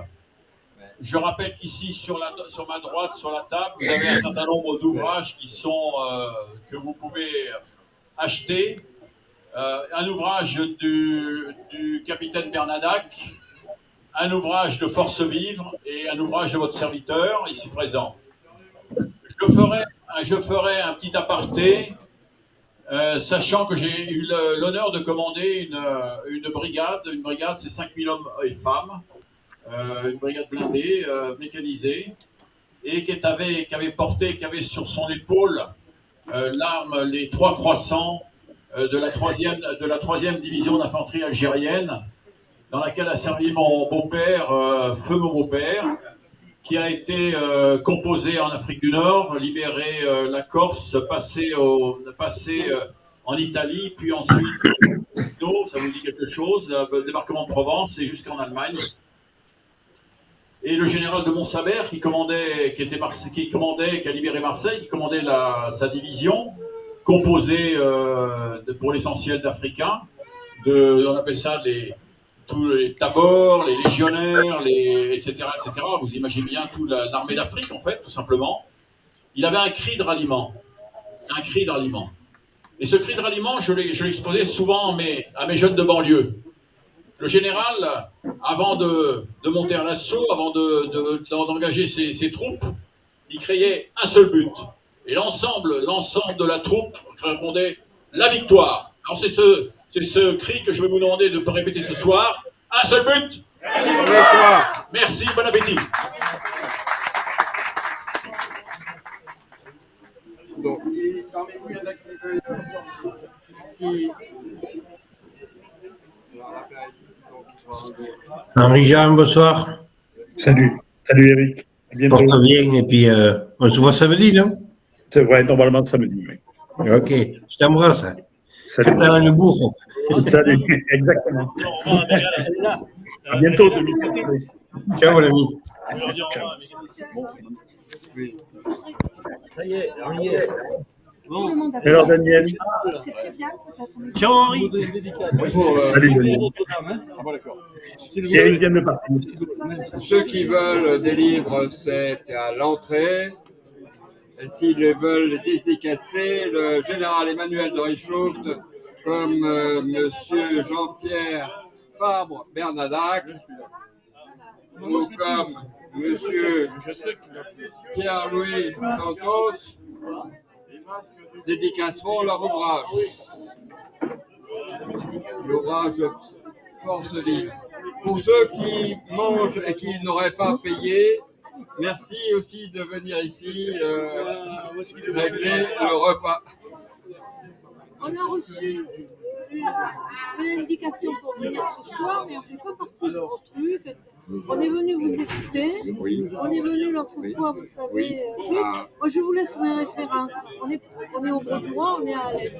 je rappelle qu'ici, sur ma droite, sur la table, vous avez un certain nombre d'ouvrages que vous pouvez acheter. Un ouvrage du capitaine Bernadac, un ouvrage de Force Vive et un ouvrage de votre serviteur, ici présent. Je ferai un petit aparté, sachant que j'ai eu l'honneur de commander une brigade. Une brigade, c'est 5000 hommes et femmes. Une brigade blindée, mécanisée, et qui avait sur son épaule l'arme, les 3 croissants de la 3e division d'infanterie algérienne, dans laquelle a servi mon beau-père, feu mon beau-père, qui a été composé en Afrique du Nord, libéré la Corse, passé en Italie, puis ensuite, ça vous dit quelque chose, le débarquement de Provence et jusqu'en Allemagne. et le général de Montsabert qui commandait, qui a libéré Marseille, qui commandait sa division, composée pour l'essentiel d'Africains, on appelle ça tous les tabors, les légionnaires, etc., etc. Vous imaginez bien toute l'armée d'Afrique, en fait, tout simplement. Il avait un cri de ralliement. Un cri de ralliement. Et ce cri de ralliement, je l'ai exposé souvent à mes jeunes de banlieue. Le général, avant de monter à l'assaut, avant d'engager ses troupes, il criait un seul but. Et l'ensemble de la troupe répondait « la victoire ». Alors c'est ce cri que je vais vous demander de répéter ce soir. Un seul but. Merci, bon appétit. Donc, si parmi vous, il y en a qui veulent... Si... Henri-Jean, bonsoir. Salut Eric. À bientôt. Porte bien, et puis on se voit samedi, non? C'est vrai, normalement samedi, oui. Ok, je t'embrasse. Salut. Le bourg. Salut, exactement. À bientôt, Denis. Ciao, l'ami. Ça y est, on y est. Bon. Alors, Daniel. C'est très bien. Ciao, Henri. Salut, Daniel. Ah bon, d'accord. Eric vient de partir. Ceux qui veulent des livres, c'est à l'entrée. Et s'ils veulent les dédicacer, le général Emmanuel de Richauft, comme monsieur Jean-Pierre Fabre Bernadac, ou comme monsieur Pierre-Louis Santos, dédicaceront leur ouvrage. L'ouvrage de Force Vive. Pour ceux qui mangent et qui n'auraient pas payé, merci aussi de venir ici régler le repas. On a reçu une indication pour venir ce soir, mais on ne fait pas partie de votre truc. On est venu vous écouter. Oui. On est venu l'autre fois, vous savez. Oui. Moi, je vous laisse mes références. On est au bon droit, on est à l'aise.